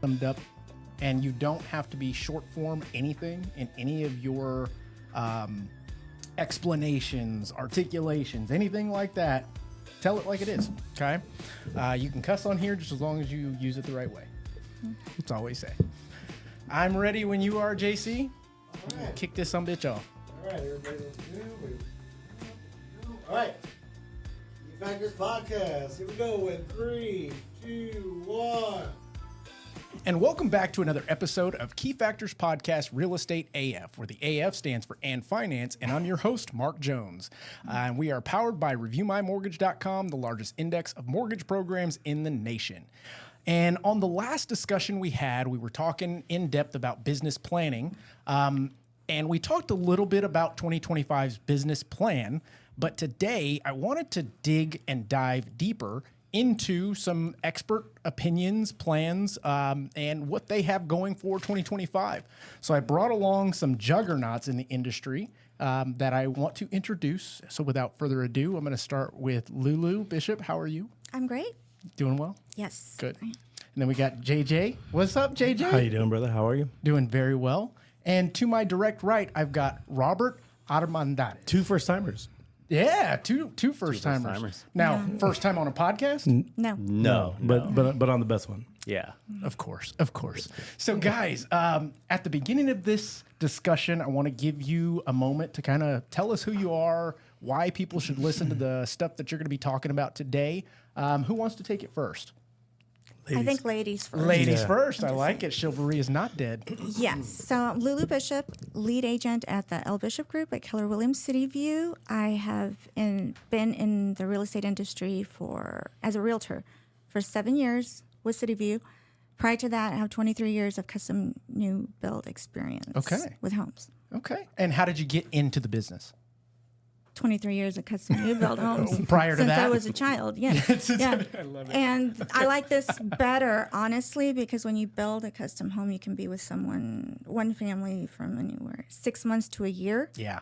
summed up, and you don't have to be short form anything in any of your explanations, articulations, anything like that. Tell it like it is, okay? You can cuss on here just as long as you use it the right way. That's all we say. I'm ready when you are, JC. All right. Kick this some bitch off. All right, everybody, let's do it. All right. Factors Podcast. Here we go with 3, 2, 1. And welcome back to another episode of Key Factors Podcast Real Estate AF, where the AF stands for And Finance, and I'm your host, Mark Jones. And we are powered by ReviewMyMortgage.com, the largest index of mortgage programs in the nation. And on the last discussion we had, we were talking in depth about business planning, and we talked a little bit about 2025's business plan. But today, I wanted to dig and dive deeper into some expert opinions, plans, and what they have going for 2025. So I brought along some juggernauts in the industry that I want to introduce. So without further ado, I'm going to start with Lulu Bishop. How are you? I'm great. Doing well? Yes. Good. And then we got JJ. What's up, JJ? How you doing, brother? How are you? Doing very well. And to my direct right, I've got Robert Armendariz. Two first-timers. Yeah, two first-timers. Now, first time on a podcast? No. But on the best one. Yeah. Of course. So, guys, at the beginning of this discussion, I want to give you a moment to kind of tell us who you are, why people should listen to the stuff that you're going to be talking about today. Who wants to take it first? I think ladies first. Ladies first. I like it. Chivalry is not dead. Yes. So Lulu Bishop, lead agent at the L. Bishop Group at Keller Williams City View. I have been in the real estate industry as a realtor for 7 years with City View. Prior to that, I have 23 years of custom new build experience with homes. Okay. And how did you get into the business? 23 years of custom new build homes. Prior to that? Since I was a child, yeah. I love it. And I like this better, honestly, because when you build a custom home, you can be with one family from anywhere 6 months to a year. Yeah.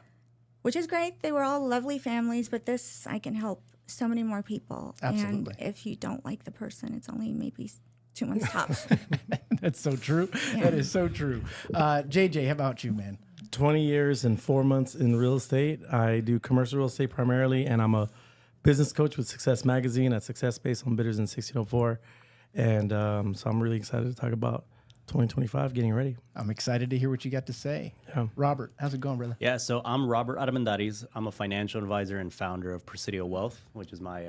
Which is great. They were all lovely families, but this, I can help so many more people. Absolutely. And if you don't like the person, it's only maybe 2 months tops. That's so true. Yeah. That is so true. JJ, how about you, man? 20 years and 4 months in real estate. I do commercial real estate primarily, and I'm a business coach with Success Magazine at Success Based on Bidders in 1604. And so I'm really excited to talk about 2025, getting ready. I'm excited to hear what you got to say. Yeah. Robert, how's it going, brother? Yeah, so I'm Robert Armendariz. I'm a financial advisor and founder of Presidio Wealth, which is my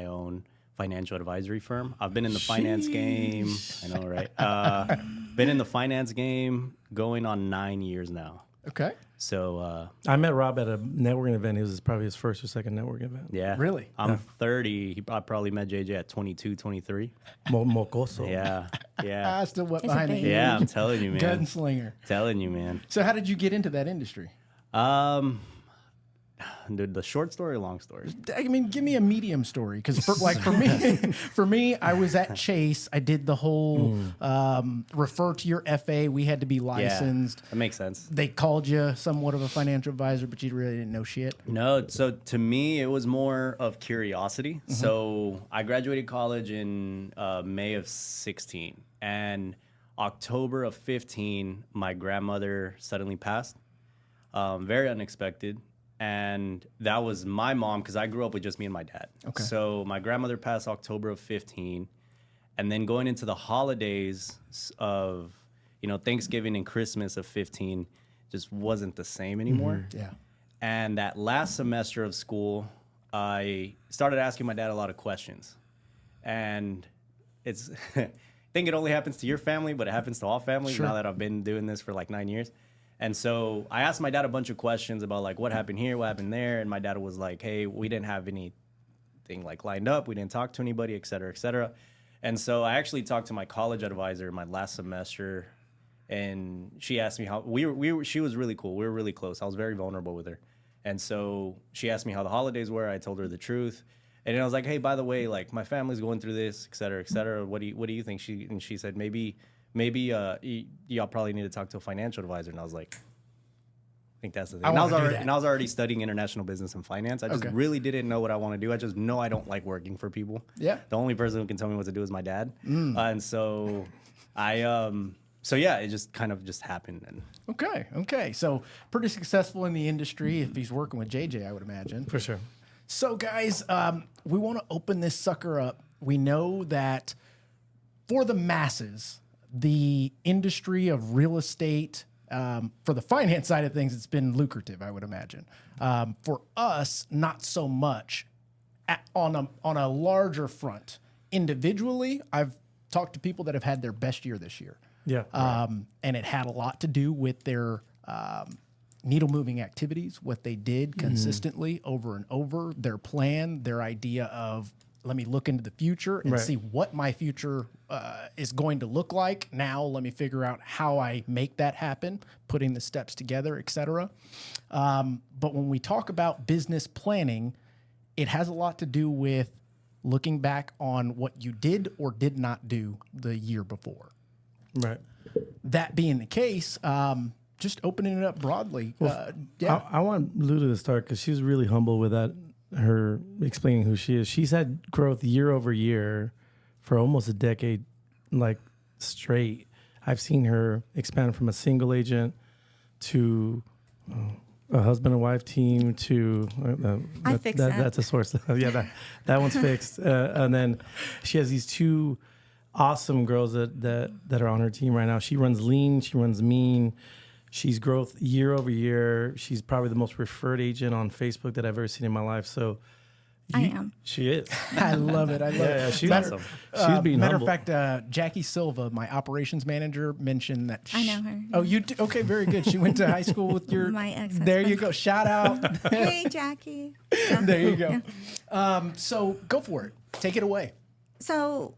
own financial advisory firm. I've been in the finance game. I know, right? Been in the finance game going on 9 years now. Okay. So I met Rob at a networking event. It was probably his first or second networking event. yeah. Really? I'm 30. I probably met JJ at 22, 23. Mocoso. Yeah. I Yeah. still went It's a behind baby. the Yeah, I'm telling you, man. gunslinger. Telling you, man. So how did you get into that industry? Dude, the short story or long story? I mean, give me a medium story, because for me, I was at Chase. I did the whole refer to your FA. We had to be licensed. Yeah, that makes sense. They called you somewhat of a financial advisor, but you really didn't know shit. No, so to me, it was more of curiosity. Mm-hmm. So I graduated college in May of 16, and October of 15, my grandmother suddenly passed. Very unexpected. And that was my mom, because I grew up with just me and my dad. Okay. So my grandmother passed October of 15. And then going into the holidays of, Thanksgiving and Christmas of 15 just wasn't the same anymore. Yeah. And that last semester of school, I started asking my dad a lot of questions. And it's, I think it only happens to your family, but it happens to all families. Sure. Now that I've been doing this for like 9 years. And so I asked my dad a bunch of questions about like what happened here, what happened there. And my dad was like, hey, we didn't have anything like lined up. We didn't talk to anybody, et cetera, et cetera. And so I actually talked to my college advisor my last semester, and she asked me how she was really cool. We were really close. I was very vulnerable with her. And so she asked me how the holidays were. I told her the truth. And then I was like, hey, by the way, like my family's going through this, et cetera, et cetera. What do you think? She said, maybe y'all probably need to talk to a financial advisor. And I was like, I think that's the thing. And I was already studying international business and finance. I just really didn't know what I want to do. I just know I don't like working for people. Yeah. The only person who can tell me what to do is my dad. And so So yeah, it just kind of just happened. And Okay. So pretty successful in the industry if he's working with JJ, I would imagine. For sure. So guys, we want to open this sucker up. We know that for the masses, the industry of real estate, for the finance side of things, it's been lucrative, I would imagine. For us, not so much. On a larger front, individually, I've talked to people that have had their best year this year. Yeah. And it had a lot to do with their needle moving activities, what they did consistently over and over, their plan, their idea of, let me look into the future and see what my future is going to look like. Now, let me figure out how I make that happen, putting the steps together, et cetera. But when we talk about business planning, it has a lot to do with looking back on what you did or did not do the year before. Right. That being the case, just opening it up broadly. I want Lulu to start because she's really humble with that, her explaining who she is. She's had growth year over year for almost a decade, like straight. I've seen her expand from a single agent to a husband and wife team to I fixed that. That's a source. Yeah, that one's fixed. And then she has these two awesome girls that are on her team right now. She runs lean. She runs mean. She's growth year over year. She's probably the most referred agent on Facebook that I've ever seen in my life. So I am. She is. I love it. Yeah, she's Matter- awesome. She's being matter humble. of fact, Jackie Silva, my operations manager, mentioned that. I know her. Oh, you do? Okay, very good. She went to high school with your. My ex-husband. There you go. Shout out. Hey, Jackie. There you go. So go for it. Take it away. So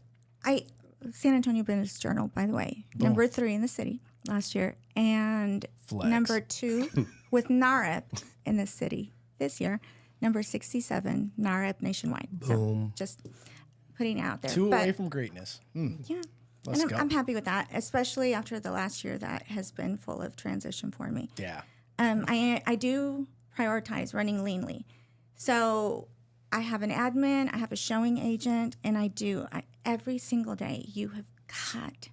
San Antonio Business Journal, by the way, number 3 in the city last year, and Flex. number 2 with NAREP in the city this year, number 67 NAREP nationwide. Boom. So just putting it out there. Two But, away from greatness. yeah. Let's And go. I'm happy with that, especially after the last year that has been full of transition for me. Yeah. I do prioritize running leanly. So I have an admin, I have a showing agent, and every single day you have got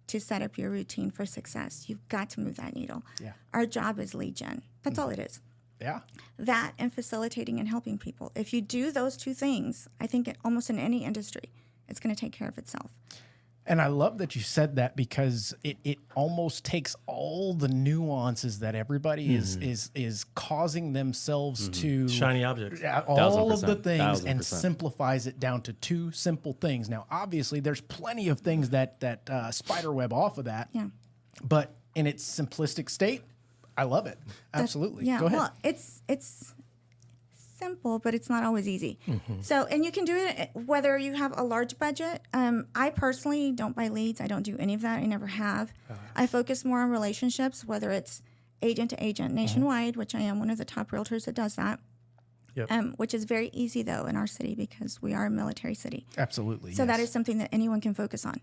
to set up your routine for success. You've got to move that needle. Yeah. Our job is lead gen. That's all it is. Yeah. That and facilitating and helping people. If you do those two things, I think almost in any industry, it's going to take care of itself. And I love that you said that because it almost takes all the nuances that everybody is causing themselves to Shiny objects. all of the 1000%. things and 1000%. simplifies it down to 2 simple things. Now, obviously, there's plenty of things that spiderweb off of that, Yeah. but in its simplistic state, I love it. Absolutely. Yeah. Go ahead. Well, it's simple, but it's not always easy. So, and you can do it whether you have a large budget. I personally don't buy leads. I don't do any of that. I never have. I focus more on relationships, whether it's agent to agent nationwide, which I am one of the top realtors that does that. Yep. Which is very easy though in our city because we are a military city. Absolutely. So that yes. is something that anyone can focus on.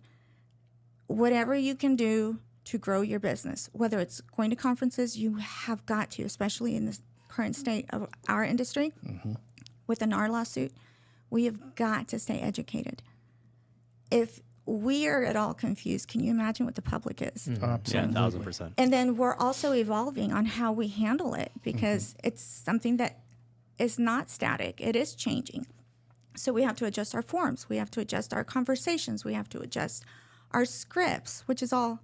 Whatever you can do to grow your business, whether it's going to conferences, you have got to, especially in this current state of our industry, with an NAR lawsuit, we have got to stay educated. If we are at all confused, can you imagine what the public is? Yeah, 1000%. And then we're also evolving on how we handle it because it's something that is not static. It is changing. So we have to adjust our forms. We have to adjust our conversations. We have to adjust our scripts, which is all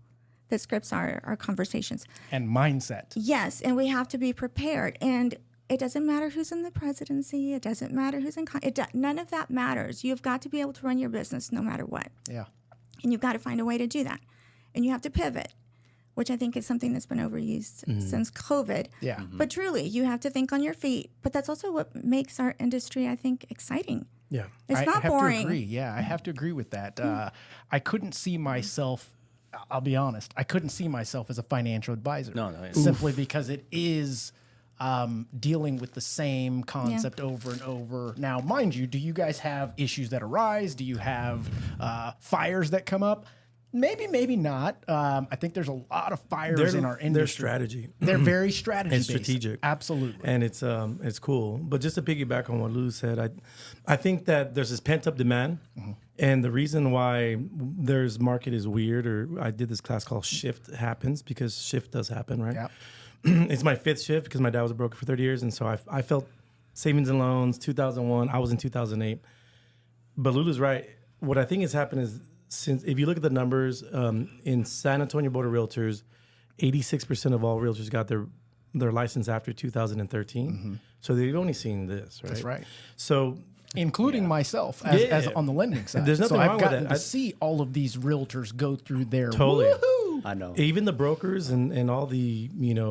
that scripts are, our conversations. And mindset. Yes, and we have to be prepared. And it doesn't matter who's in the presidency. It doesn't matter who's in none of that matters. You've got to be able to run your business no matter what. Yeah. And you've got to find a way to do that. And you have to pivot, which I think is something that's been overused since COVID. Yeah. But truly, you have to think on your feet. But that's also what makes our industry, I think, exciting. Yeah. It's I not have boring. to agree. Yeah, I have to agree with that. I couldn't see myself, I'll be honest, I couldn't see myself as a financial advisor. No, yeah. Simply because it is dealing with the same concept over and over. Now, mind you, do you guys have issues that arise? Do you have fires that come up? Maybe not. I think there's a lot of fires in our industry. Their strategy. They're very strategy and based. strategic. Absolutely. And it's cool. But just to piggyback on what Lulu said, I think that there's this pent up demand, and the reason why there's market is weird, or I did this class called Shift happens because shift does happen, right? Yeah. It's my 5th shift because my dad was a broker for 30 years, and so I felt savings and loans 2001. I was in 2008. But Lulu's right. What I think has happened is, since if you look at the numbers in San Antonio Board of Realtors, 86% of all realtors got their license after 2013. So they've only seen this, right? That's right. So including myself as on the lending side. There's nothing so wrong I've with gotten that. to see all of these realtors go through their Totally. woohoo. I know. even the brokers and all the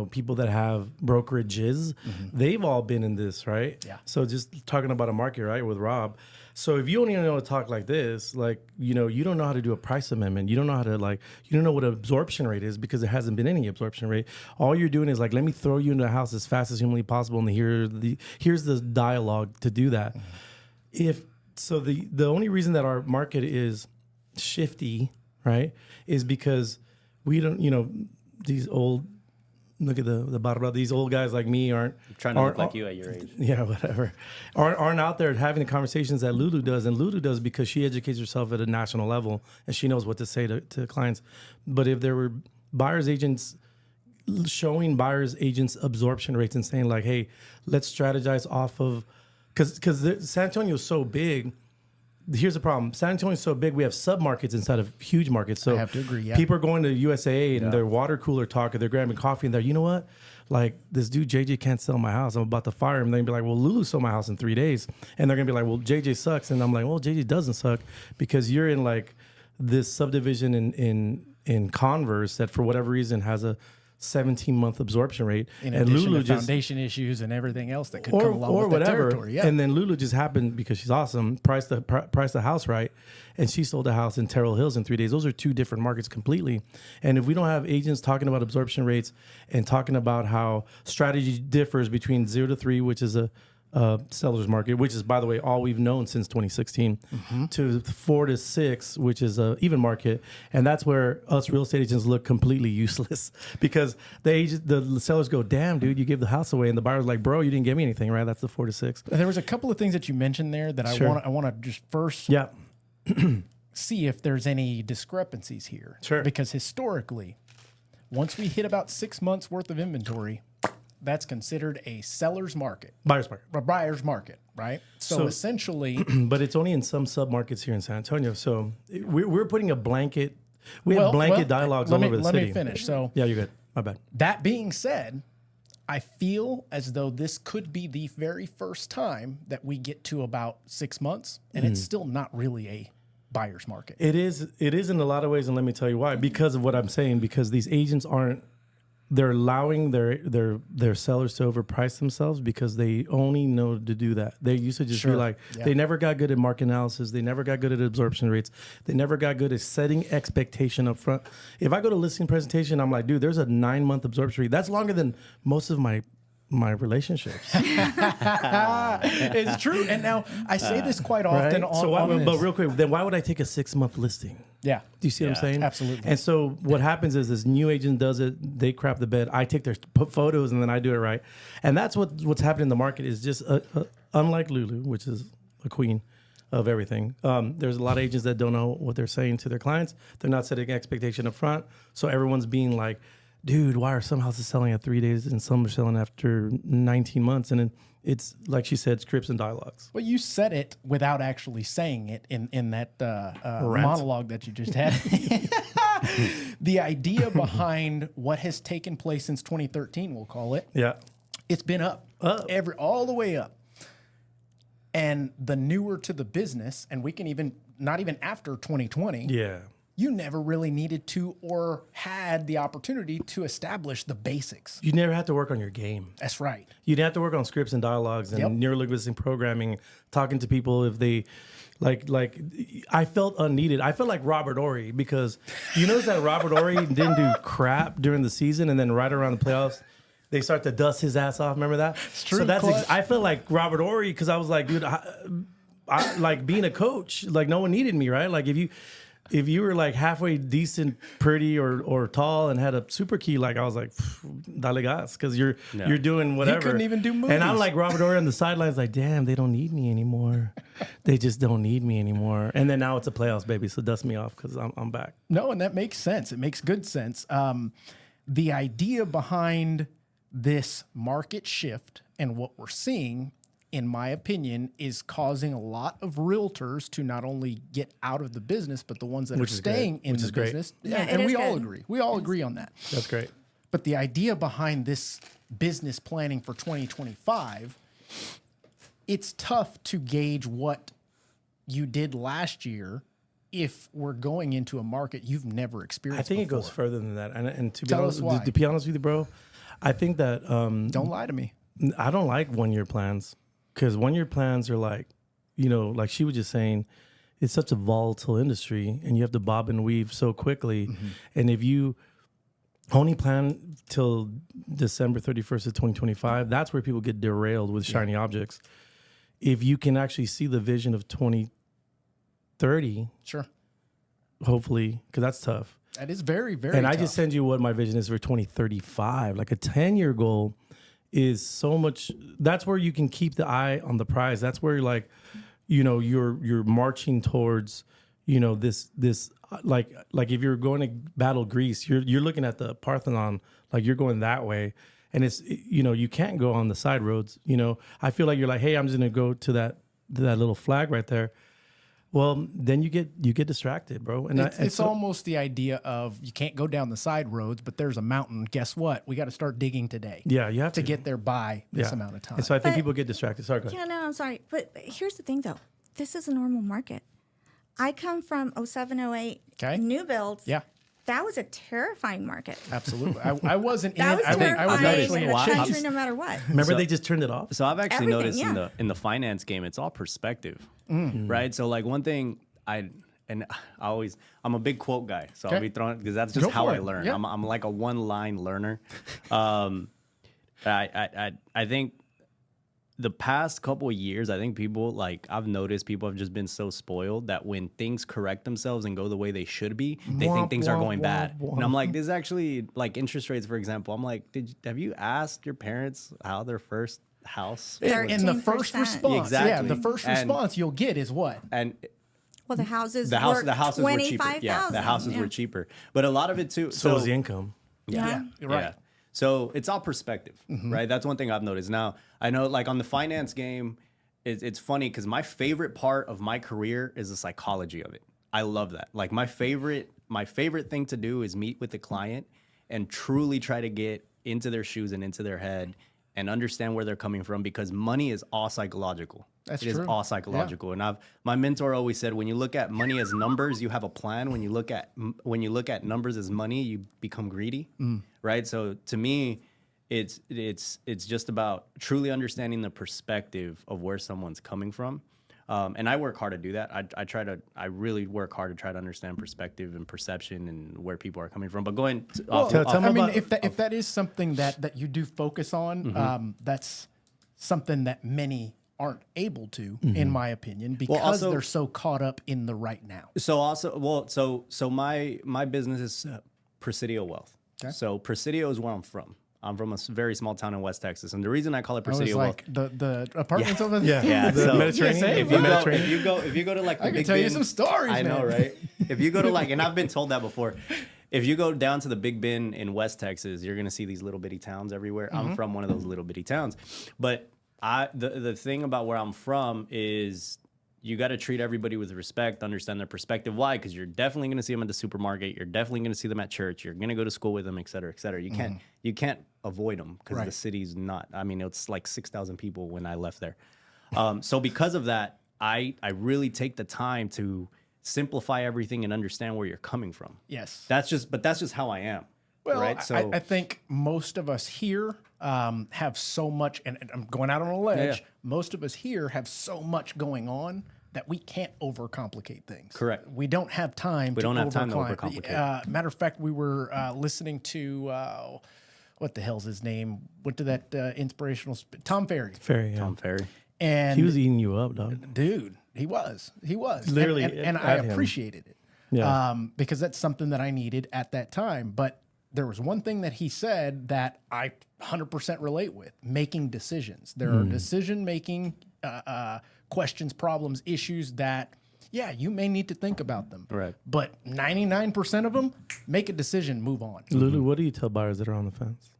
people that have brokerages, they've all been in this, right? Yeah. So just talking about a market, right, with Rob. So if you only know how to talk like this, you don't know how to do a price amendment. You don't know how to you don't know what absorption rate is because there hasn't been any absorption rate. All you're doing is let me throw you into the house as fast as humanly possible, and here's the dialogue to do that. The only reason that our market is shifty, right, is because we don't, these old. Look at the bottom. These old guys like me aren't Trying to look like you at your age. Yeah, whatever. Aren't out there having the conversations that Lulu does, and Lulu does because she educates herself at a national level and she knows what to say to clients. But if there were buyers agents showing buyers agents absorption rates and saying hey, let's strategize off of, because San Antonio is so big. Here's the problem. San Antonio is so big, we have sub-markets inside of huge markets. So I have to agree, yeah. People are going to USA and their water cooler talk, or they're grabbing coffee and they're, you know what? This dude JJ can't sell my house. I'm about to fire him. They're going to be like, well, Lulu sold my house in 3 days. And they're going to be like, well, JJ sucks. And I'm like, well, JJ doesn't suck because you're in this subdivision in Converse that for whatever reason has a 17-month absorption rate. In and addition Lulu to foundation issues and everything else that could or come along with whatever. that territory. Yeah. And then Lulu just happened because she's awesome, priced the house right, and she sold a house in Terrell Hills in 3 days. Those are two different markets completely. And if we don't have agents talking about absorption rates and talking about how strategy differs between 0 to 3, which is a seller's market, which is, by the way, all we've known since 2016, to 4 to 6, which is a even market, and that's where us real estate agents look completely useless because the sellers go, "Damn, dude, you gave the house away," and the buyer's like, "Bro, you didn't give me anything, right?" That's the 4 to 6. There was a couple of things that you mentioned there that Sure. I want to just first see if there's any discrepancies here. Sure. Because historically, once we hit about 6 months worth of inventory, that's considered a seller's market, Buyer's market. a buyer's market, right? So essentially, But it's only in some sub-markets here in San Antonio. So we're putting a blanket. We have blanket dialogues all over the city. Let me finish. So Yeah, you're good. My bad. that being said, I feel as though this could be the very first time that we get to about 6 months, and it's still not really a buyer's market. It is in a lot of ways, and let me tell you why. Because of what I'm saying, because these agents they're allowing their sellers to overprice themselves because they only know to do that. They used to just be like, they never got good at market analysis. They never got good at absorption rates. They never got good at setting expectation up front. If I go to listing presentation, I'm like, dude, there's a 9-month absorption rate. That's longer than most of my relationships. It's true. And now I say this quite often Right? But real quick, then why would I take a 6-month listing? Yeah. Do you see what I'm saying? Absolutely. And so what happens is this new agent does it, they crap the bed. I take their photos and then I do it right. And that's what's happening in the market is just unlike Lulu, which is a queen of everything. There's a lot of agents that don't know what they're saying to their clients. They're not setting expectation up front. So everyone's being like, dude, why are some houses selling at 3 days and some are selling after 19 months? And then it's, like she said, scripts and dialogues. Well, you said it without actually saying it in that monologue that you just had. The idea behind what has taken place since 2013, we'll call it, Yeah. it's been up. All the way up. And the newer to the business, and we can not even after 2020, Yeah. you never really needed to or had the opportunity to establish the basics. You never have to work on your game. That's right. You'd have to work on scripts and dialogues and neurolinguistic programming, talking to people if they I felt unneeded. I felt like Robert Ory because you notice that Robert Ory didn't do crap during the season, and then right around the playoffs, they start to dust his ass off. Remember that? It's true. So I felt like Robert Ory because I was like, dude, I like being a coach. Like no one needed me, right? Like if you. if you were like halfway decent, pretty, or tall and had a super key, like I was like, dale gas, because you're doing whatever. couldn't even do And I'm movies. like Robert Armendariz on the sidelines, like, damn, they don't need me anymore. They just don't need me anymore. And then now it's a playoffs, baby. So dust me off because I'm back. No, and that makes sense. It makes good sense. The idea behind this market shift and what we're seeing, in my opinion, is causing a lot of realtors to not only get out of the business, but the ones that Which are is great. staying in Which the is great. business. Yeah, and it we is all good. agree. We all agree on that. That's great. But the idea behind this business planning for 2025, it's tough to gauge what you did last year if we're going into a market you've never experienced I think before. it goes further than that. And to be Tell honest, us why. to be honest with you, bro, I think that Don't lie to me. I don't like 1 year plans because 1 year plans are like, like she was just saying, it's such a volatile industry and you have to bob and weave so quickly. Mm-hmm. And if you only plan till December 31st of 2025, that's where people get derailed with shiny objects. If you can actually see the vision of 2030, Sure. hopefully, because that's tough. That is very, very And tough. I just send you what my vision is for 2035. Like a 10-year goal is so much. That's where you can keep the eye on the prize. That's where you're like, you're marching towards, this like if you're going to battle Greece, you're looking at the Parthenon, like you're going that way. And it's, you can't go on the side roads. I feel like you're like, hey, I'm just going to go to that little flag right there. Well, then you get distracted, bro. And it's almost the idea of you can't go down the side roads, but there's a mountain. Guess what? We got to start digging today. Yeah, you have to get there by this amount of time. And so I think But- people get distracted. Sorry, go ahead. Yeah, no, I'm sorry. But here's the thing, though. This is a normal market. I come from 07, 08, Okay. new builds. Yeah. That was a terrifying market. Absolutely. I wasn't in That it. was I was terrifying actually in in the Chase. country no matter what. Remember So- they just turned it off? So I've actually Everything, noticed yeah. in the finance game, it's all perspective, right? So like one thing I'm a big quote guy, so I'll Okay. be throwing because that's just Go how for I it. learn. Yeah. I'm like a one-line learner. I think the past couple of years, I think I've noticed people have just been so spoiled that when things correct themselves and go the way they should be, they think things are going bad. And I'm like, this is actually like interest rates, for example. I'm like, have you asked your parents how their first house? In the first 13%. response, yeah, Exactly. the first And- response you'll get is what? And Well, the houses the houses were cheaper. 25,000. Yeah, the houses were cheaper. But a lot of it too. So is the income. Yeah. You're right. Yeah. So it's all perspective, right? That's one thing I've noticed. Now, I know like on the finance game, it's funny because my favorite part of my career is the psychology of it. I love that. Like my favorite thing to do is meet with the client and truly try to get into their shoes and into their head and understand where they're coming from because money is all psychological. That's It is true. all psychological. And my mentor always said, when you look at money as numbers, you have a plan. When you look at numbers as money, you become greedy, right? So to me, it's just about truly understanding the perspective of where someone's coming from. And I work hard to do that. I really work hard to try to understand perspective and perception and where people are coming from. But going to, tell me I mean, about- if that is something that you do focus on, that's something that many aren't able to, in my opinion, because also- they're so caught up in the right now. So my business is Presidio Wealth. Okay. So Presidio is where I'm from. I'm from a very small town in West Texas, and the reason I call it I was Presidio like Wealth. the apartments over there. Yeah, The so- Mediterranean. TSA, If you, bro. go, if you go to like the I can Big tell you Bend- some stories, I know, man. right? If you go to like, and I've been told that before. If you go down to the Big Bend in West Texas, you're gonna see these little bitty towns everywhere. Mm-hmm. I'm from one of those little bitty towns, but the thing about where I'm from is you got to treat everybody with respect, understand their perspective. Why? Because you're definitely going to see them at the supermarket. You're definitely going to see them at church. You're going to go to school with them, et cetera, et cetera. You can't avoid them because Right. the city's not. I mean, it's like 6,000 people when I left there. So because of that, I really take the time to simplify everything and understand where you're coming from. Yes. That's just how I am. Well, right? So I think most of us here have so much, and I'm going out on a ledge. Yeah. Most of us here have so much going on that we can't overcomplicate things. Correct. We don't have time. We don't have time to overcomplicate. overcomplicate. Matter of fact, we were listening to what the hell's his name? Went to that inspirational Tom Ferry, Ferry, yeah. Tom Ferry. and He was eating you up, dog. dude, he was Literally, and I at him. appreciated it. Yeah. because that's something that I needed at that time. But there was one thing that he said that I 100% relate with: making decisions. There are decision-making questions, problems, issues that, yeah, you may need to think about them. Right. But 99% of them, make a decision, move on. Lulu, what do you tell buyers that are on the fence?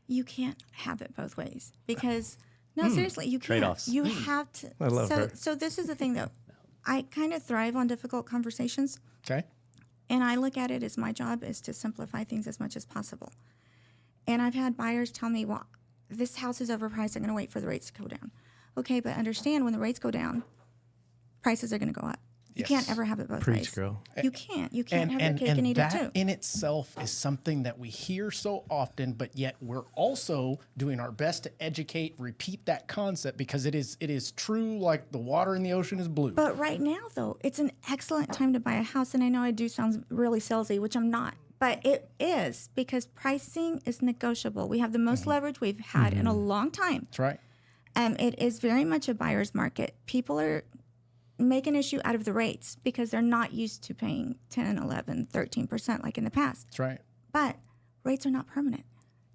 You can't have it both ways because no, seriously, you can't. Trade-offs. You have to. I love her. So this is the thing, though. I kind of thrive on difficult conversations, Okay. and I look at it as my job is to simplify things as much as possible. And I've had buyers tell me, "Well, this house is overpriced. I'm going to wait for the rates to go down." Okay, but understand when the rates go down, prices are going to go up. You Yes. can't ever have it both Preach, ways. girl. You can't. You can't have your cake and eat it that too. in itself is something that we hear so often, but yet we're also doing our best to educate, repeat that concept because it is true. Like the water in the ocean is blue. But right now, though, it's an excellent time to buy a house. And I know I do sound really salesy, which I'm not. But it is because pricing is negotiable. We have the most leverage we've had in a long time. That's right. It is very much a buyer's market. People are make an issue out of the rates because they're not used to paying 10, 11, 13% like in the past. That's right. But rates are not permanent.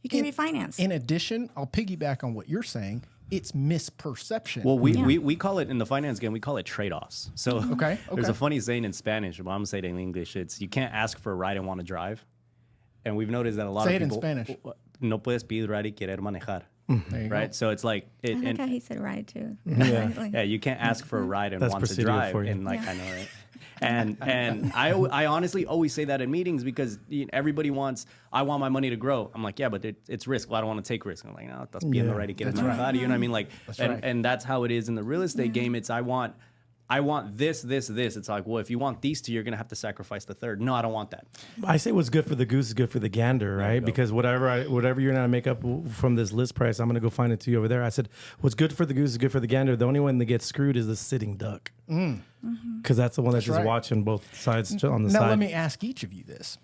You can refinance. In addition, I'll piggyback on what you're saying. It's misperception. Well, we call it in the finance game, we call it trade-offs. So Okay, there's okay. a funny saying in Spanish, but I'm gonna say it in English. It's you can't ask for a ride and want to drive. And we've noticed that a lot Say of it in people Spanish. no puedes pedir ride y querer manejar. There you Right? So it's like I it, like and how he said ride too. yeah, you can't ask for a ride and That's want to Presidio drive. for you. And like Yeah. I know, right? And I honestly always say that in meetings because everybody wants, I want my money to grow. I'm like, yeah, but it's risk. Well, I don't want to take risk. I'm like, no, that's bien Yeah. ready to get That's it. right. You know what I mean? Like, right. and that's how it is in the real estate game. It's I want this. It's like, well, if you want these two, you're gonna have to sacrifice the third. No, I don't want that. I say what's good for the goose is good for the gander, right? Because whatever you're gonna make up from this list price, I'm gonna go find it to you over there. I said, what's good for the goose is good for the gander. The only one that gets screwed is the sitting duck, because that's the one that's just right. watching both sides on the Now, side. let me ask each of you this.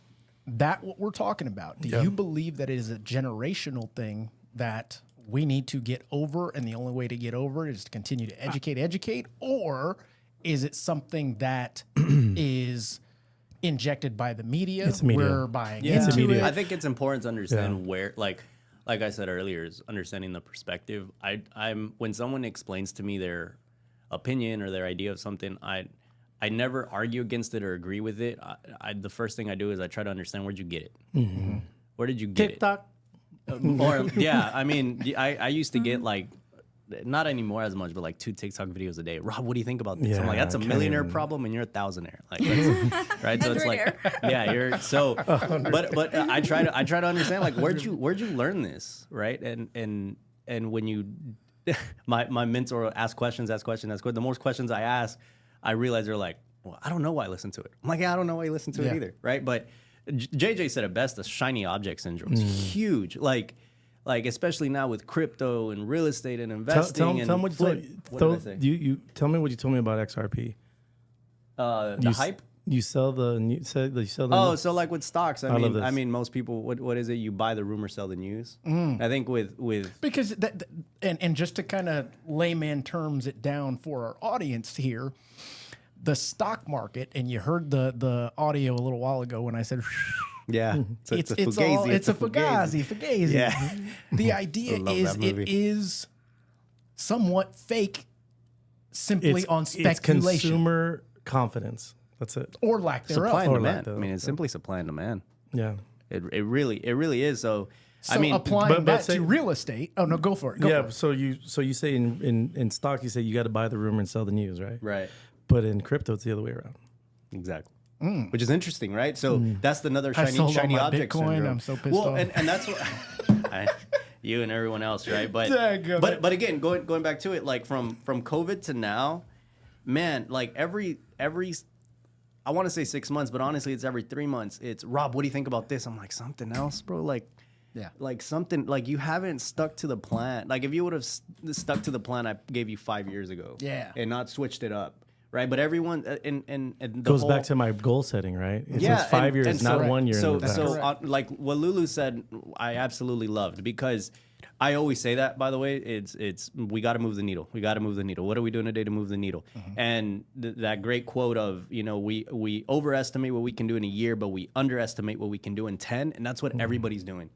That what we're talking about, do you believe that it is a generational thing that we need to get over, and the only way to get over it is to continue to educate, or is it something that is injected by the media? It's media. We're buying Yeah, into media. it. I think it's important to understand where, like I said earlier, is understanding the perspective. I'm when someone explains to me their opinion or their idea of something, I never argue against it or agree with it. The first thing I do is I try to understand where'd you get it. Where did you get TikTok. it? Or yeah, I mean, I used to get like. Not anymore as much, but like 2 TikTok videos a day. Rob, what do you think about this? I'm like, Yeah, that's a I can't millionaire even- problem, and you're a thousandaire. Like, that's, right? So it's like, yeah, you're so. But I try to understand like where'd you learn this, right? And when you, my mentor will ask questions. The more questions I ask, I realize they're like, well, I don't know why I listen to it. I'm like, yeah, I don't know why you listen to it either, right? But JJ said it best: the shiny object syndrome is huge. Like especially now with crypto and real estate and investing and Tell me what flip. What did I say? you tell me what you told me about XRP. The hype. You sell the you sell the Oh, so like with stocks, love I this. mean, most people, what is it? You buy the rumor, sell the news. I think with Because and just to kind of layman terms it down for our audience here, the stock market, and you heard the audio a little while ago when I said yeah, it's a fugazi. Yeah. The idea love is that it movie. is somewhat fake, simply on it's speculation consumer confidence. That's it. or lack thereof. Supply and Or demand. lack I thereof, mean, it's simply supply and demand. Yeah. It really is. So, So I mean, applying but that say- to real estate. Oh no, go for it. Go Yeah. for it. So you say in stock, you say you got to buy the rumor and sell the news, right? right. But in crypto, it's the other way around. Exactly. Which is interesting, right? So that's another I sold all shiny my object Bitcoin. syndrome. I'm so pissed well, off. and that's what you and everyone else, right? But Daggum it. but again, going back to it, like from COVID to now, man, like every I want to say 6 months, but honestly, it's every 3 months. It's Rob, what do you think about this? I'm like, something else, bro. Like, Yeah. like something like you haven't stuck to the plan. Like if you would have stuck to the plan I gave you 5 years ago, Yeah. and not switched it up, right? But everyone and the Goes whole, back to my goal setting, right? It's yeah, just 5 years, and not so, 1 year. So, in the past. so like what Lulu said, I absolutely loved because I always say that, by the way. It's we got to move the needle. We got to move the needle. What are we doing today to move the needle? And that great quote of, we overestimate what we can do in a year, but we underestimate what we can do in 10. And that's what everybody's doing.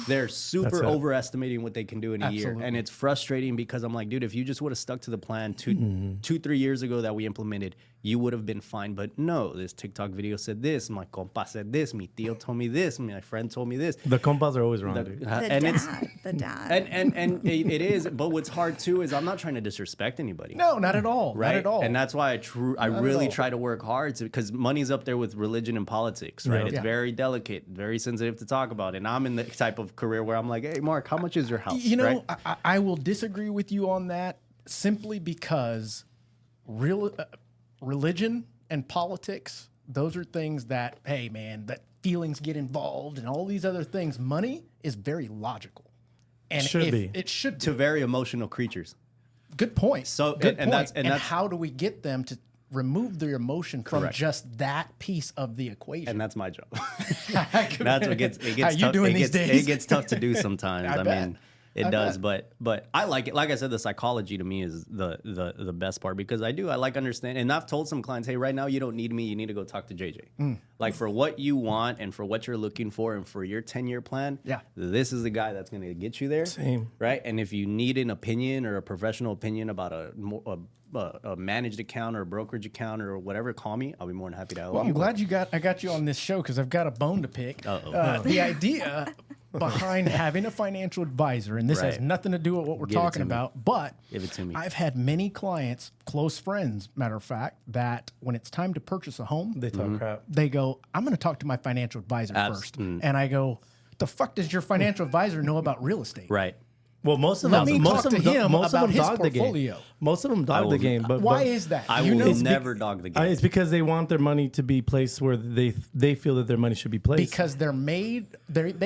They're super overestimating what they can do in a year. And it's frustrating because I'm like, dude, if you just would have stuck to the plan 2-3 years ago that we implemented, you would have been fine. But no, this TikTok video said this. My compa said this. Mi tío told me this. My friend told me this. The compas are always wrong, dude. The dad. And it is. But what's hard too is I'm not trying to disrespect anybody. No, not at all. Right. Not at all. And that's why I really try to work hard because money's up there with religion and politics, right? Yeah. It's very delicate, very sensitive to talk about. And I'm in the type of career where I'm like, hey, Mark, how much is your house? Right? I will disagree with you on that simply because religion and politics, those are things that, hey, man, that feelings get involved and all these other things. Money is very logical. And it should be. To very emotional creatures. Good point. So, Good and point. that's how do we get them to remove their emotion from Correct. just that piece of the equation? And that's my job. That's what gets How you tough. doing these days? It gets tough to do sometimes. I bet. mean, it does, but I like it. Like I said, the psychology to me is the best part because I like understanding. And I've told some clients, hey, right now you don't need me. You need to go talk to JJ. Like for what you want and for what you're looking for and for your 10-year plan. Yeah. This is the guy that's going to get you there. Same. Right. And if you need an opinion or a professional opinion about a managed account or a brokerage account or whatever, call me. I'll be more than happy to help you. Well, I'm glad I got you on this show because I've got a bone to pick. The idea behind having a financial advisor, and this has Right. nothing to do with what we're Give it talking to me. about, but Give it to me. I've had many clients, close friends, matter of fact, that when it's time to purchase a home, They talk crap. they go, I'm going to talk to my financial advisor first. Mm. And I go, the fuck does your financial advisor know about real estate? Right. Well, most of Let them, me most talk of to them, him most of about them his dog the game. portfolio. Most of them dog the game, but Why is that? I You will know, never dog the game. it's because they want their money to be placed where they feel that their money should be placed. because they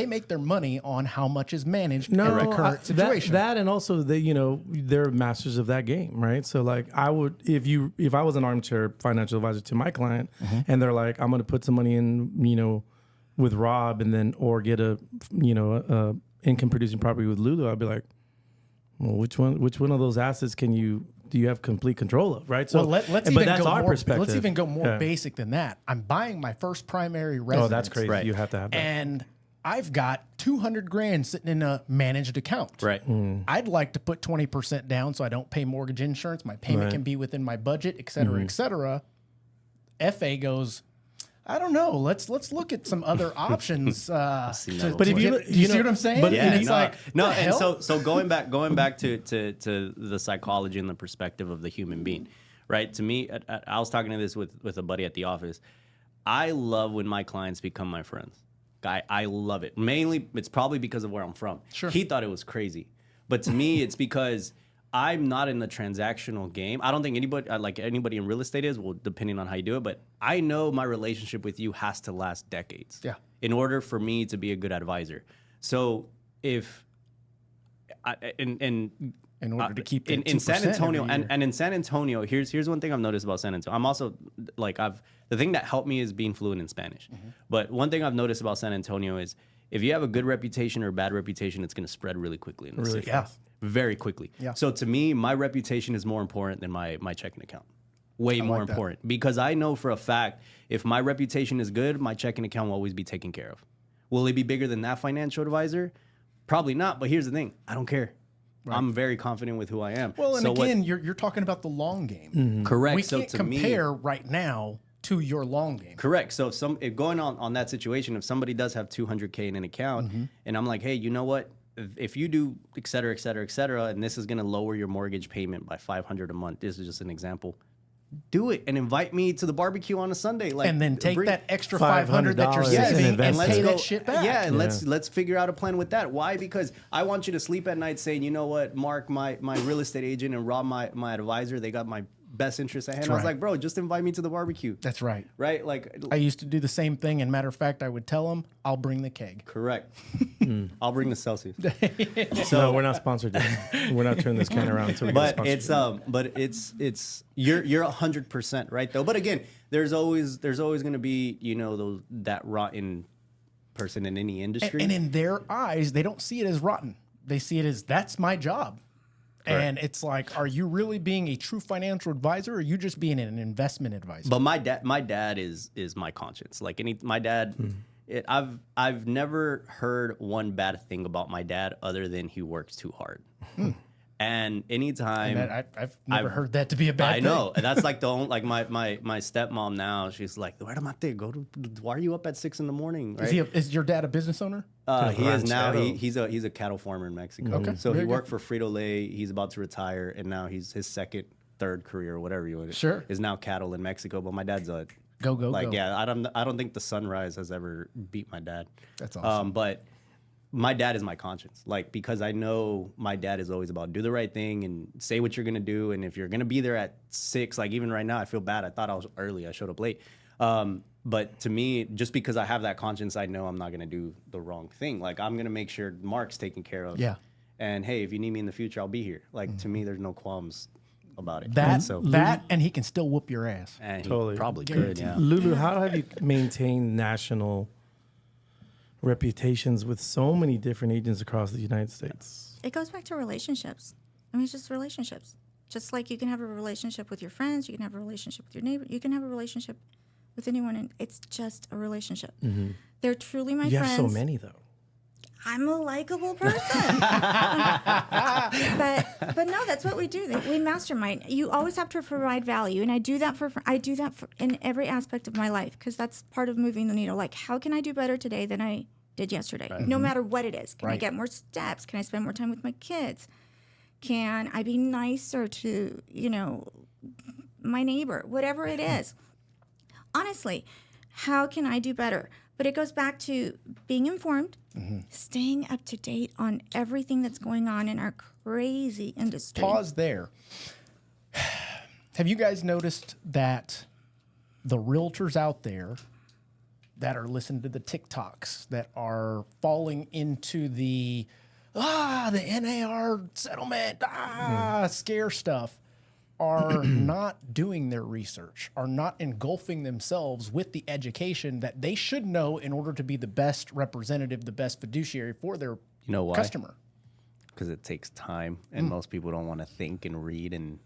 make their money on how much is managed in the current that, situation. and also they're masters of that game, right? So like I would, if I was an armchair financial advisor to my client, and they're like, I'm going to put some money in, with Rob, and then or get a income producing property with Lulu, I'd be like, well, which one of those assets do you have complete control of, right? So, let's but even that's go our more, perspective. Let's even go more Yeah. basic than that. I'm buying my first primary residence. Oh, that's crazy. Right. You have to have that. And I've got $200,000 sitting in a managed account. Right. I'd like to put 20% down so I don't pay mortgage insurance. My payment Right. can be within my budget, et cetera, et cetera. FA goes, I don't know. Let's look at some other options. that But if you see what I'm saying? but- Yeah, and it's no, like, no, what the and hell? so going back to the psychology and the perspective of the human being, right? To me, I was talking to this with a buddy at the office. I love when my clients become my friends. I love it. Mainly, it's probably because of where I'm from. Sure. He thought it was crazy, but to me, it's because I'm not in the transactional game. I don't think anybody in real estate is, well, depending on how you do it, but I know my relationship with you has to last decades. Yeah. In order for me to be a good advisor. So if in order to keep in that San 2% Antonio every year. and in San Antonio, here's one thing I've noticed about San Antonio. I'm also the thing that helped me is being fluent in Spanish. But one thing I've noticed about San Antonio is if you have a good reputation or a bad reputation, it's going to spread really quickly in the city. Yeah. Very quickly. Yeah. So to me, my reputation is more important than my checking account. Way more like that. important. Because I know for a fact, if my reputation is good, my checking account will always be taken care of. Will it be bigger than that financial advisor? Probably not. But here's the thing. I don't care. I'm very confident with who I am. Well, and So again, you're talking about the long game. correct. We So can't to compare right now to your long game. Correct. So if going on that situation, if somebody does have $200K in an account, and I'm like, hey, you know what? If you do et cetera, et cetera, et cetera, and this is going to lower your mortgage payment by $500 a month, this is just an example. Do it and invite me to the barbecue on a Sunday, And then take bring- that extra $500 that you're $500 in saving and investment. pay that shit back. Yeah, and let's figure out a plan with that. Why? Because I want you to sleep at night saying, you know what, Mark, my real estate agent, and Rob, my advisor, they got my best interest at hand. I was right. like, bro, just invite me to the barbecue. That's right. Right? Like, I used to do the same thing, and matter of fact, I would tell them, I'll bring the keg. correct. I'll bring the Celsius. No, we're not sponsored yet. We're not turning this can around until we get sponsored. But it's you're 100% right though. But again, there's always going to be that rotten person in any industry. And in their eyes, they don't see it as rotten. they see it as that's my job. And it's like, are you really being a true financial advisor, or are you just being an investment advisor? But my dad is my conscience. Like my dad, I've never heard one bad thing about my dad other than he works too hard. And anytime I've never heard that to be a bad thing. I know. And that's like the only, like my stepmom now, she's like, why are you up at 6 a.m, right? Is your dad a business owner? He is now. He's a cattle farmer in Mexico. Okay. So Very he worked for Frito-Lay. He's about to retire, and now he's his third career, whatever you want. Sure. Is now cattle in Mexico. But my dad's a go. Yeah, I don't think the sunrise has ever beat my dad. That's awesome. But my dad is my conscience. Like, because I know my dad is always about do the right thing and say what you're gonna do, and if you're gonna be there at 6, like even right now, I feel bad. I thought I was early. I showed up late. But to me, just because I have that conscience, I know I'm not going to do the wrong thing. Like, I'm going to make sure Mark's taken care of. Yeah. And hey, if you need me in the future, I'll be here. Like, to me, there's no qualms about it. And he can still whoop your ass. And he Totally. probably could, yeah. Lulu, how have you maintained national reputations with so many different agents across the United States? It goes back to relationships. I mean, it's just relationships. Just like you can have a relationship with your friends, you can have a relationship with your neighbor, you can have a relationship with anyone, and it's just a relationship. They're truly my friends. You have so many, though. I'm a likable person. but no, that's what we do. We mastermind. You always have to provide value, and I do that for in every aspect of my life, because that's part of moving the needle. Like, how can I do better today than I did yesterday? No matter what it is. Can I get more steps? Can I spend more time with my kids? Can I be nicer to, my neighbor? Whatever it is. Honestly, how can I do better? But it goes back to being informed, staying up to date on everything that's going on in our crazy industry. Pause there. Have you guys noticed that the realtors out there that are listening to the TikToks, that are falling into the NAR settlement, scare stuff, are not doing their research, are not engulfing themselves with the education that they should know in order to be the best representative, the best fiduciary for their why? customer? Because it takes time, and most people don't want to think and read, and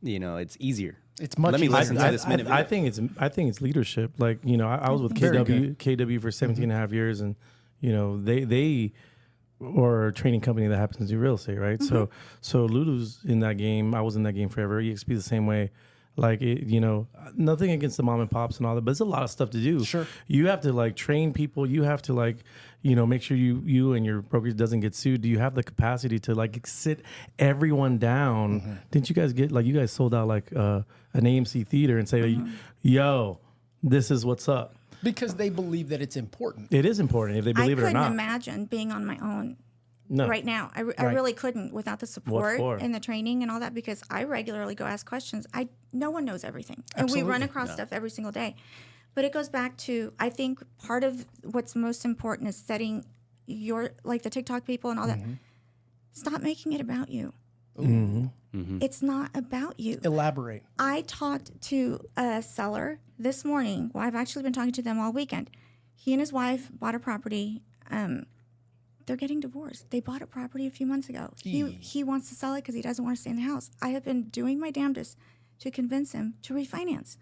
it's easier. It's much Let me easier. listen to this minute. I think it's leadership. Like, I was with Very KW for 17 and a half years, and they or a training company that happens to do real estate, right? So Lulu's in that game. I was in that game forever. EXP the same way. Like, nothing against the mom and pops and all that, but there's a lot of stuff to do. Sure. You have to train people. You have to make sure you and your brokerage doesn't get sued. Do you have the capacity to sit everyone down? Didn't you guys get you guys sold out an AMC theater and say, yo, this is what's up? Because they believe that it's important. It is important if they believe it or I not. couldn't imagine being on my own No. right now. I really couldn't without the support for? and the training and all that, because I regularly go ask questions. No one knows everything. And we run across stuff every single day. But it goes back to, I think part of what's most important is setting the TikTok people and all that. Stop making it about you. It's not about you. Elaborate. I talked to a seller this morning. Well, I've actually been talking to them all weekend. He and his wife bought a property. They're getting divorced. They bought a property a few months ago. He wants to sell it because he doesn't want to stay in the house. I have been doing my damnedest to convince him to refinance.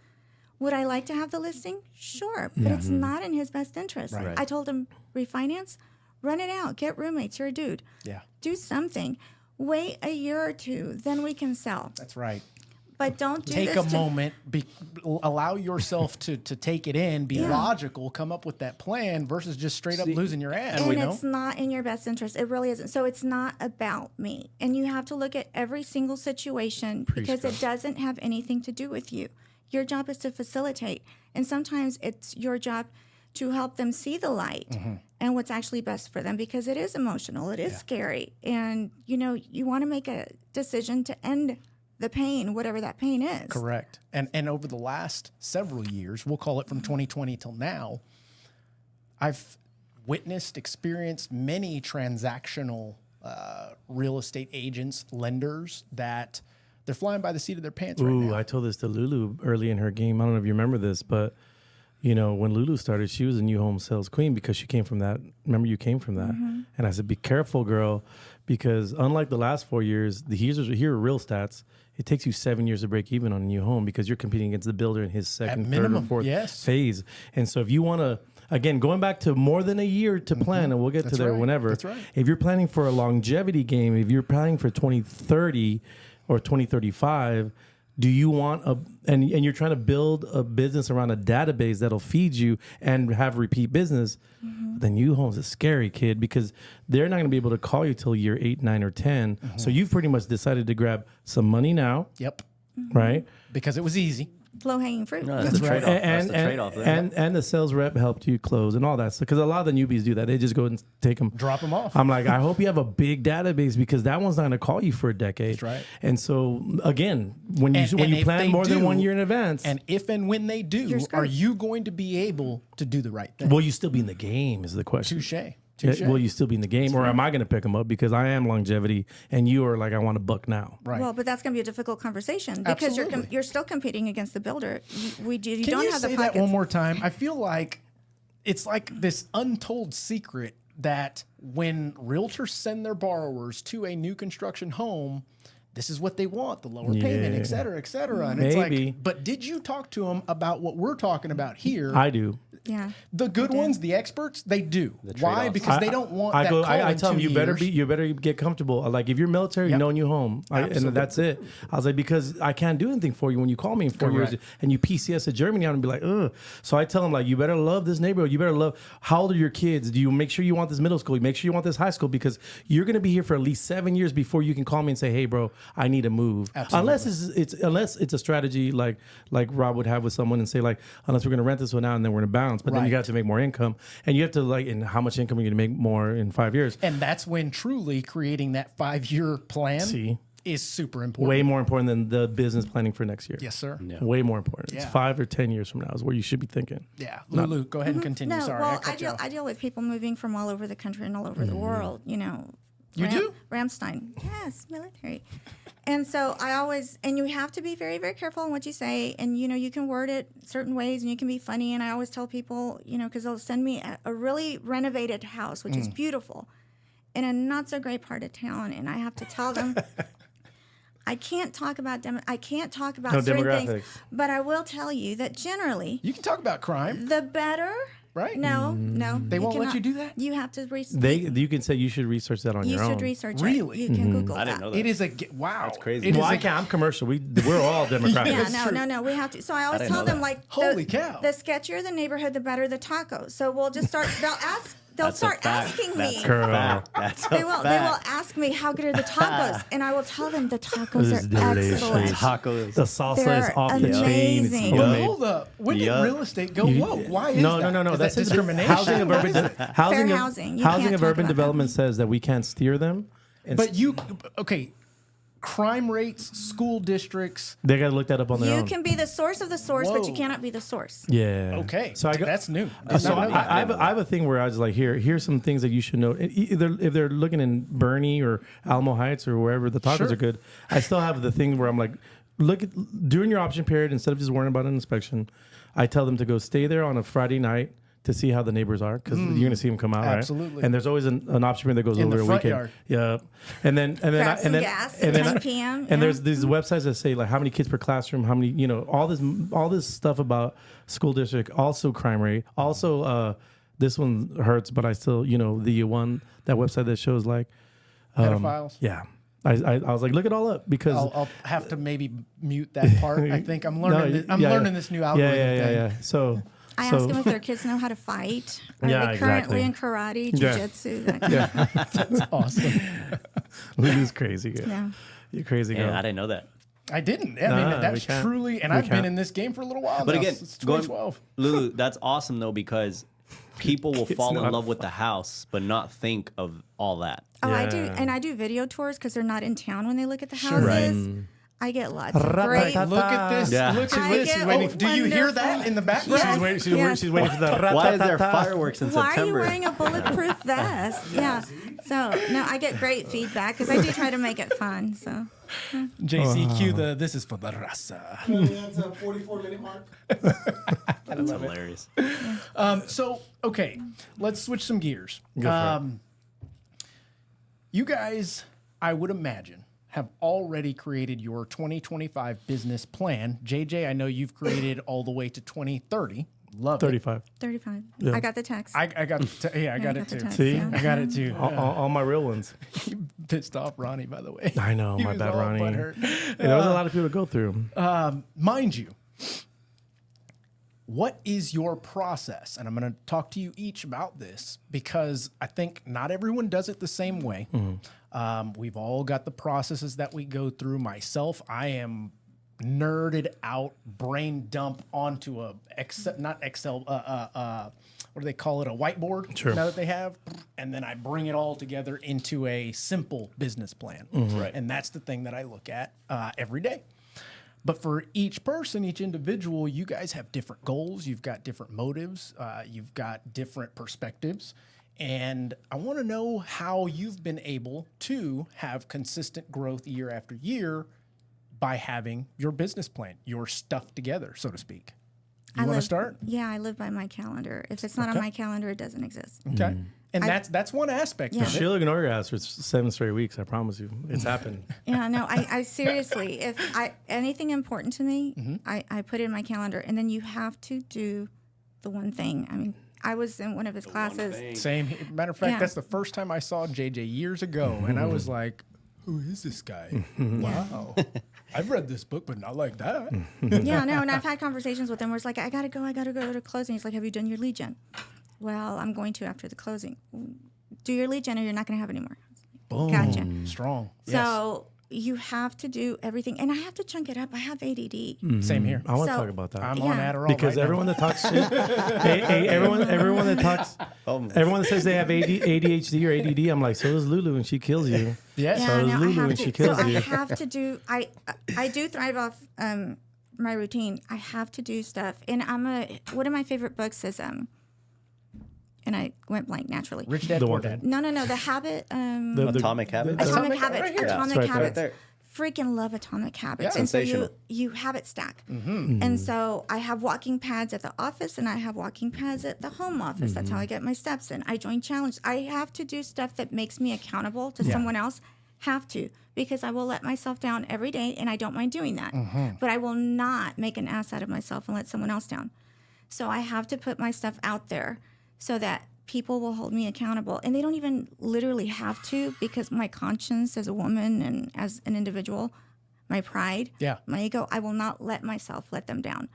Would I like to have the listing? Sure, but it's not in his best interest. Right. I told him, refinance, run it out, get roommates. You're a dude. Yeah. Do something. Wait a year or two, then we can sell. That's right. But don't do Take this a moment, allow yourself to take it in, be logical, come up with that plan versus just straight up losing your ass. And it's not in your best interest. It really isn't. So it's not about me. And you have to look at every single situation because it doesn't have anything to do with you. Your job is to facilitate. And sometimes it's your job to help them see the light and what's actually best for them, because it is emotional. It is scary. And, you want to make a decision to end the pain, whatever that pain is. Correct. And over the last several years, we'll call it from 2020 till now, I've experienced many transactional real estate agents, lenders that they're flying by the seat of their pants right now. I told this to Lulu early in her game. I don't know if you remember this, but you know, when Lulu started, she was a new home sales queen because she came from that. Remember, you came from that. And I said, be careful, girl, because unlike the last 4 years, here are real stats. It takes you 7 years to break even on a new home because you're competing against the builder in his second, third, or fourth phase. And so if you want to, again, going back to more than a year to plan, and we'll get to there whenever. That's right. If you're planning for a longevity game, if you're planning for 2030 or 2035, do you want and you're trying to build a business around a database that'll feed you and have repeat business, then new homes is scary, kid, because they're not going to be able to call you till year 8, 9, or 10. So you've pretty much decided to grab some money now. Yep. Right? Because it was easy. Low-hanging fruit. No, that's the trade-off. That's the trade-off there. And the sales rep helped you close and all that. Because a lot of the newbies do that. They just go and take them. Drop them off. I'm like, I hope you have a big database because that one's not going to call you for a decade. That's right. And so, again, when you plan more than 1 year in advance. And if and when they do, are you going to be able to do the right thing? Will you still be in the game is the question. Touche. Yeah, will you still be in the game, or am I going to pick them up because I am longevity and you are like, I want a buck now? Right. Well, but that's going to be a difficult conversation because you're still competing against the builder. You don't have the say pockets. that one more time? I feel like it's like this untold secret that when realtors send their borrowers to a new construction home, this is what they want, the lower payment, et cetera, et cetera. And it's like, but did you talk to them about what we're talking about here? I do. Yeah. The good ones, the experts, they do. Why? Because they don't want that call I in tell them, 2 years. you better get comfortable. Like, if you're military, no new home. And that's it. I was like, because I can't do anything for you when you call me in 4 years and you PCS to Germany out and be like, ugh. So I tell them, like, you better love this neighborhood. You better love, how old are your kids? Do you make sure you want this middle school? You make sure you want this high school, because you're going to be here for at least 7 years before you can call me and say, hey, bro, I need to move. Absolutely. Unless it's a strategy like Rob would have with someone and say, like, unless we're going to rent this one out and then we're going to bounce. But then you got to make more income, and you have to, like, and how much income are you going to make more in 5 years? And that's when truly creating that 5-year plan is super important. Way more important than the business planning for next year. Yes, sir. Yeah. Way more important. Yeah. It's 5 or 10 years from now is where you should be thinking. Yeah. Lulu, go ahead and continue. No, Sorry, well, I I deal with people moving from all over the country and all over the world, you know. You do? Ramstein. Yes, military. And so and you have to be very, very careful on what you say. And, you know, you can word it certain ways and you can be funny. And I always tell people, you know, because they'll send me a really renovated house, which is beautiful, in a not so great part of town. And I have to tell them, I can't talk about certain things, but I will tell you that generally, You can talk about crime, the better. right? No. They won't let you do that? You have to research. You can say you should research that on You your own. should research Really? it. You can Google I that. didn't know that. It is wow. That's crazy. It is Well, I can't. I'm commercial. We're all Democratic. Yeah, no. We have to. So I always didn't tell know them, that. like, Holy cow. the sketchier the neighborhood, the better the tacos. So we'll just start. They'll That's a start fact. asking That's me. a fact. That's a They will fact. ask me how good are the tacos, and I will tell them the tacos This is are delicious. excellent. Tacos. The salsa is They're off the chain. It's amazing. Well, homemade. hold up. When did Yeah. real estate go? Whoa, why is No. that? Is That's that discrimination? Housing of urban housing of, housing. You housing can't of talk urban about development says that we can't steer them. And But crime rates, school districts. they got to look that up on their You own. can be the source of the source, but you Whoa. cannot be the source. Yeah. Okay, So I go, that's new. So I have a thing where I was like, here's some things that you should know. Either if they're looking in Bernie or Alamo Heights or wherever the tacos Sure. are good, I still have the thing where I'm like, during your option period, instead of just worrying about an inspection, I tell them to go stay there on a Friday night to see how the neighbors are, because you're going to see them come out, Absolutely. right? And there's always an option period that goes In over the a front weekend. yard. Yeah, and then Grab some gas at 10 p.m., And there's these websites that say, like, how many kids per classroom, how many, you know, all this stuff about school district, also crime rate, also this one hurts, but I still, you know, that website that shows, like, pedophiles. yeah. I was like, look it all up, because I'll have to maybe mute that part. I think I'm learning. Learning this new algorithm. Yeah. thing. So I ask them if their kids know how to fight. Are Yeah, they currently exactly. in karate, Yeah. jiu-jitsu? That kind of That's awesome. Lulu's crazy. Girl. Yeah. You're crazy, girl. Yeah, I didn't know that. I didn't. I mean, Nah, that's we can't. truly, and We I've been can't. in this game for a little while But now, again, since 2012. Lulu, that's awesome though, because people will It's fall in not love with the house, but not think of all that. Oh, I do, Yeah. and I do video tours because they're not in town when they look at the Sure. houses. I get lots of great. Look at this. Yeah. Look I at this. get She's waiting. Do you hear that wonderful- in the background? Yes. She's waiting for the Why is there rat-tat-tat. fireworks in Why are you September? wearing a bulletproof vest? Yeah. So no, I get great feedback because I do try to make it fun. So JCQ, this is for the raza. That's a 44-minute mark. That's hilarious. So, okay, let's switch some gears. Go for You guys, I would imagine, have already created your 2025 business plan. JJ, I know you've created all the way to 2030. Love it. 35. 35. Yeah. I got the text. I got I got it the too. text, See? yeah. I got it too. All my real ones. You pissed off Ronnie, by the way. I know, He my was bad, all Ronnie. butthurt. Yeah, there was a lot of people to go through. Mind you, what is your process? And I'm going to talk to you each about this because I think not everyone does it the same way. We've all got the processes that we go through. Myself, I am nerded out, brain dump onto a not Excel, what do they call it? A whiteboard. Sure. Now that they have, and then I bring it all together into a simple business plan. Right. And that's the thing that I look at every day. But for each person, each individual, you guys have different goals. You've got different motives. You've got different perspectives. And I want to know how you've been able to have consistent growth year after year by having your business plan, your stuff together, so to speak. You want to start? Yeah, I live by my calendar. If it's not on my calendar, it doesn't exist. Okay. And that's one aspect Yeah. of it. She'll ignore your ass for 7 straight weeks. I promise you. It's happened. Yeah, no, I seriously, if anything important to me, I put it in my calendar, and then you have to do the one thing. I mean, I was in one of his classes. Same. Matter of fact, Yeah. that's the first time I saw JJ years ago, and I was like, "Who is this guy? Wow, I've read this book, but not like that." Yeah, no, and I've had conversations with him where it's like, I gotta go to closing. He's like, have you done your lead gen? Well, I'm going to after the closing. Do your lead gen or you're not gonna have any more. Boom. Gotcha. Strong. So you have to do everything, and I have to chunk it up. I have ADD. Yes. Same here. I want to So- talk about that. I'm Yeah. on Adderall Because right now. everyone that talks shit, everyone that talks, everyone that says they have ADHD or ADD, I'm like, so does Lulu, and she kills you. Yes. Yeah, So does no, I Lulu have when to. she kills so you. I have to do. I do thrive off my routine. I have to do stuff, and one of my favorite books is and I went blank naturally. Rich Dad The Poor one Dad. No, the Habit. Atomic Habits. Atomic Atomic- Habits. right here. Atomic It's right Habits. there. Freaking love Atomic Habits. Yeah. And so Sensational. you habit stack. And so I have walking pads at the office and I have walking pads at the home office. That's how I get my steps in. I join challenge. I have to do stuff that makes me accountable to someone else. Have to, because I will let myself down every day and I don't mind doing that. But I will not make an ass out of myself and let someone else down. So I have to put my stuff out there so that people will hold me accountable. And they don't even literally have to, because my conscience as a woman and as an individual, my pride, Yeah. my ego, I will not let myself let them down.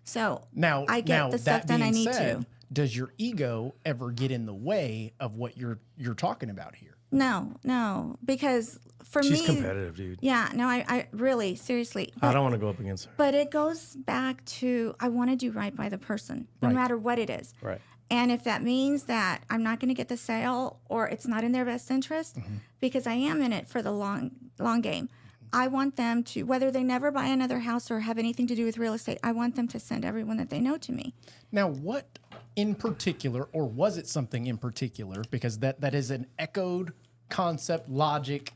So Now, I get the stuff that done I being need said, to. does your ego ever get in the way of what you're talking about here? No, because for She's me, competitive, dude. yeah, no, I really, seriously. I don't want to go up against her. But it goes back to I want to do right by the person, no Right. matter what it is. Right. And if that means that I'm not going to get the sale or it's not in their best interest, because I am in it for the long game, I want them to, whether they never buy another house or have anything to do with real estate, I want them to send everyone that they know to me. Now, what in particular, or was it something in particular, because that is an echoed concept, logic,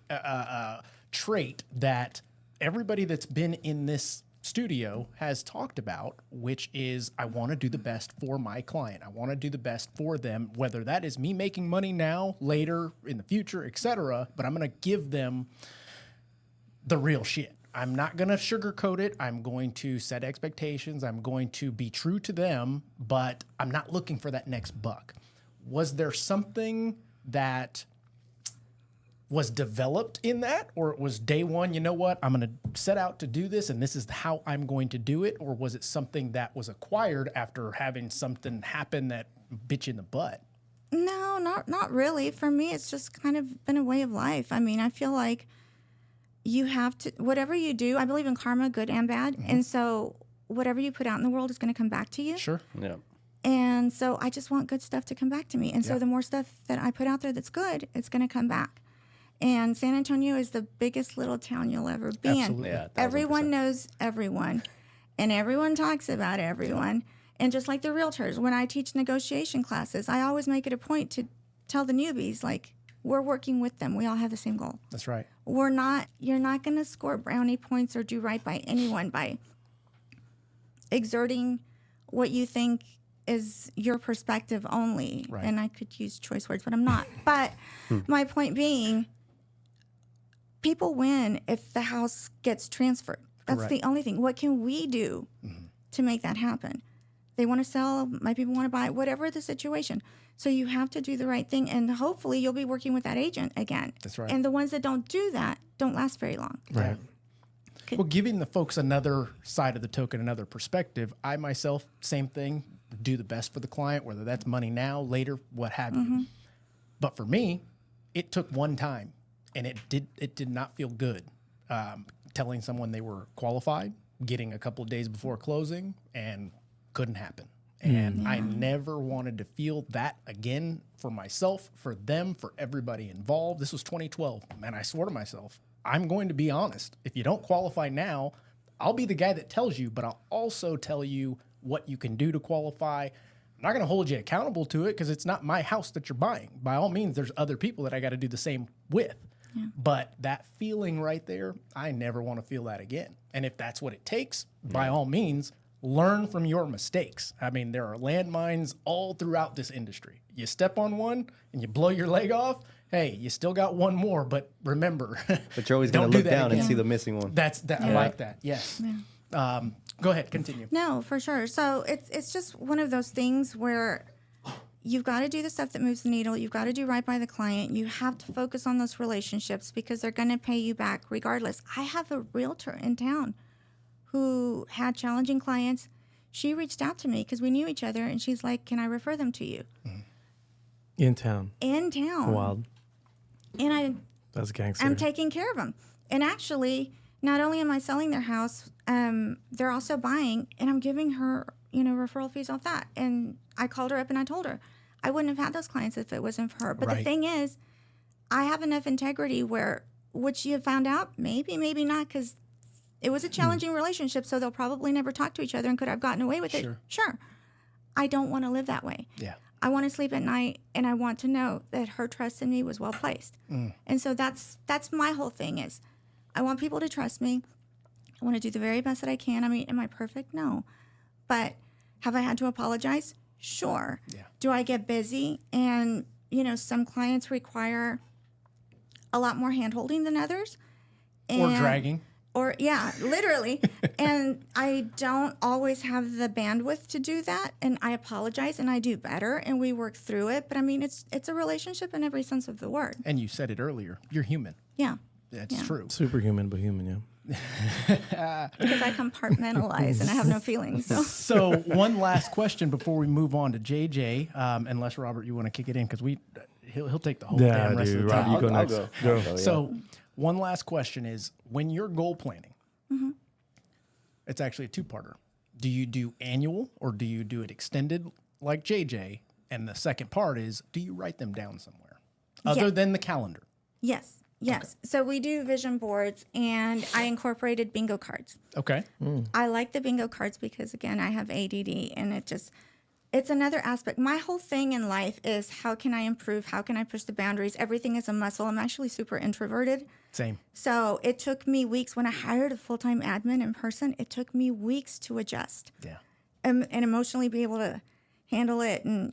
trait that everybody that's been in this studio has talked about, which is I want to do the best for my client. I want to do the best for them, whether that is me making money now, later, in the future, etc. But I'm going to give them the real shit. I'm not going to sugarcoat it. I'm going to set expectations. I'm going to be true to them, but I'm not looking for that next buck. Was there something that was developed in that, or it was day one, you know what, I'm going to set out to do this and this is how I'm going to do it? Or was it something that was acquired after having something happen that bit you in the butt? No, not really. For me, it's just kind of been a way of life. I mean, I feel like you have to, whatever you do, I believe in karma, good and bad. And so whatever you put out in the world is going to come back to you. Sure. Yeah. And so I just want good stuff to come back to me. And Yeah. so the more stuff that I put out there that's good, it's going to come back. And San Antonio is the biggest little town you'll ever be Absolutely. in. Yeah, 1000%. Everyone knows everyone, and everyone talks about everyone. And just like the realtors, when I teach negotiation classes, I always make it a point to tell the newbies, like, we're working with them. We all have the same goal. That's right. You're not going to score brownie points or do right by anyone by exerting what you think is your perspective only. Right. And I could use choice words, but I'm not. But my point being, people win if the house gets transferred. That's Correct. the only thing. What can we do to make that happen? They want to sell, my people want to buy, whatever the situation. So you have to do the right thing, and hopefully you'll be working with that agent again. That's right. And the ones that don't do that don't last very long. Right. Well, giving the folks another side of the token, another perspective, I myself, same thing, do the best for the client, whether that's money now, later, what have you. But for me, it took one time, and it did not feel good. Telling someone they were qualified, getting a couple of days before closing, and couldn't happen. And I never wanted to feel that again for myself, for them, for everybody involved. This was 2012. Man, I swore to myself, I'm going to be honest. If you don't qualify now, I'll be the guy that tells you, but I'll also tell you what you can do to qualify. I'm not going to hold you accountable to it because it's not my house that you're buying. By all means, there's other people that I got to do the same with. But that feeling right there, I never want to feel that again. And if that's what it takes, by all means, learn from your mistakes. I mean, there are landmines all throughout this industry. You step on one and you blow your leg off, hey, you still got one more, but remember. But you're always don't going do to look that down and again. see the missing one. I like that. Yes. Go ahead, continue. No, for sure. So it's just one of those things where you've got to do the stuff that moves the needle. You've got to do right by the client. You have to focus on those relationships because they're going to pay you back regardless. I have a realtor in town who had challenging clients. She reached out to me because we knew each other, and she's like, can I refer them to you? In town. In town. Wild. And That's gangster. I'm taking care of them. And actually, not only am I selling their house, they're also buying, and I'm giving her, referral fees off that. And I called her up and I told her I wouldn't have had those clients if it wasn't for her. But Right. the thing is, I have enough integrity where would she have found out? Maybe, maybe not, because it was a challenging relationship, so they'll probably never talk to each other and could have gotten away with it. Sure. I don't want to live that way. Yeah. I want to sleep at night, and I want to know that her trust in me was well placed. And so that's my whole thing is I want people to trust me. I want to do the very best that I can. I mean, am I perfect? No. But have I had to apologize? Sure. Yeah. Do I get busy? And, some clients require a lot more hand-holding than others. Or And- dragging. Or, yeah, literally. And I don't always have the bandwidth to do that. And I apologize, and I do better, and we work through it. But, I mean, it's a relationship in every sense of the word. And you said it earlier. You're human. Yeah. That's Yeah. true. Superhuman, but human, yeah. Because I compartmentalize and I have no feelings. So. So one last question before we move on to JJ, unless Robert, you want to kick it in because he'll take the whole damn rest of the time. Rob, you go I'll next. go. Go. I'll go, yeah. So one last question is when you're goal planning, it's actually a two-parter. Do you do annual or do you do it extended like JJ? And the second part is, do you write them down somewhere other Yeah. than the calendar? Yes. So we do vision boards, and I incorporated bingo cards. Okay. I like the bingo cards because, again, I have ADD, and it's another aspect. My whole thing in life is how can I improve? How can I push the boundaries? Everything is a muscle. I'm actually super introverted. Same. So it took me weeks. When I hired a full-time admin in person, it took me weeks to adjust Yeah. and emotionally be able to handle it and,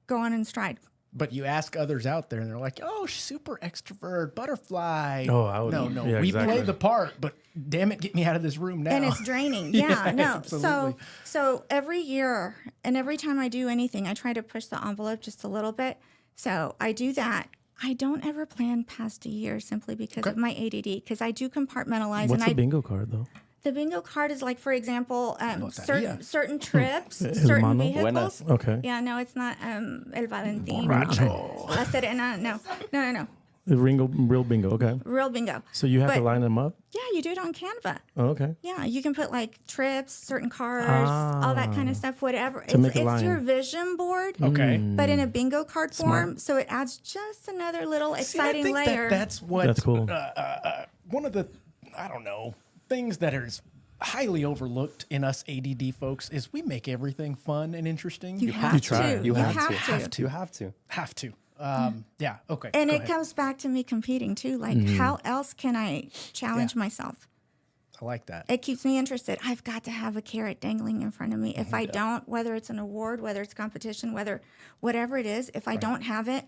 go on in stride. But you ask others out there, and they're like, "Oh, super extrovert, butterfly." Oh, I would- No, yeah, we exactly. play the part, but damn it, get me out of this room now. And it's draining. Yeah, no. absolutely. So every year and every time I do anything, I try to push the envelope just a little bit. So I do that. I don't ever plan past a year simply because of my ADD, because I do compartmentalize. What's and the bingo card, though? The bingo card is like, for example, Loteria. certain trips, El certain mano? vehicles. Buenas. Okay. Yeah, no, it's not El Valentín. Borracho. La Serena, no. Real bingo. Okay. Real bingo. So you have to But- line them up. Yeah, you do it on Canva. Oh, okay. Yeah, you can put like trips, certain cars, all that kind of stuff, whatever. make a It's your line. vision board, Okay. but in a bingo card form. Smart. So it adds just another little See, I exciting think layer. that's what That's cool. one of the I don't know things that is highly overlooked in us ADD folks is we make everything fun and interesting. you have try. to. You have to. to. You have to. have to. Yeah. Okay. And go it ahead. comes back to me competing too. Like, how else can I challenge myself? I like that. It keeps me interested. I've got to have a carrot dangling in front of me. If I don't, whether it's an award, whether it's competition, whatever it is, if I don't have it,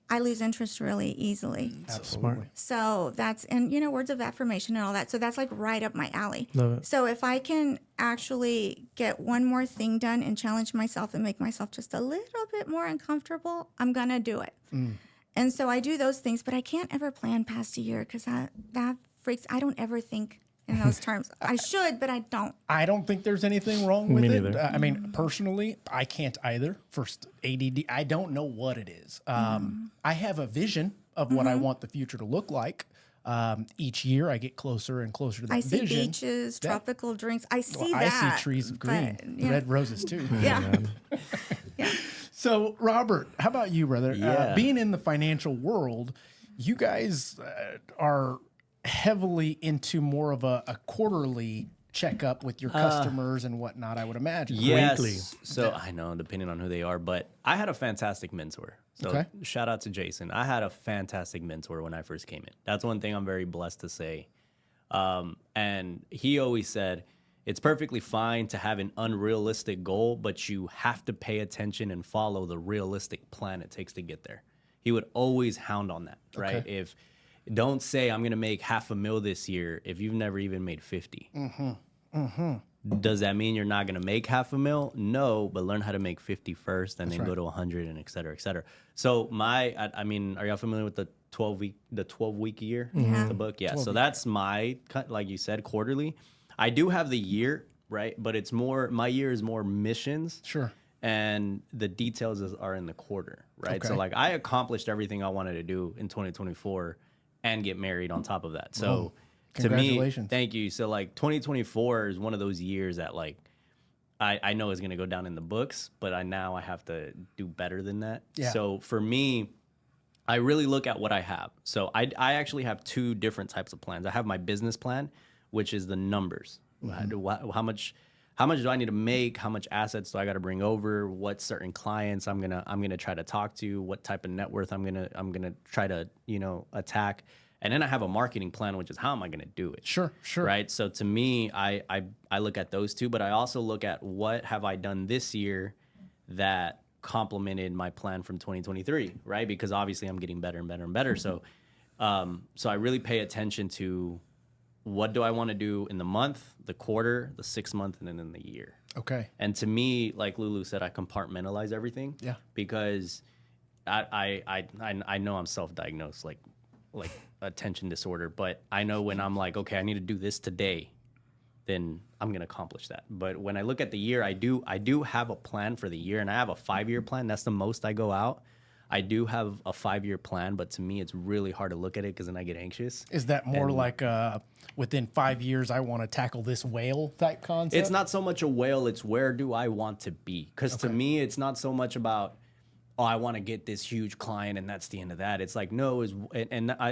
I lose interest really easily. Absolutely. So that's, and words of affirmation and all that. So that's like right up my alley. Love it. So if I can actually get one more thing done and challenge myself and make myself just a little bit more uncomfortable, I'm going to do it. And so I do those things, but I can't ever plan past a year because that freaks, I don't ever think in those terms. I should, but I don't. I don't think there's anything wrong with Me it. neither. I mean, personally, I can't either. First, ADD, I don't know what it is. I have a vision of what I want the future to look like. Each year, I get closer and closer to that I see vision. beaches, Yeah. tropical drinks. I see Well, that. I see trees of green, but, yeah. red roses too. Yeah. yeah. So, Robert, how about you, brother? Yeah. Being in the financial world, you guys are heavily into more of a quarterly checkup with your customers and whatnot, I would imagine. Yes. Weekly. So I know, depending on who they are, but I had a fantastic mentor. So Okay. shout out to Jason. I had a fantastic mentor when I first came in. That's one thing I'm very blessed to say. And he always said, it's perfectly fine to have an unrealistic goal, but you have to pay attention and follow the realistic plan it takes to get there. He would always hound on that, right? Okay. If don't say I'm gonna make $500,000 this year if you've never even made 50. Does that mean you're not gonna make $500,000? No, but learn how to make 50 first, and then go to 100, and et cetera, et cetera. So I mean, are y'all familiar with the 12-week year? Yeah. The book, yeah. So that's my, like you said, quarterly. I do have the year, right? But it's more, my year is more missions. Sure. And the details are in the quarter, right? So Okay. like I accomplished everything I wanted to do in 2024 and get married on top of that. So Whoa. to me, Congratulations. thank you. So like 2024 is one of those years that like I know is going to go down in the books, but I have to do better than that. Yeah. So for me, I really look at what I have. So I actually have two different types of plans. I have my business plan, which is the numbers. How much do I need to make? How much assets do I got to bring over? What certain clients I'm gonna try to talk to? What type of net worth I'm gonna try to attack? And then I have a marketing plan, which is how am I gonna do it? Sure. Right. So to me, I look at those two, but I also look at what have I done this year that complemented my plan from 2023, right? Because obviously I'm getting better and better and better. So I really pay attention to what do I want to do in the month, the quarter, the 6 month, and then in the year. Okay. And to me, like Lulu said, I compartmentalize everything. Yeah. Because I know I'm self-diagnosed, like attention disorder, but I know when I'm like, okay, I need to do this today, then I'm gonna accomplish that. But when I look at the year, I do have a plan for the year, and I have a 5-year plan. That's the most I go out. I do have a 5-year plan, but to me, it's really hard to look at it because then I get anxious. Is that more like within 5 years, I want to tackle this whale type concept? It's not so much a whale, it's where do I want to be? Because to me, it's not so much about, oh, I want to get this huge client and that's the end of that. It's like, no,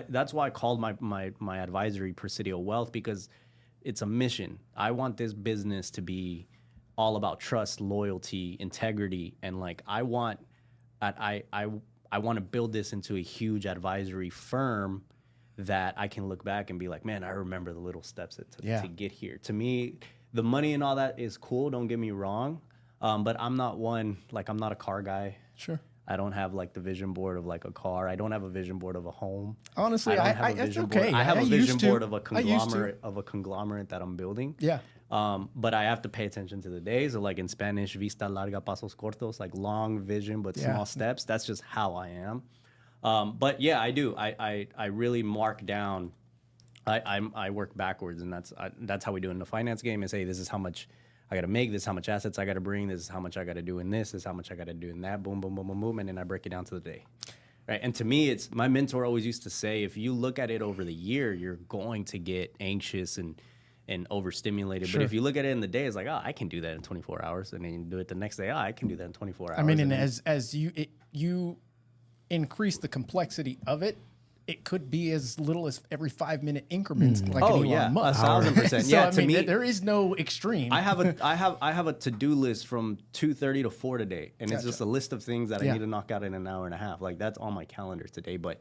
that's why I called my advisory Presidio Wealth, because it's a mission. I want this business to be all about trust, loyalty, integrity, and like I want to build this into a huge advisory firm that I can look back and be like, man, I remember the little steps to get here. To me, the money and all that is cool. Don't get me wrong. But I'm not a car guy. Sure. I don't have like the vision board of like a car. I don't have a vision board of a home. Honestly, don't have a that's vision okay. board. I have I a used vision to. board of a I used to. conglomerate that I'm building. Yeah. But I have to pay attention to the days. So like in Spanish, vista larga, pasos cortos, like long vision but small steps. That's just how I am. But yeah, I do. I really mark down. I work backwards, and that's how we do it in the finance game. Is hey, this is how much I got to make. This is how much assets I got to bring. This is how much I got to do in this. This is how much I got to do in that. Boom, boom, boom, boom, boom, and then I break it down to the day. Right. And to me, it's my mentor always used to say, if you look at it over the year, you're going to get anxious and overstimulated. Sure. But if you look at it in the day, it's like, oh, I can do that in 24 hours. And then you do it the next day. Oh, I can do that in 24 hours. I mean, and then, as you increase the complexity of it, it could be as little as every 5-minute increments, like an Elon Musk. 1,000%. So, Yeah, I to mean, me, there is no extreme. I have a to-do list from 2:30 to 4 today, and it's just a list of things that I need to knock out in an hour and a half. Like that's on my calendar today. But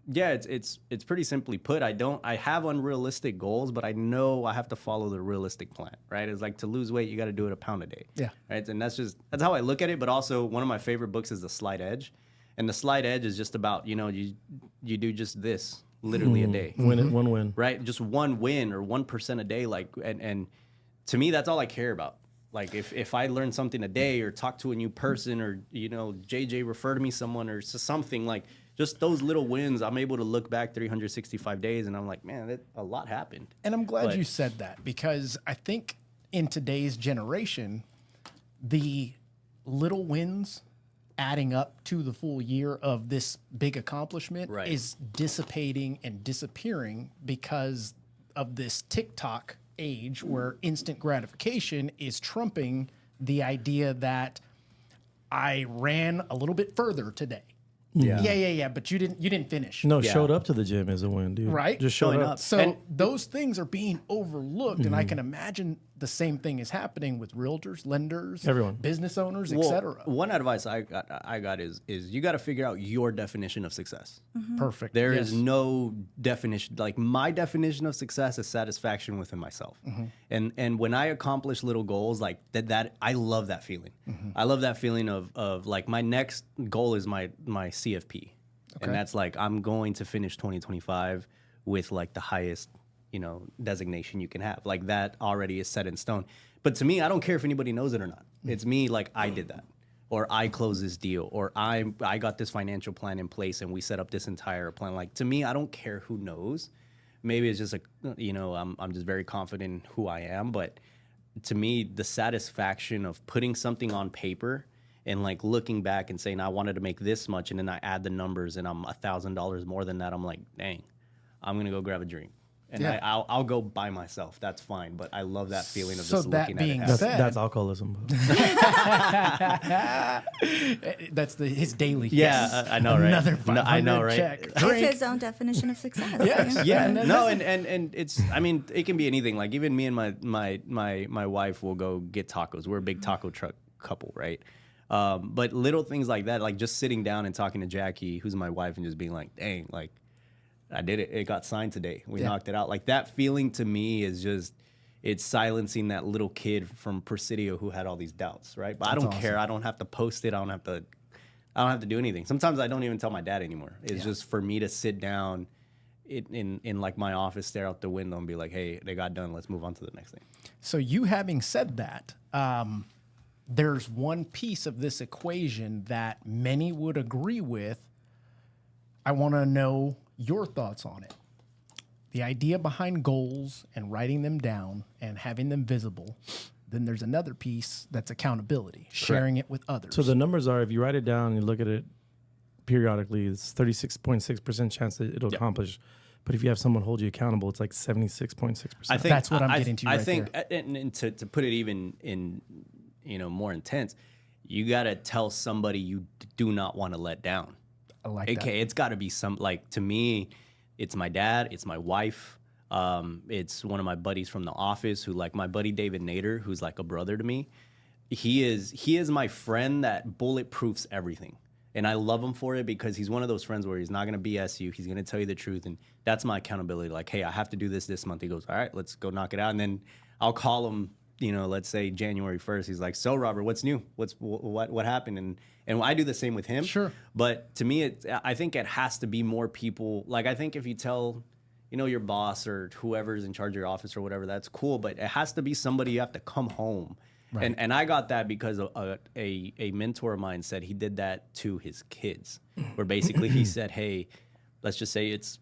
it's pretty simply put. I have unrealistic goals, but I know I have to follow the realistic plan. Right? It's like to lose weight, you got to do it a pound a day. Yeah. Right. And that's how I look at it. But also, one of my favorite books is The Slight Edge, and The Slight Edge is just about you do just this literally a day. One win. Right? Just one win or 1% a day. Like, and to me, that's all I care about. Like if I learn something a day or talk to a new person or, JJ refer to me someone or something, like just those little wins, I'm able to look back 365 days and I'm like, man, a lot happened. And I'm glad you said that, because I think in today's generation, the little wins adding up to the full year of this big accomplishment is dissipating and disappearing because of this TikTok age where instant gratification is trumping the idea that I ran a little bit further today. Yeah. But you didn't finish. No, showed up to the gym is a win, dude. Right? Just showing up. So those things are being overlooked, and I can imagine the same thing is happening with realtors, lenders, everyone, business owners, etc. One advice I got is you got to figure out your definition of success. Perfect. There is no definition. Like my definition of success is satisfaction within myself. And when I accomplish little goals like that I love that feeling. I love that feeling of like my next goal is my CFP. And that's like I'm going to finish 2025 with like the highest designation you can have. Like that already is set in stone. But to me, I don't care if anybody knows it or not. It's me, like I did that, or I closed this deal, or I got this financial plan in place and we set up this entire plan. Like to me, I don't care who knows. Maybe it's just I'm just very confident in who I am. But to me, the satisfaction of putting something on paper and like looking back and saying I wanted to make this much, and then I add the numbers and I'm $1,000 more than that. I'm like, dang, I'm gonna go grab a drink. And I'll go by myself. That's fine. But I love that feeling of just looking at it. That's alcoholism. That's his daily. Yeah, I know, right? Another 500 I know, right? check. It's his own definition of success. No, and it's. I mean, it can be anything. Like even me and my wife will go get tacos. We're a big taco truck couple, right? But little things like that, like just sitting down and talking to Jackie, who's my wife, and just being like, dang, like. I did it. It got signed today. We knocked it out. Like that feeling to me is just, it's silencing that little kid from Presidio who had all these doubts, right? But I don't care. I don't have to post it. I don't have to do anything. Sometimes I don't even tell my dad anymore. It's just for me to sit down in like my office, stare out the window and be like, hey, they got done. Let's move on to the next thing. So you having said that, there's one piece of this equation that many would agree with. I want to know your thoughts on it. The idea behind goals and writing them down and having them visible. Then there's another piece that's accountability, sharing it with others. So the numbers are, if you write it down and you look at it periodically, it's 36.6% chance that it'll accomplish. But if you have someone hold you accountable, it's like 76.6%. I think that's what I'm getting to. I think, and to put it even in more intense, you got to tell somebody you do not want to let down. I like that. It's got to be to me, it's my dad, it's my wife, it's one of my buddies from the office who, like my buddy David Nader, who's like a brother to me. He is my friend that bulletproofs everything. And I love him for it because he's one of those friends where he's not going to BS you. He's going to tell you the truth. And that's my accountability. Like, hey, I have to do this month. He goes, all right, let's go knock it out. And then I'll call him, let's say January 1st. He's like, so Robert, what's new? What happened? And I do the same with him. Sure. But to me, I think it has to be more people. Like, I think if you tell, your boss or whoever's in charge of your office or whatever, that's cool. But it has to be somebody you have to come home. Right. And I got that because a mentor of mine said he did that to his kids, where basically he said, hey, let's just say it's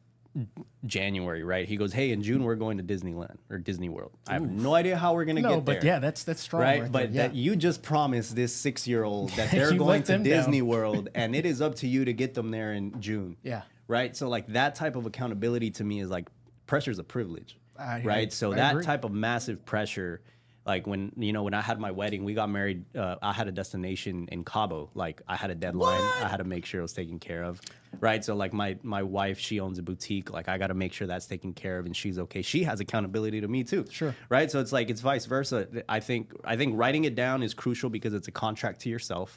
January, right? He goes, hey, in June we're going to Disneyland or Disney World. I have no idea how we're gonna get there. But yeah, that's strong, right? But there. that you just promised this 6-year-old that they're You going let to them Disney down. World, and it is up to you to get them there in June. Yeah. Right. So like that type of accountability to me is like pressure is a privilege. Right. So I that agree. type of massive pressure. Like when I had my wedding, we got married. I had a destination in Cabo. Like I had a deadline. I had to make sure it was taken care of. Right. So like my wife, she owns a boutique. Like I got to make sure that's taken care of and she's okay. She has accountability to me too. Sure. Right. So it's like it's vice versa. I think writing it down is crucial because it's a contract to yourself.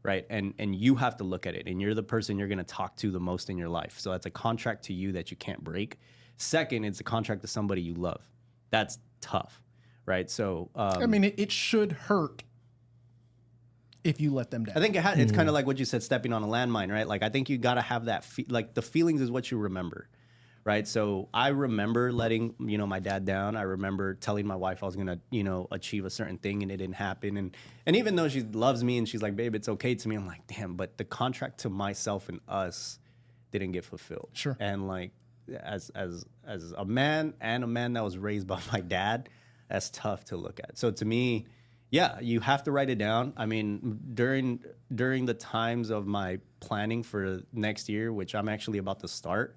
Right. And you have to look at it, and you're the person you're going to talk to the most in your life. So that's a contract to you that you can't break. Second, it's a contract to somebody you love. That's tough. Right. So, I mean, it should hurt if you let them down. I think it's kind of like what you said, stepping on a landmine, right? Like, I think you got to have that, like the feelings is what you remember, right? So I remember letting, my dad down. I remember telling my wife I was going to, achieve a certain thing, and it didn't happen. And even though she loves me and she's like, babe, it's okay to me. I'm like, damn, but the contract to myself and us didn't get fulfilled. Sure. And like, as a man and a man that was raised by my dad, that's tough to look at. So to me, yeah, you have to write it down. I mean, during the times of my planning for next year, which I'm actually about to start,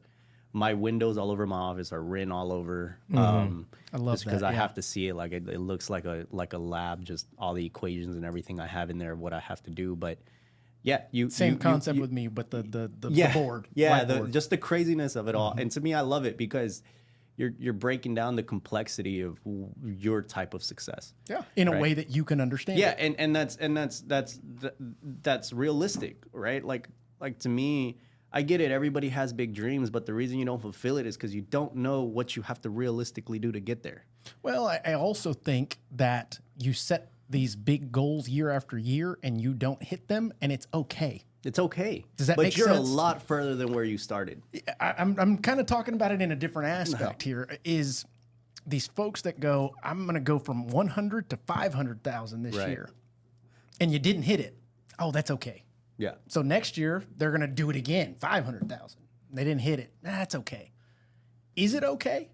my windows all over my office are written all over. I love just because that, I yeah. have to see it. Like it looks like a lab, just all the equations and everything I have in there, what I have to do. But yeah, Same concept with me, but the board. Yeah, whiteboard. just the craziness of it all. And to me, I love it because you're breaking down the complexity of your type of success. Yeah, in a right? way that you can understand. Yeah, it. that's realistic, right? Like to me, I get it. Everybody has big dreams, but the reason you don't fulfill it is because you don't know what you have to realistically do to get there. Well, I also think that you set these big goals year after year and you don't hit them, and it's okay. It's okay. Does that but make you're sense? a lot further than where you started. I'm kind of talking about it in a different aspect here. Is these folks that go, I'm going to go from 100 to 500,000 this Right. year, and you didn't hit it. Oh, that's okay. Yeah. So next year they're going to do it again, 500,000. They didn't hit it. That's okay. Is it okay?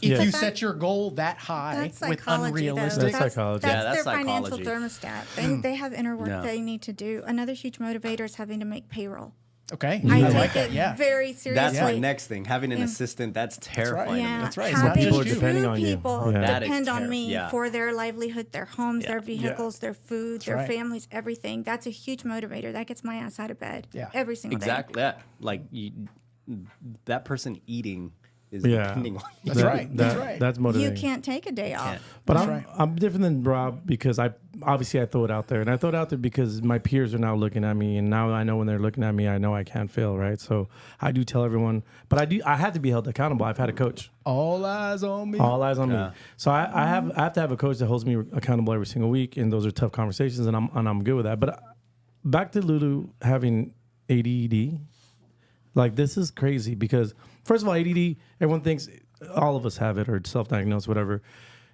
If Yeah. you But set your goal that high That's with psychology, unrealistic, That's psychology. That's Yeah, that's their financial psychology. thermostat. They have inner work Yeah. they need to do. Another huge motivator is having to make payroll. okay, I like take that. it Yeah, very seriously. That's my next thing. Having an assistant, that's terrifying. right. to me. Yeah, That's right. It's not having just you. two Depending on you. people Yeah. That is depend on me yeah. for their livelihood, their homes, their vehicles, their food, their right. families, everything. That's a huge motivator. That gets my ass out of bed Yeah. every single Exactly. Yeah. Like that person eating is Yeah. depending on you. That's right. That's right. That's day. motivating. You can't take a day off. But That's I'm right. I'm different than Rob because I throw it out there, and I throw it out there because my peers are now looking at me, and now I know when they're looking at me, I know I can't fail, right? So I do tell everyone, but I have to be held accountable. I've had a coach. all eyes on me. All eyes on Yeah. me. So I have to have a coach that holds me accountable every single week, and those are tough conversations, and I'm good with that. But back to Lulu having ADD, like this is crazy because first of all, ADD, everyone thinks all of us have it or self-diagnosed, whatever.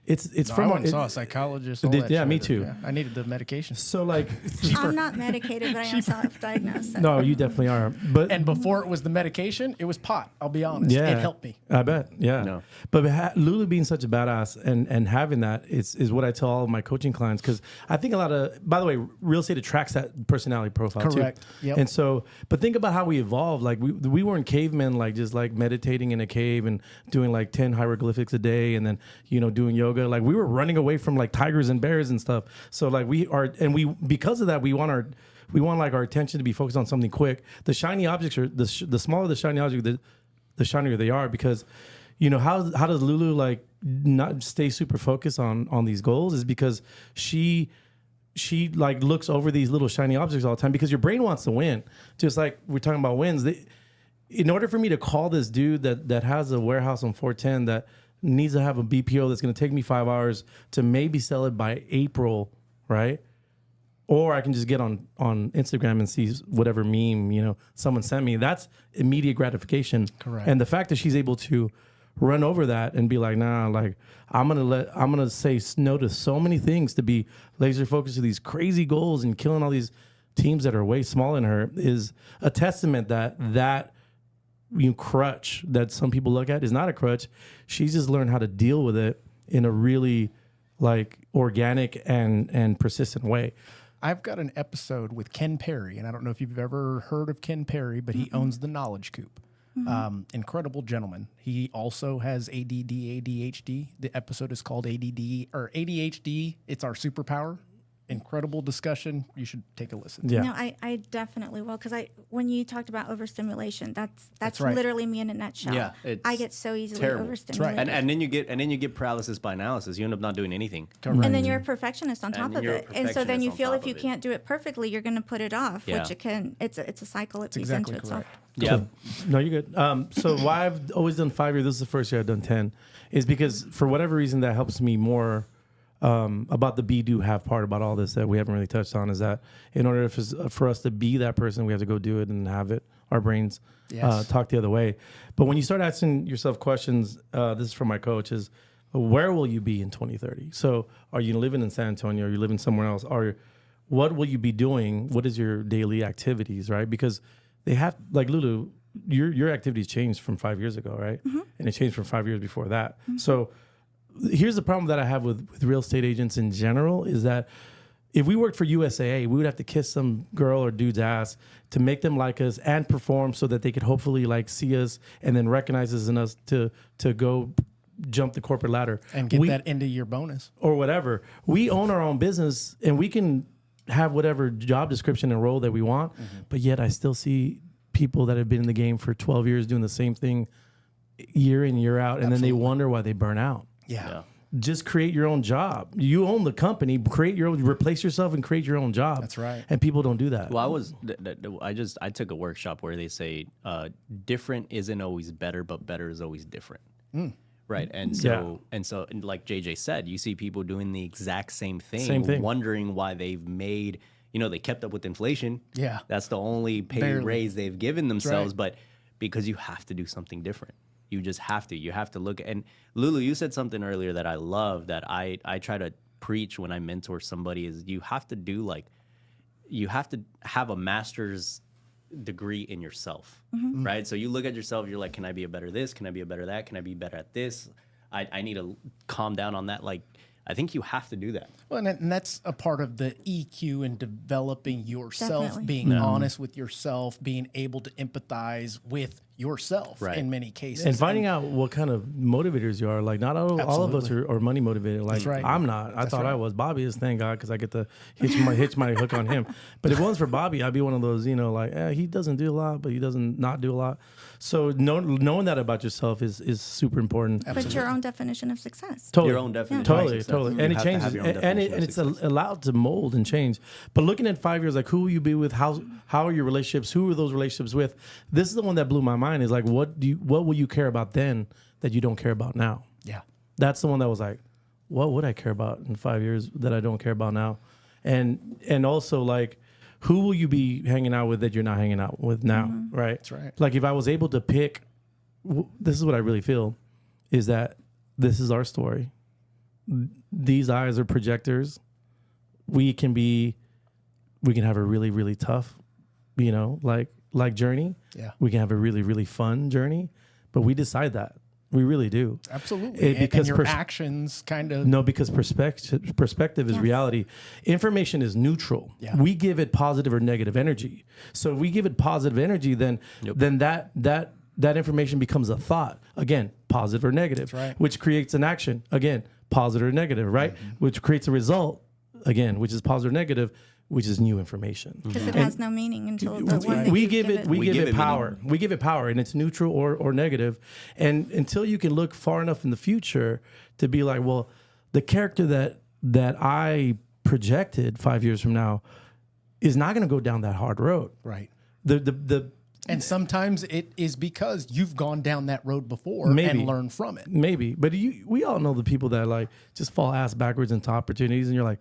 It's I from went and it- saw a psychologist. Did- all that yeah, me shit. too. Yeah, I needed the medication. So like, I'm not medicated, but I am self-diagnosed. so- no, you definitely are. But And before it was the medication, it was pot. I'll be honest. yeah, It helped me. I bet. Yeah. No. But Lulu being such a badass and having that is what I tell all of my coaching clients because I think a lot of, by the way, real estate attracts that personality profile Correct. too. Yep. And so, but think about how we evolved. Like we weren't cavemen, like just like meditating in a cave and doing like 10 hieroglyphics a day and then, doing yoga. Like we were running away from like tigers and bears and stuff. So like because of that, we want like our attention to be focused on something quick. The shiny objects are the smaller the shiny object, the shinier they are because how does Lulu like not stay super focused on these goals is because she like looks over these little shiny objects all the time because your brain wants to win. Just like we're talking about wins. In order for me to call this dude that has a warehouse on 410 that needs to have a BPO that's going to take me 5 hours to maybe sell it by April, right? Or I can just get on Instagram and see whatever meme, someone sent me. That's immediate gratification. Correct. And the fact that she's able to run over that and be like, nah, like I'm gonna say no to so many things to be laser focused to these crazy goals and killing all these teams that are way smaller than her is a testament that crutch that some people look at is not a crutch. She's just learned how to deal with it in a really like organic and persistent way. I've got an episode with Ken Perry, and I don't know if you've ever heard of Ken Perry, but he owns the Knowledge Coop. Incredible gentleman. He also has ADD, ADHD. The episode is called ADD or ADHD. It's our superpower. Incredible discussion. You should take a listen. Yeah. No, I definitely will, because when you talked about overstimulation, that's right. literally me in a nutshell. Yeah, it's I get so easily terrible. overstimulated. And then you get paralysis by analysis. You end up not doing anything. And then you're a perfectionist on top And of you're a it. And so then you perfectionist on feel top if you of it. can't do it perfectly, you're going to put it off, Yeah. which it's a cycle. It feeds exactly into itself. correct. Yeah. No, you're good. So why I've always done 5 years, this is the first year I've done 10, is because for whatever reason that helps me more about the be, do, have part about all this that we haven't really touched on, is that in order for us to be that person, we have to go do it and have it. Our brains Yes. talk the other way. But when you start asking yourself questions, this is from my coach, is where will you be in 2030? So are you living in San Antonio? Are you living somewhere else? Or what will you be doing? What is your daily activities, right? Because they have, like Lulu, your activities changed from 5 years ago, right? And it changed from 5 years before that. So here's the problem that I have with real estate agents in general is that if we worked for USAA, we would have to kiss some girl or dude's ass to make them like us and perform so that they could hopefully like see us and then recognize us in us to go jump the corporate ladder And get that into your bonus. or whatever. We own our own business and we can have whatever job description and role that we want. But yet I still see people that have been in the game for 12 years doing the same thing year in, year out. And then they wonder why they burn out. Yeah. Just create your own job. You own the company, create your own, replace yourself and create your own job. That's right. And people don't do that. Well, I took a workshop where they say different isn't always better, but better is always different. Right. And so and like JJ said, you see people doing the exact same thing. Wondering why they've made, they kept up with inflation. Yeah. That's the only pay Barely. raise they've given themselves, right. but because you have to do something different. You just have to. You have to look. And Lulu, you said something earlier that I love, that I try to preach when I mentor somebody, is you have to have a master's degree in yourself, right? So you look at yourself, you're like, can I be a better this? Can I be a better that? Can I be better at this? I need to calm down on that. Like, I think you have to do that. Well, and that's a part of the EQ in developing yourself, Definitely. being honest with yourself, being able to empathize with yourself Right. in many cases. and finding out what kind of motivators you are. Like, not all of us are money motivated. Like, right. I'm not. I thought I was. Bobby is, thank God, because I get to hitch my hook on him. But if it wasn't for Bobby, I'd be one of those, he doesn't do a lot, but he doesn't not do a lot. So knowing that about yourself is super important. But your own definition of success. Totally. Your own definition. Totally, of success. totally. You And it have to changes. have your own And definition of it's success. allowed to mold and change. But looking at 5 years, like, who will you be with? How are your relationships? Who are those relationships with? This is the one that blew my mind, is like, what will you care about then that you don't care about now? yeah. That's the one that was like, what would I care about in 5 years that I don't care about now? And also, like, who will you be hanging out with that you're not hanging out with now? Right? That's right. Like, if I was able to pick, this is what I really feel, is that this is our story. These eyes are projectors. We can have a really, really tough, like journey. Yeah. We can have a really, really fun journey, but we decide that. We really do. Absolutely. And Because your actions kind of. No, because perspective is Yes. reality. Information is neutral. Yeah. We give it positive or negative energy. So if we give it positive energy, then that information becomes a thought. Again, positive or negative, right. which creates an action. Again, positive or negative, right? Which creates a result. Again, which is positive or negative, which is new information. Because it has no meaning until the one that We you give it We give it power. We give it power, and it's neutral or negative. And until you can look far enough in the future to be like, well, the character that I projected 5 years from now is not going to go down that hard road. Right. The And sometimes it is because you've gone down that road before Maybe. and learned from it. maybe, but we all know the people that like just fall ass backwards into opportunities, and you're like,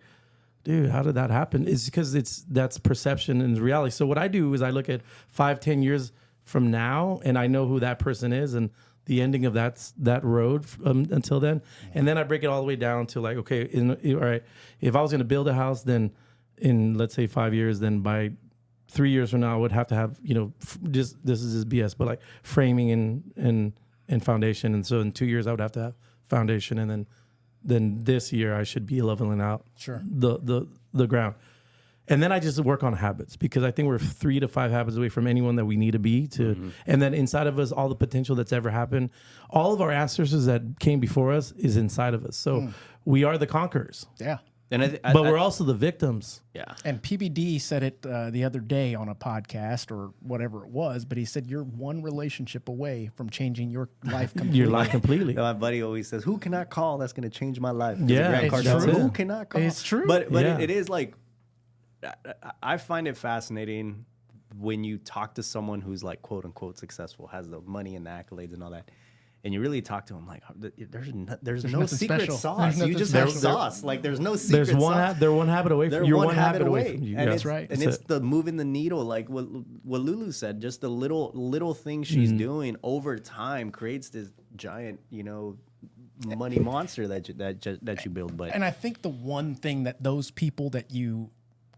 dude, how did that happen? It's because that's perception and reality. So what I do is I look at 5-10 years from now, and I know who that person is and the ending of that road until then. And then I break it all the way down to like, okay, all right, if I was going to build a house, then in, let's say, 5 years, then by 3 years from now, I would have to have, just this is just BS, but like framing and foundation. And so in 2 years, I would have to have foundation, and then this year I should be leveling out the ground. And then I just work on habits, because I think we're 3 to 5 habits away from anyone that we need to be to. And then inside of us, all the potential that's ever happened, all of our ancestors that came before us is inside of us. So we are the conquerors. Yeah. And But we're also the victims. yeah. And PBD said it the other day on a podcast or whatever it was, but he said you're one relationship away from changing your life completely. Your life completely. My buddy always says, "Who can I call that's going to change my life?" Yeah, Grant it's Cardone, true. Who can I call? It's true. But Yeah. it is like, I find it fascinating when you talk to someone who's like quote unquote successful, has the money and the accolades and all that, and you really talk to them like, there's no nothing secret special. sauce. There's You nothing just special. have sauce. Like there's no secret There's one sauce. they're one habit away They're from you're one habit away from you. And Yeah. it's, right. And it's the moving the needle, like what Lulu said. Just the little things she's doing over time creates this giant, money monster that you build. But And I think the one thing that those people that you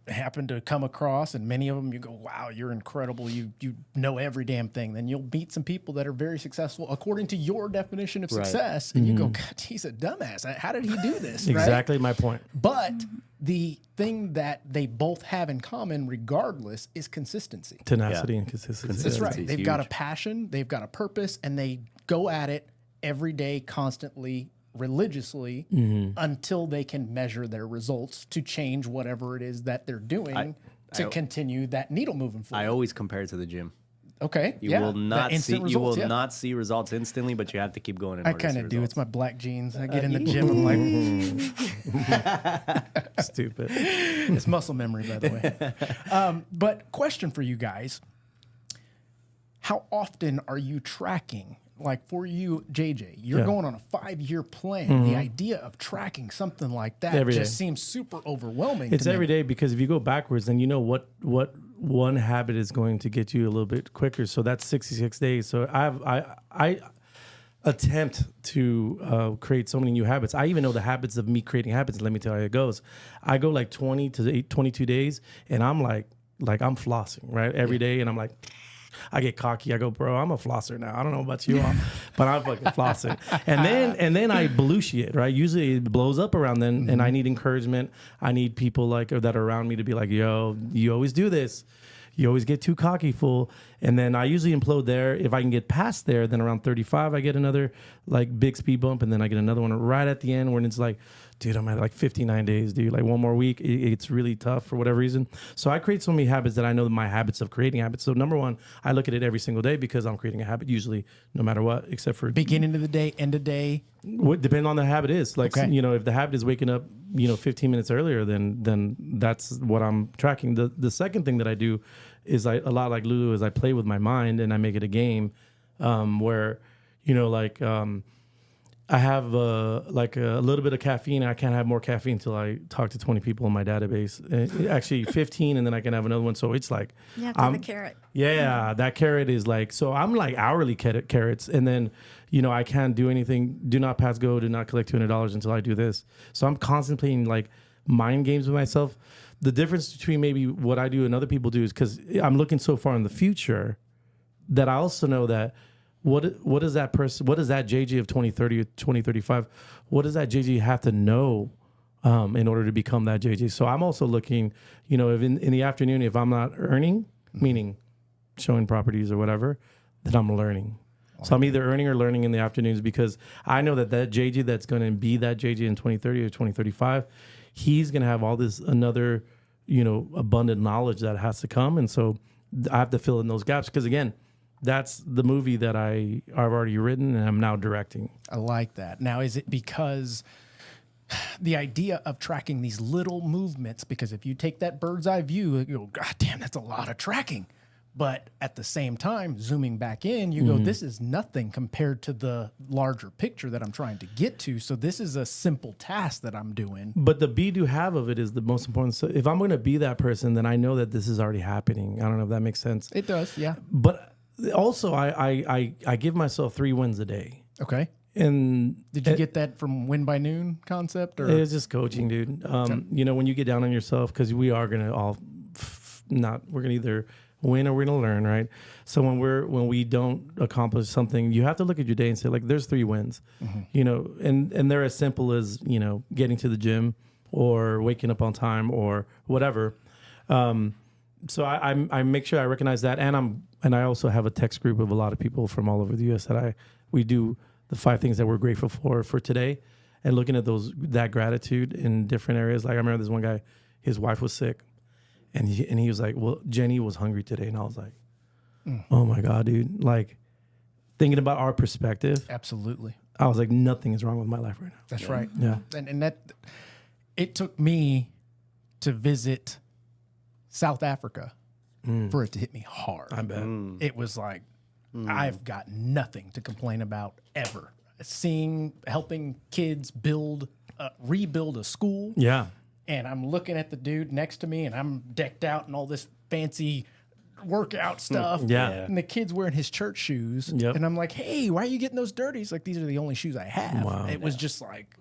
happen to come across, and many of them you go, wow, you're incredible, you know every damn thing. Then you'll meet some people that are very successful according to your definition of success, and you go, God, he's a dumbass. How did he do this? Exactly my point. But the thing that they both have in common, regardless, is consistency. Tenacity and consistency. That's Consistency right. is They've got a huge. passion, they've got a purpose, and they go at it every day, constantly, religiously, until they can measure their results to change whatever it is that they're doing to continue that needle moving forward. I always compare it to the gym. Okay. You will not see not see results instantly, but you have to keep going. I kind of do. It's my black jeans. I get in the gym. I'm like, Stupid. it's muscle memory, by the way. But question for you guys: how often are you tracking? Like for you, JJ, you're going on a 5-year plan. The idea of tracking something like that Every just day. seems super overwhelming. It's to me. every day, because if you go backwards, then you know what one habit is going to get you a little bit quicker. So that's 66 days. So I attempt to create so many new habits. I even know the habits of me creating habits. Let me tell you how it goes. I go like 20 to 22 days, and I'm like I'm flossing right every day, and I'm like. I get cocky. I go, bro, I'm a flosser now. I don't know about you all, but I'm fucking flossing. And then I belushi it, right? Usually it blows up around then, and I need encouragement. I need people that are around me to be like, yo, you always do this. You always get too cocky, fool. And then I usually implode there. If I can get past there, then around 35, I get another like big speed bump, and then I get another one right at the end when it's like, dude, I'm at like 59 days, dude. Like one more week, it's really tough for whatever reason. So I create so many habits that I know my habits of creating habits. So number one, I look at it every single day because I'm creating a habit usually no matter what, except for Beginning of the day, end of day. what depending on the habit is. Like, Okay. if the habit is waking up, 15 minutes earlier, then that's what I'm tracking. The second thing that I do is a lot like Lulu is I play with my mind and I make it a game where, I have like a little bit of caffeine. I can't have more caffeine until I talk to 20 people in my database. Actually 15, and then I can have another one. So it's like, You have to have a carrot. yeah, that carrot is like, so I'm like hourly carrots. And then, I can't do anything. Do not pass go. Do not collect $200 until I do this. So I'm contemplating like mind games with myself. The difference between maybe what I do and other people do is because I'm looking so far in the future that I also know that what is that person, what does that JJ of 2030 or 2035, what does that JJ have to know in order to become that JJ? So I'm also looking, if in the afternoon, if I'm not earning, meaning showing properties or whatever, then I'm learning. So I'm either earning or learning in the afternoons because I know that JJ that's going to be that JJ in 2030 or 2035, he's going to have all this another, abundant knowledge that has to come. And so I have to fill in those gaps because, again, that's the movie that I've already written and I'm now directing. I like that. Now, is it because the idea of tracking these little movements, because if you take that bird's eye view, you go, God damn, that's a lot of tracking. But at the same time, zooming back in, you go, this is nothing compared to the larger picture that I'm trying to get to. So this is a simple task that I'm doing. But the be do have of it is the most important. So if I'm going to be that person, then I know that this is already happening. I don't know if that makes sense. It does, yeah. But also, I give myself 3 wins a day. Okay. And Did you get that from Win by Noon concept? Or it's just coaching, dude. When you get down on yourself, because we are going to all we're gonna either win or we're gonna learn, right? So when we don't accomplish something, you have to look at your day and say, like, there's 3 wins, you know, and they're as simple as, you know, getting to the gym or waking up on time or whatever. So I make sure I recognize that, and I also have a text group of a lot of people from all over the U.S. that we do the 5 things that we're grateful for today, and looking at that gratitude in different areas. Like I remember this one guy, his wife was sick, and he was like, "Well, Jenny was hungry today," and I was like, "Oh my God, dude!" Like thinking about our perspective. Absolutely. I was like, nothing is wrong with my life right now. That's right. Yeah. And that, it took me to visit South Africa for it to hit me hard. I bet. It was like, I've got nothing to complain about ever. Helping kids rebuild a school. Yeah. And I'm looking at the dude next to me, and I'm decked out in all this fancy workout stuff. Yeah. And the kid's wearing his church shoes. Yep. And I'm like, hey, why are you getting those dirty? He's like, these are the only shoes I have. Wow. It was just like,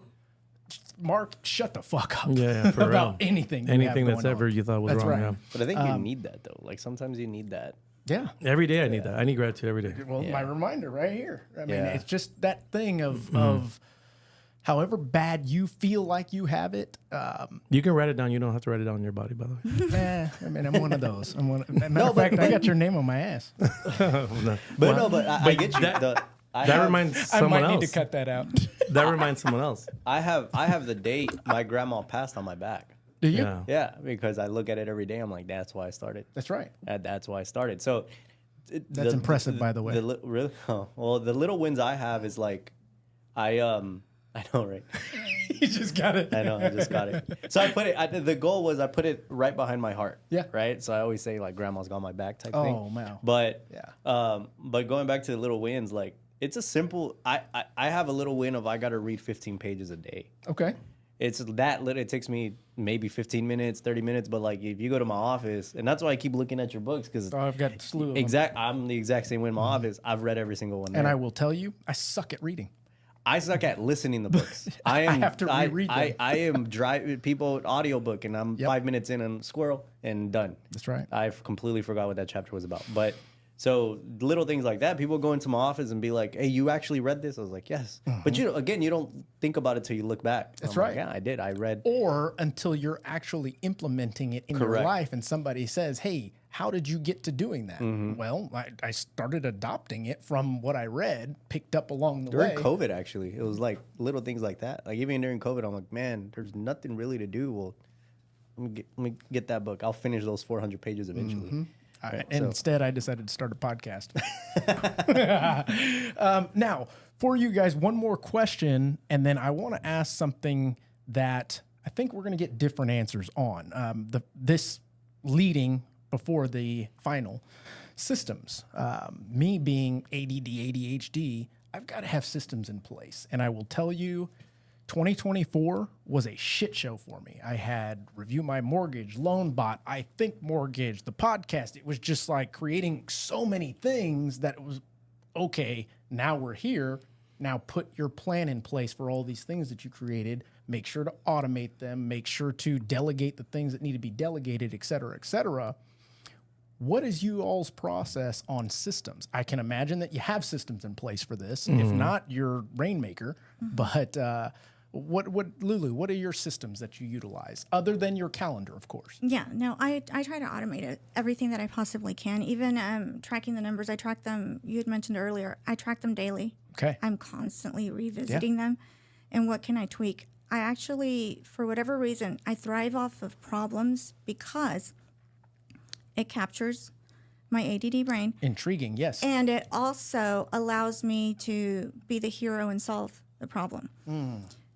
Mark, shut the fuck up Yeah, for about real. anything. Anything you have that's going ever on. you thought was That's wrong. right. But I think you need that though. Like sometimes you need that. Yeah. Yeah. Every day I need that. I need gratitude every day. Well, my reminder right here. I mean, Yeah. it's just that thing of however bad you feel like you have it. You can write it down. You don't have to write it down on your body, by the way. I mean, I'm one of those. Matter of fact, I got your name on my ass. But I get you. That reminds I someone might else. need to cut that out. That reminds someone else. I have the date my grandma passed on my back. Do you? Yeah. Yeah, because I look at it every day. I'm like, that's why I started. That's right. That's why I started. So That's impressive, by the way. Really? Oh, well, the little wins I have is like, I know, right? You just got it. I know, I just got it. So I put it. The goal was I put it right behind my heart. Yeah. Right. So I always say like, "Grandma's got my back" type thing. Oh, wow. But Yeah. but going back to the little wins, like it's a simple. I have a little win of I got to read 15 pages a day. Okay. It's that little. It takes me maybe 15 minutes, 30 minutes. But like if you go to my office, and that's why I keep looking at your books because Oh, I've got a slew of them. I'm the exact same way in my office. I've read every single one. And there. I will tell you, I suck at reading. I suck at listening to books. I have to reread them. I am driving people audiobook and I'm 5 minutes in and squirrel and done. That's right. I've completely forgot what that chapter was about. But so little things like that, people go into my office and be like, "Hey, you actually read this?" I was like, "Yes." But you don't think about it till you look back. That's I'm right. Like, yeah, I did. I read. Or until you're actually implementing it in your Correct. life and somebody says, hey, how did you get to doing that? Well, I started adopting it from what I read, picked up along the During way. COVID, actually, it was like little things like that. Like even during COVID, I'm like, man, there's nothing really to do. Well, let me get that book. I'll finish those 400 pages eventually. Right, so- Instead, I decided to start a podcast. Now, for you guys, one more question, and then I want to ask something that I think we're going to get different answers on. This leading before the final systems. Me being ADD, ADHD, I've got to have systems in place. And I will tell you, 2024 was a shit show for me. I had Review My Mortgage, Loan Bot, I Think Mortgage, the podcast. It was just like creating so many things that it was, okay, now we're here. Now put your plan in place for all these things that you created. Make sure to automate them. Make sure to delegate the things that need to be delegated, et cetera, et cetera. What is you all's process on systems? I can imagine that you have systems in place for this. If not, you're Rainmaker. But what Lulu, what are your systems that you utilize other than your calendar, of course? Yeah, no, I try to automate it, everything that I possibly can. Even tracking the numbers, I track them. You had mentioned earlier, I track them daily. Okay. I'm constantly revisiting them. And what can I tweak? I actually, for whatever reason, I thrive off of problems because it captures my ADD brain. Intriguing, yes. And it also allows me to be the hero and solve the problem.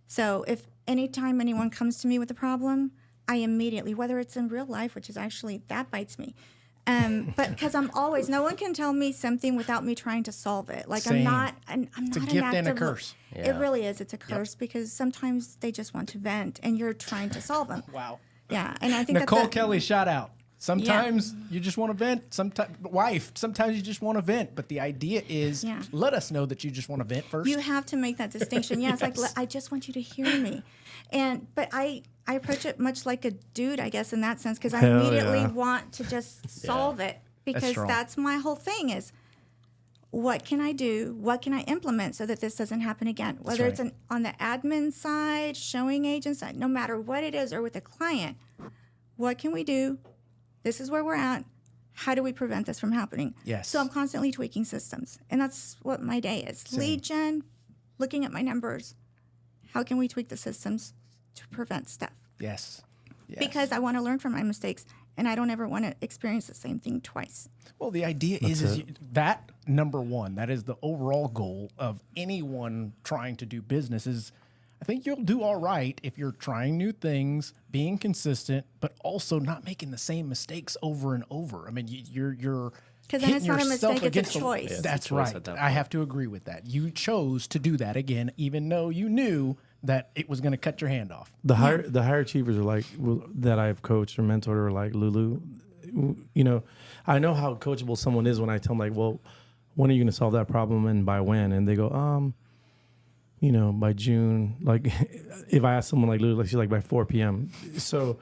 So if anytime anyone comes to me with a problem, I immediately, whether it's in real life, which is actually, that bites me. But because I'm always, no one can tell me something without me trying to solve it. Like Same. I'm It's a not gift an and a active curse. It really is. It's a curse because sometimes they just want to vent and you're trying to solve them. Wow. Yeah. And I think Nicole that's Kelly, shout out. Sometimes you just want to vent. Sometimes you just want to vent. But the idea is, let us know that you just want to vent first. You have to make that distinction. Yeah, it's like, I just want you to hear me. But I approach it much like a dude, I guess, in that sense, because I immediately want to just solve it, because that's my whole thing is, what can I do? What can I implement so that this doesn't happen again? Whether it's on the admin side, showing agent side, no matter what it is, or with a client, what can we do? This is where we're at. How do we prevent this from happening? Yes. So I'm constantly tweaking systems. And that's what my day is. Same. Lead gen, looking at my numbers. How can we tweak the systems to prevent stuff? Yes. Because I want to learn from my mistakes, and I don't ever want to experience the same thing twice. Well, the idea is that number one, that is the overall goal of anyone trying to do business is, I think you'll do all right if you're trying new things, being consistent, but also not making the same mistakes over and over. I mean, you're because then it's not a mistake, it's a choice. That's right. I have to agree with that. You chose to do that again, even though you knew that it was going to cut your hand off. The higher achievers are like that I've coached or mentored are like Lulu. You know, I know how coachable someone is when I tell them like, well, when are you going to solve that problem and by when? And they go, you know, by June. Like if I ask someone like Lulu, like she's like by 4 p.m. So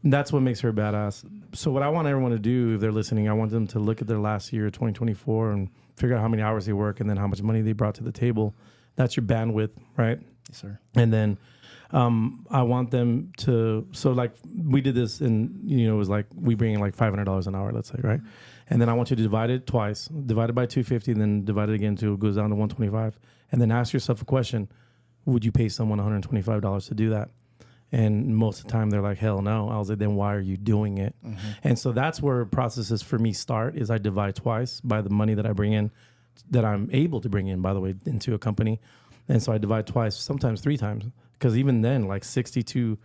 that's what makes her badass. So what I want everyone to do, if they're listening, I want them to look at their last year, 2024, and figure out how many hours they work and then how much money they brought to the table. That's your bandwidth, right? Yes, sir. And then I want them to, so like we did this and, you know, it was like we bring in like $500 an hour, let's say, right? And then I want you to divide it twice, divide it by 250, and then divide it again till it goes down to 125. And then ask yourself a question, would you pay someone $125 to do that? And most of the time they're like, hell no. I was like, then why are you doing it? Mm-hmm. And so that's where processes for me start is I divide twice by the money that I bring in, that I'm able to bring in, by the way, into a company. And so I divide twice, sometimes 3 times. Because even then, like 60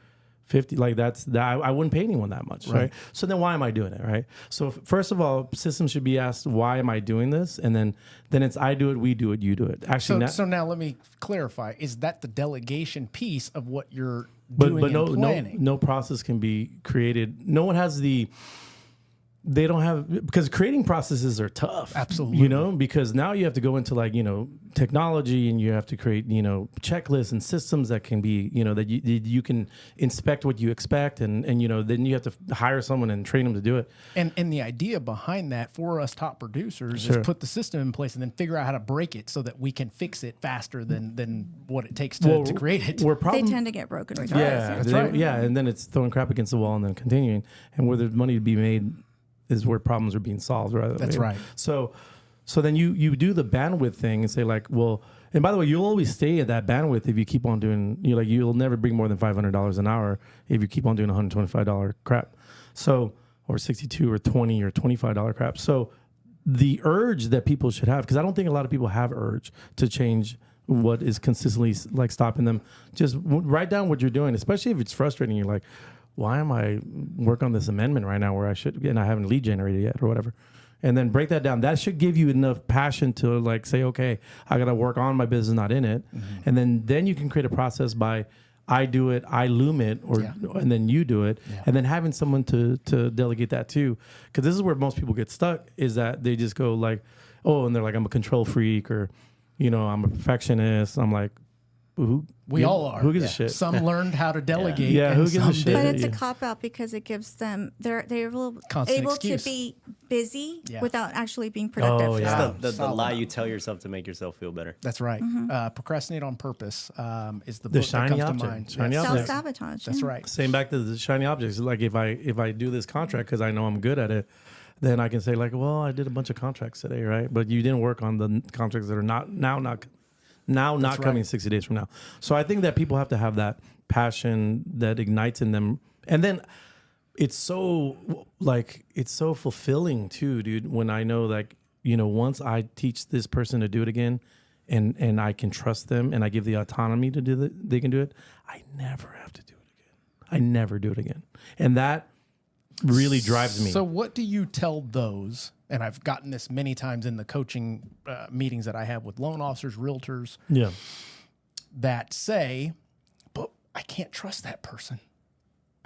50, like I wouldn't pay anyone that much, right? So then why am I doing it, right? So first of all, systems should be asked, why am I doing this? And then it's I do it, we do it, you do it. Actually, so now let me clarify. Is that the delegation piece of what you're doing and planning? No process can be created. No one has they don't have, because creating processes are tough. Absolutely. You know, because now you have to go into like, you know, technology and you have to create, you know, checklists and systems that can be, you know, that you can inspect what you expect. And, you know, then you have to hire someone and train them to do it. And the idea behind that for us top producers is put the system in place and then figure out how to break it so that we can fix it faster than what it takes to create it. They tend to get broken regardless. Yeah. And then it's throwing crap against the wall and then continuing. And where there's money to be made is where problems are being solved, right? That's right. So then you do the bandwidth thing and say like, well, and by the way, you'll always stay at that bandwidth if you keep on doing, you'll never bring more than $500 an hour if you keep on doing $125 crap. So, or 62 or 20 or $25 crap. So the urge that people should have, because I don't think a lot of people have urge to change what is consistently like stopping them. Just write down what you're doing, especially if it's frustrating. You're like, why am I working on this amendment right now where I should, and I haven't lead generated yet or whatever. And then break that down. That should give you enough passion to like say, okay, I got to work on my business, not in it. Mm-hmm. And then you can create a process by I do it, I loom it, and then you do it. Yeah. And then having someone to delegate that too. Because this is where most people get stuck is that they just go like, oh, and they're like, I'm a control freak or, I'm a perfectionist. I'm like, we all are. Who gives a shit? Some learned how to delegate. Yeah, who gives a shit? But it's a cop out because it gives them they're able to be busy without actually being productive. Oh, yeah. It's the lie you tell yourself to make yourself feel better. That's right. Mm-hmm. Procrastinate on purpose is the book shiny that comes object. To mind. Self-sabotage. That's right. Same back to the shiny objects. Like if I do this contract because I know I'm good at it, then I can say like, well, I did a bunch of contracts today, right? But you didn't work on the contracts that are not coming 60 days from now. So I think that people have to have that passion that ignites in them. And then it's so fulfilling too, dude, when I know like, once I teach this person to do it again and I can trust them and I give the autonomy to do it, they can do it. I never have to do it again. I never do it again. And that really drives me. So what do you tell those? And I've gotten this many times in the coaching meetings that I have with loan officers, realtors, that say, but I can't trust that person.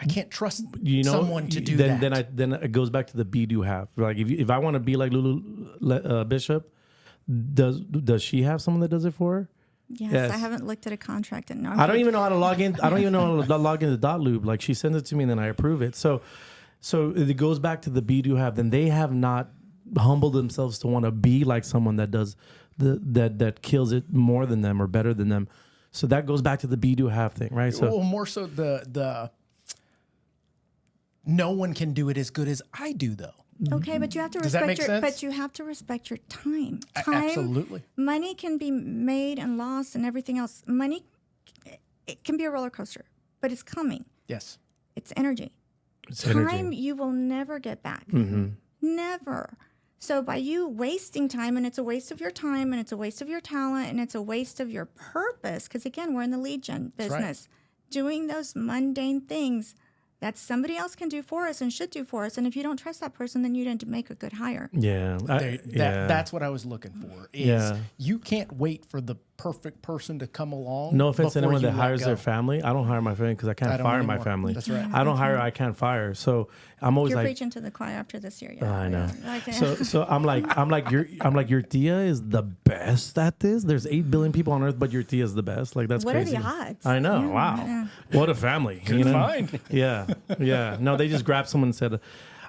I can't trust you know, someone to do then, that. Then it goes back to the be do have. Like if I want to be like Lulu Bishop, does she have someone that does it for her? Yes, I haven't looked at a contract and no. I don't even know how to log in. I don't even know how to log into Loop. Like she sends it to me and then I approve it. So it goes back to the be do have. Then they have not humbled themselves to want to be like someone that does that kills it more than them or better than them. So that goes back to the be do have thing, right? So Well, more so the no one can do it as good as I do, though. Okay, but you have to Does that respect make sense? but you have to respect your time. Absolutely. Money can be made and lost and everything else. Money, it can be a roller coaster, but it's coming. Yes. It's energy. it's Time energy. you will never get back. Never. So by you wasting time, and it's a waste of your time, and it's a waste of your talent, and it's a waste of your purpose, because again, we're in the lead gen business. Doing those mundane things that somebody else can do for us and should do for us. And if you don't trust that person, then you didn't make a good hire. Yeah. That's what I was looking for. Is Yeah. you can't wait for the perfect person to come along. No offense to before anyone you that let hires go. their family. I don't hire my family because I can't I don't fire my anymore. family. That's right. I don't hire. I can't fire. So I'm always You're like, preaching to the choir after this year. Yeah, I know. Yeah. Like, So I'm like your tia is the best at this. There's 8 billion people on earth, but your tia is the best. Like that's what crazy. are the odds? I know. Yeah, Wow. yeah. What a family. you know? find. Yeah. No, they just grabbed someone and said,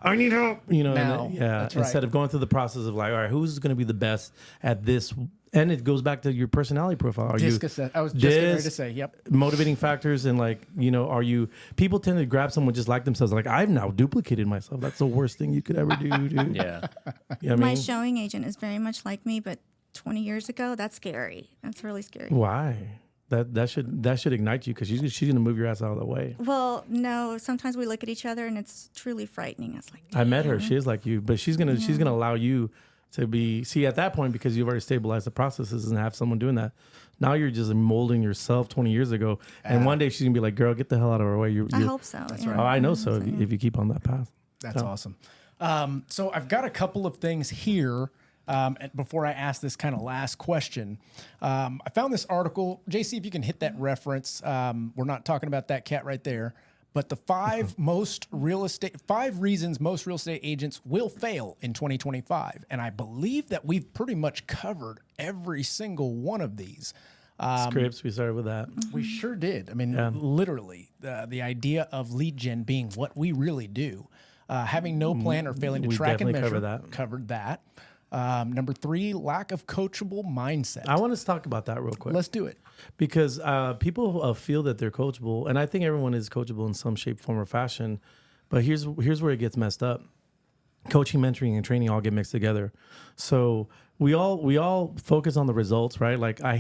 I need help. You know. Now, and yeah. that's right. Instead of going through the process of like, all right, who's going to be the best at this? And it goes back to your personality profile. Are Disc you assess- I was just getting ready to disc, say, yep. motivating factors and like, you know, are you people tend to grab someone just like themselves. Like I've now duplicated myself. That's the worst thing you could ever do, dude. Yeah. You know what I My mean? showing agent is very much like me, but 20 years ago, that's scary. That's really scary. Why? That should ignite you because she's gonna move your ass out of the way. Well, no, sometimes we look at each other and it's truly frightening. It's like, I met her. She is like you, but she's gonna allow you to be at that point because you've already stabilized the processes and have someone doing that. Now you're just molding yourself 20 years ago, and one day she's gonna be like, "Girl, get the hell out of our way." I hope so. That's right. Oh, I know so. If you keep on that path, That's awesome. So I've got a couple of things here. Before I ask this kind of last question, I found this article. JC, if you can hit that reference, we're not talking about that cat right there, but the 5 reasons most real estate agents will fail in 2025. And I believe that we've pretty much covered every single one of these. scripts. We started with that. We sure did. I mean, literally, the idea of lead gen being what we really do, having no plan or failing to We track and definitely measure. Covered that. Number 3, lack of coachable mindset. I want to talk about that real quick. Let's do it. Because people feel that they're coachable, and I think everyone is coachable in some shape, form, or fashion. But here's where it gets messed up. Coaching, mentoring, and training all get mixed together. So we all focus on the results, right? Like I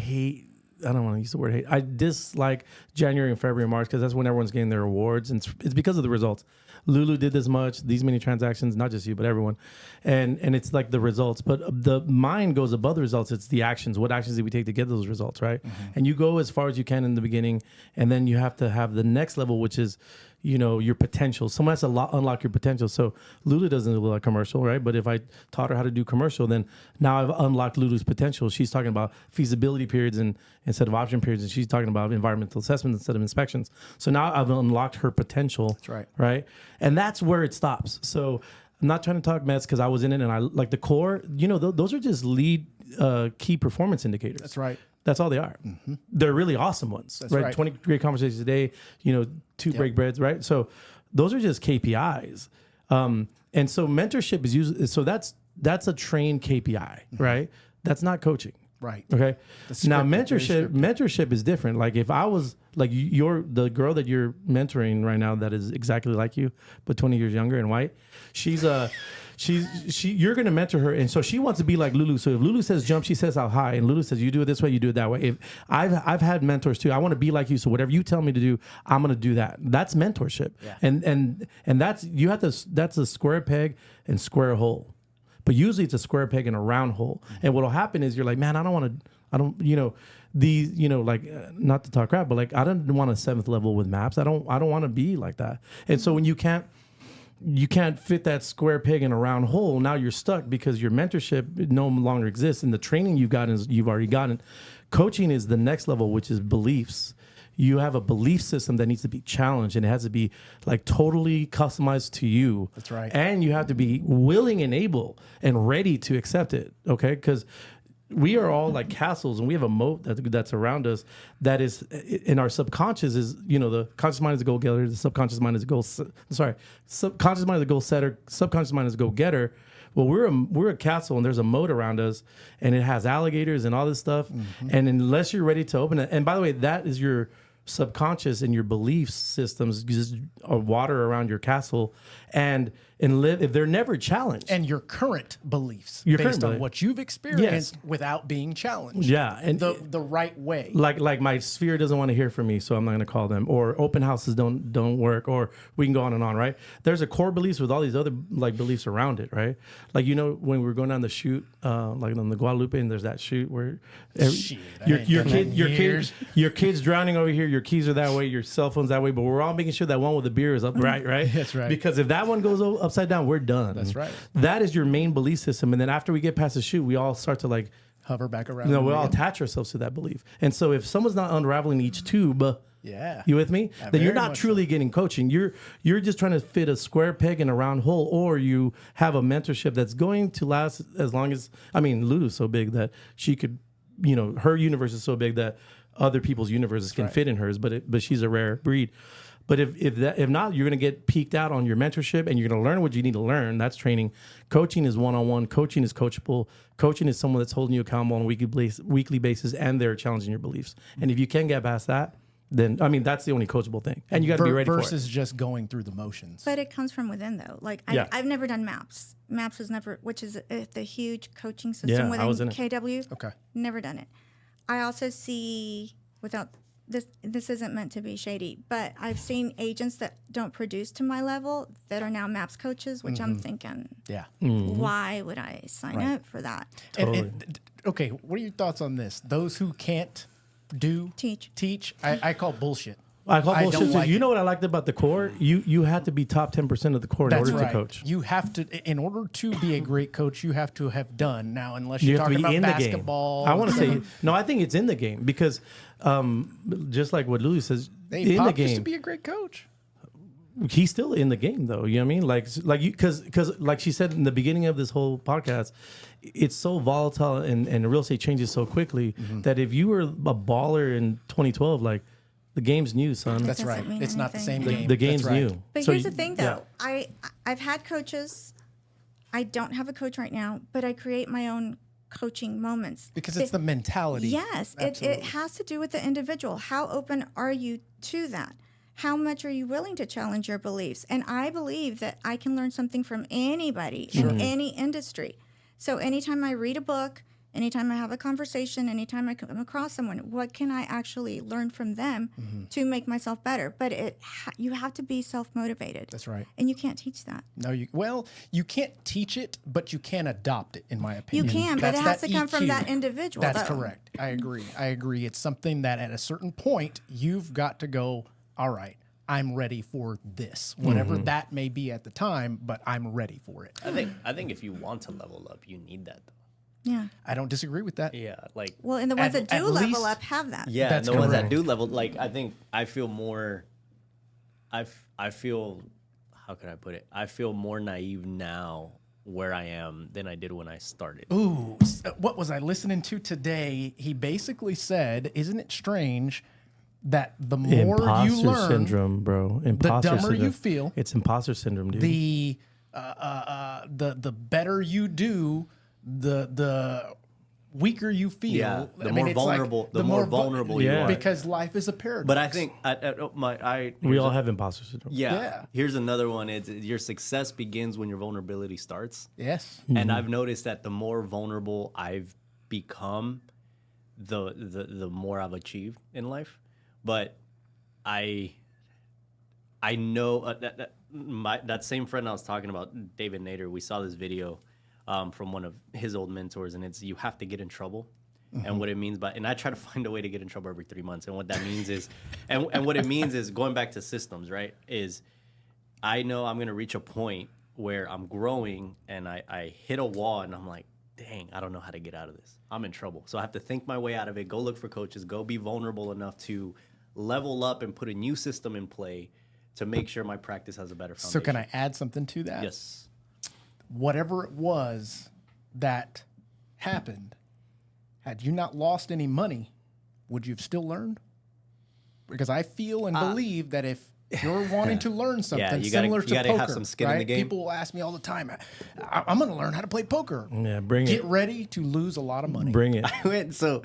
don't want to use the word hate. I dislike January and February and March because that's when everyone's getting their awards, and it's because of the results. Lulu did this much, these many transactions, not just you, but everyone. And it's like the results. But the mind goes above the results. It's the actions. What actions did we take to get those results, right? And you go as far as you can in the beginning, and then you have to have the next level, which is, you know, your potential. Someone has to unlock your potential. So Lulu doesn't do like commercial, right? But if I taught her how to do commercial, then now I've unlocked Lulu's potential. She's talking about feasibility periods instead of option periods, and she's talking about environmental assessments instead of inspections. So now I've unlocked her potential. That's right. Right? And that's where it stops. So I'm not trying to talk mess because I was in it, and I like the core, you know, those are just lead key performance indicators. That's right. That's all they are. They're really awesome ones. That's right? right. 20 great conversations a day, you know, 2 break breads, right? So those are just KPIs. And so mentorship is usually, so that's a trained KPI, right? That's not coaching. Right. Okay. Now scripted, mentorship is different. Like if I was like you're the girl that you're mentoring right now that is exactly like you, but 20 years younger and white, you're going to mentor her. And so she wants to be like Lulu. So if Lulu says jump, she says how high, and Lulu says, you do it this way, you do it that way. If I've had mentors too, I want to be like you. So whatever you tell me to do, I'm going to do that. That's mentorship. Yeah. And that's, that's a square peg and square hole. But usually it's a square peg and a round hole. And what'll happen is you're like, man, like not to talk crap, but like I don't want a 7th level with maps. I don't want to be like that. And so when you can't fit that square peg in a round hole, now you're stuck because your mentorship no longer exists, and the training you've already gotten. Coaching is the next level, which is beliefs. you have a belief system that needs to be challenged, and it has to be like totally customized to you. That's right. And you have to be willing and able and ready to accept it. Okay, because we are all like castles, and we have a moat that's around us. That is in our subconscious. Is the conscious mind is a goal getter. The subconscious mind is a subconscious mind is a goal setter. Subconscious mind is a go getter. Well, we're a castle, and there's a moat around us, and it has alligators and all this stuff. And unless you're ready to open it, and by the way, that is your subconscious and your belief systems just are water around your castle, and live if they're never challenged. And your current beliefs Your based current on belief. what you've experienced without being challenged. Yeah, and the right way. like my sphere doesn't want to hear from me, so I'm not going to call them. Or open houses don't work. Or we can go on and on, right? There's a core beliefs with all these other like beliefs around it, right? Like when we were going down the chute, like on the Guadalupe, and there's that chute where your kid's drowning over here, your keys are that way, your cell phone's that way, but we're all making sure that one with the beer is upright, right? That's right. Because if that one goes upside down, we're done. That's right. That is your main belief system, and then after we get past the chute, we all start to like. Hover back around. No, we all attach ourselves to that belief. And so if someone's not unraveling each tube, Yeah. you with me? Then you're very not much truly getting coaching. You're just trying to fit a square peg in a round hole, or you have a mentorship that's going to last as long as, Lulu's so big that she could, her universe is so big that other people's universes can fit in hers, but she's a rare breed. But if not, you're going to get peaked out on your mentorship, and you're going to learn what you need to learn. That's training. Coaching is one-on-one. Coaching is coachable. Coaching is someone that's holding you accountable on a weekly basis, and they're challenging your beliefs. And if you can get past that, then that's the only coachable thing. And you got to be ready for it. Versus just going through the motions. But it comes from within, though. Like, I've never done MAPS. MAPS was never, which is the huge coaching system I was in within it. KW. Okay. Never done it. I also see, without this isn't meant to be shady, but I've seen agents that don't produce to my level that are now MAPS coaches, which I'm thinking, Yeah. why would I sign up for that? And, okay, what are your thoughts on this? Those who can't teach, I call bullshit. I call bullshit don't too. like You it. know what I liked about the core? You had to be top 10% of the core in That's order right. to coach. You have to, in order to be a great coach, you have to have done. Now, unless You you're have to talking be about in the basketball. game. I want to say no. I think it's in the game because, just like what Lulu says, Hey, in Pop the game, used to be a great coach. he's still in the game though. You know what I mean? Like you, because like she said in the beginning of this whole podcast, it's so volatile and real estate changes so quickly that if you were a baller in 2012, like the game's new, son. That's doesn't right. mean It's not the same anything. game. The game's That's right. new. But So here's the you- thing, though. I've had coaches. I don't have a coach right now, but I create my own coaching moments. Because it's the mentality. Yes, it has to do with the individual. How open are you to that? How much are you willing to challenge your beliefs? And I believe that I can learn something from anybody in any industry. So anytime I read a book, anytime I have a conversation, anytime I come across someone, what can I actually learn from them to make myself better? But you have to be self-motivated. That's right. And you can't teach that. No, you can't teach it, but you can adopt it, in my opinion. You can, but it has to come from that individual. That's though. correct. I agree. It's something that at a certain point, you've got to go, all right, I'm ready for this, whatever that may be at the time, but I'm ready for it. I think if you want to level up, you need that though. Yeah. I don't disagree with that. Yeah, like Well, and the ones that At do level least- up have that. yeah, That's the ones that correct. do level, like I think I feel more. I feel, how can I put it? I feel more naive now where I am than I did when I started. Ooh, what was I listening to today? He basically said, "Isn't it strange that the more Imposter you learn, syndrome, bro. Imposter dumber syndrome. you feel. It's imposter syndrome, dude. the better you do, the weaker you feel. Yeah, the I mean, more it's like vulnerable, the more vulnerable you Yeah. are. because life is a paradox. But I think We all have imposter syndrome. Yeah. Here's another one. It's your success begins when your vulnerability starts. yes, And I've noticed that the more vulnerable I've become, the more I've achieved in life. But I know that same friend I was talking about, David Nader. We saw this video from one of his old mentors, and it's you have to get in trouble. And what it means and I try to find a way to get in trouble every 3 months. And what that means is, and what it means is going back to systems, right? Is I know I'm going to reach a point where I'm growing and I hit a wall and I'm like, dang, I don't know how to get out of this. I'm in trouble. So I have to think my way out of it, go look for coaches, go be vulnerable enough to level up and put a new system in play to make sure my practice has a better foundation. So can I add something to that? Yes. Whatever it was that happened, had you not lost any money, would you have still learned? Because I feel and believe that if you're wanting to learn something you gotta- similar you to gotta poker, have some skin in right? the game. People will ask me all the time, I'm going to learn how to play poker. Yeah, bring Get it. ready to lose a lot of money. Bring it. I went, so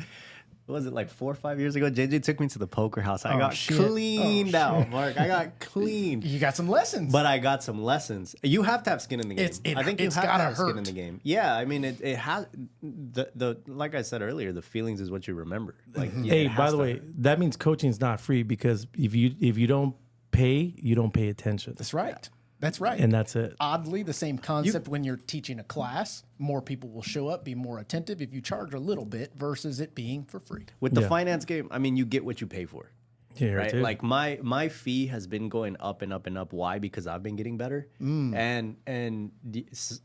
what was it, like 4 or 5 years ago? JJ took me to the poker house. I got shit. cleaned out, Mark. I got cleaned. You got some lessons. But I got some lessons. You have to have skin in the game. I think you it's have to gotta have skin in hurt. the game. Yeah, I mean, it has the like I said earlier, the feelings is what you remember. Like, yeah, Hey, it by has the to way, hurt. that means coaching's not free because if you don't pay, you don't pay attention. That's right. That's right. And that's it. Oddly, the same concept when you're teaching a class, more people will show up, be more attentive if you charge a little bit versus it being for free. With the Yeah. finance game, I mean, you get what you pay for. Yeah, Right? too. Like my fee has been going up and up and up. Why? Because I've been getting better. And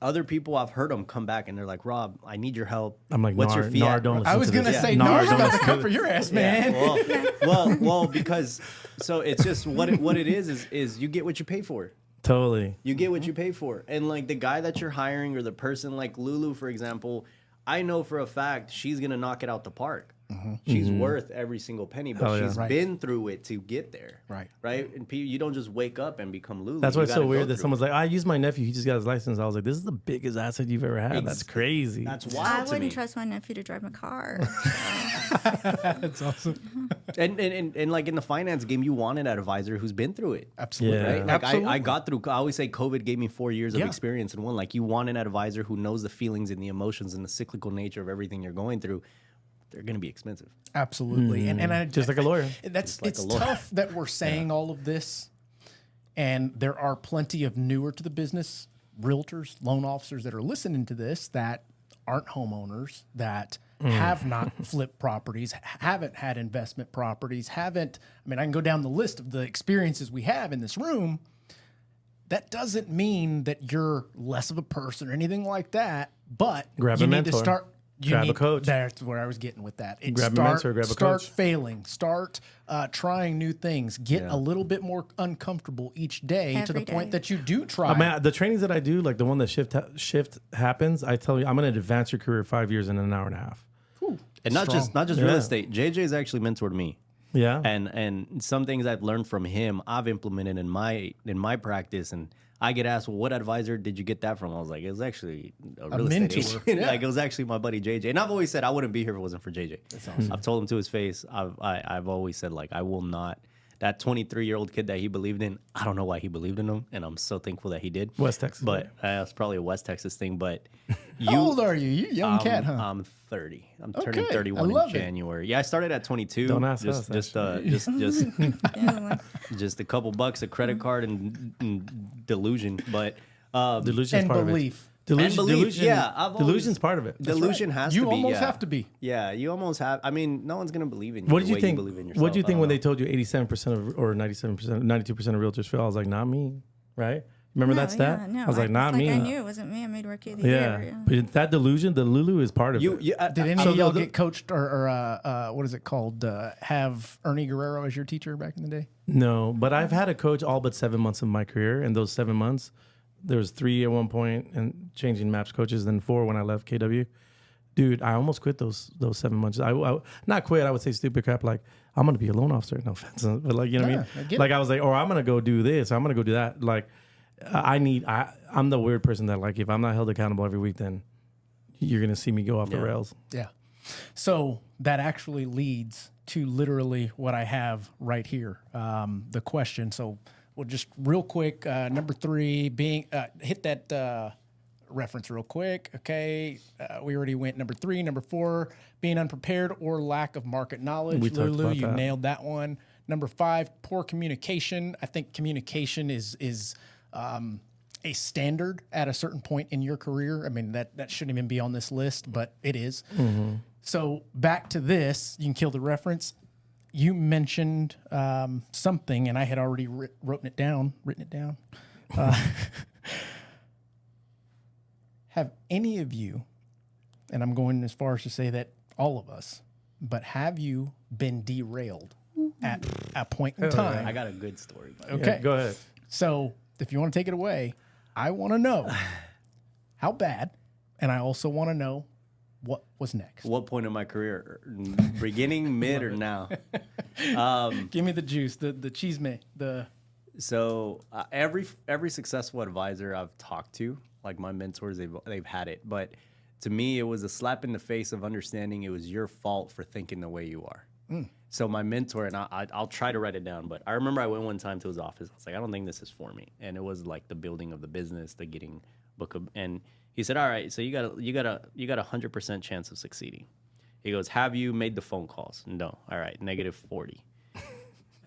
other people, I've heard them come back and they're like, Rob, I need your help. I'm like, what's your fee? Nar, at?" don't listen I was to going to this. say, Nar, no, don't about to listen come to for this. your ass, man. Well, because so it's just what it is you get what you pay for. Totally. You get what you pay for. And like the guy that you're hiring or the person like Lulu, for example, I know for a fact she's going to knock it out the park. She's worth every single penny, but Hell yeah. she's Right. been through it to get there. Right. Right. And you don't just wake up and become Lulu. That's why You it's so gotta go weird that through someone's it. like, I use my nephew. He just got his license. I was like, this is the biggest asset you've ever had. That's crazy. That's I wild to me. wouldn't trust my nephew to drive my car. That's awesome. And like in the finance game, you want an advisor who's been through it. Absolutely. Yeah. Right? Like Absolutely. I got through. I always say COVID gave me 4 years of Yeah. experience in one. Like you want an advisor who knows the feelings and the emotions and the cyclical nature of everything you're going through. They're going to be expensive. Absolutely. And I Just like a lawyer. That's like it's a lawyer. tough that we're saying all of this, and there are plenty of newer to the business realtors, loan officers that are listening to this that aren't homeowners, that have not flipped properties, haven't had investment properties, haven't. I mean, I can go down the list of the experiences we have in this room. That doesn't mean that you're less of a person or anything like that. But Grab you a need to mentor. start. Grab a coach. That's where I was getting with that. It's Grab a mentor, grab a start coach. failing, start trying new things, get Yeah. a little bit more uncomfortable each day to the Every point day. that you do try. I mean, the trainings that I do, like the one that shift happens, I tell you, I'm going to advance your career 5 years in an hour and a half. And not Strong. just real Yeah. estate. JJ's actually mentored me. Yeah. And some things I've learned from him, I've implemented in my practice. And I get asked, well, what advisor did you get that from? I was like, it was actually a real estate mentor, agent. yeah. Like it was actually my buddy JJ. And I've always said I wouldn't be here if it wasn't for JJ. That's awesome. I've told him to his face. I've always said like I will not. That 23-year-old kid that he believed in, I don't know why he believed in him, and I'm so thankful that he did. West Texas. But it's probably a West Texas thing. But How old are you? You young cat, huh? I'm 30. I'm turning Okay, 31 I love in it. January. Yeah, I started at 22. Don't ask us, Just a couple bucks, a credit card, and delusion. But Delusion's And part of belief. it. Delusion, belief, delusion, yeah, I've always- delusion's part of it. delusion has You to be. almost yeah. have to be. Yeah, you almost have. I mean, no one's gonna believe in you. What the did you way think? believe in yourself. What did you I think don't when know. they told you 87% of or 97%, 92% of realtors fail? I was like, not me, right? Remember that stat? Yeah, no, I was like, not me. I knew it wasn't me. I made rookie of the Yeah, year. but that delusion, the Lulu is part of You, it. you Did any So of y'all the- get coached or what is it called? Have Ernie Guerrero as your teacher back in the day? No, but I've had a coach all but 7 months of my career, and those 7 months, there was 3 at one point, and changing maps coaches, then 4 when I left KW. Dude, I almost quit those 7 months. I not quit. I would say stupid crap like I'm gonna be a loan officer. No offense, but like you know what I Yeah, I mean. get Like I was like, or I'm gonna go do this. I'm gonna go do that. Like I'm the weird person that like if I'm not held accountable every week, then you're gonna see me go off the rails. Yeah. So that actually leads to literally what I have right here. The question. So we'll just real quick. Number 3 being hit that reference real quick. Okay. We already went number 3. Number 4 being unprepared or lack of market knowledge. We talked Lulu, about you that. nailed that one. Number 5, poor communication. I think communication is a standard at a certain point in your career. I mean, that shouldn't even be on this list, but it is. So back to this, you can kill the reference. You mentioned something, and I had already written it down. Have any of you, and I'm going as far as to say that all of us, but have you been derailed at a point in time. I got a good story. Okay. Yeah, go ahead. So if you want to take it away, I want to know how bad, and I also want to know what was next. What point in my career? Beginning, mid, or now? Give me the juice, the cheese me, the. So every successful advisor I've talked to, like my mentors, they've had it. But to me, it was a slap in the face of understanding it was your fault for thinking the way you are. So my mentor, and I'll try to write it down, but I remember I went one time to his office. I was like, I don't think this is for me. And it was like the building of the business, the getting book of, and he said, all right, so you got a 100% chance of succeeding. He goes, have you made the phone calls? No. All right, -40.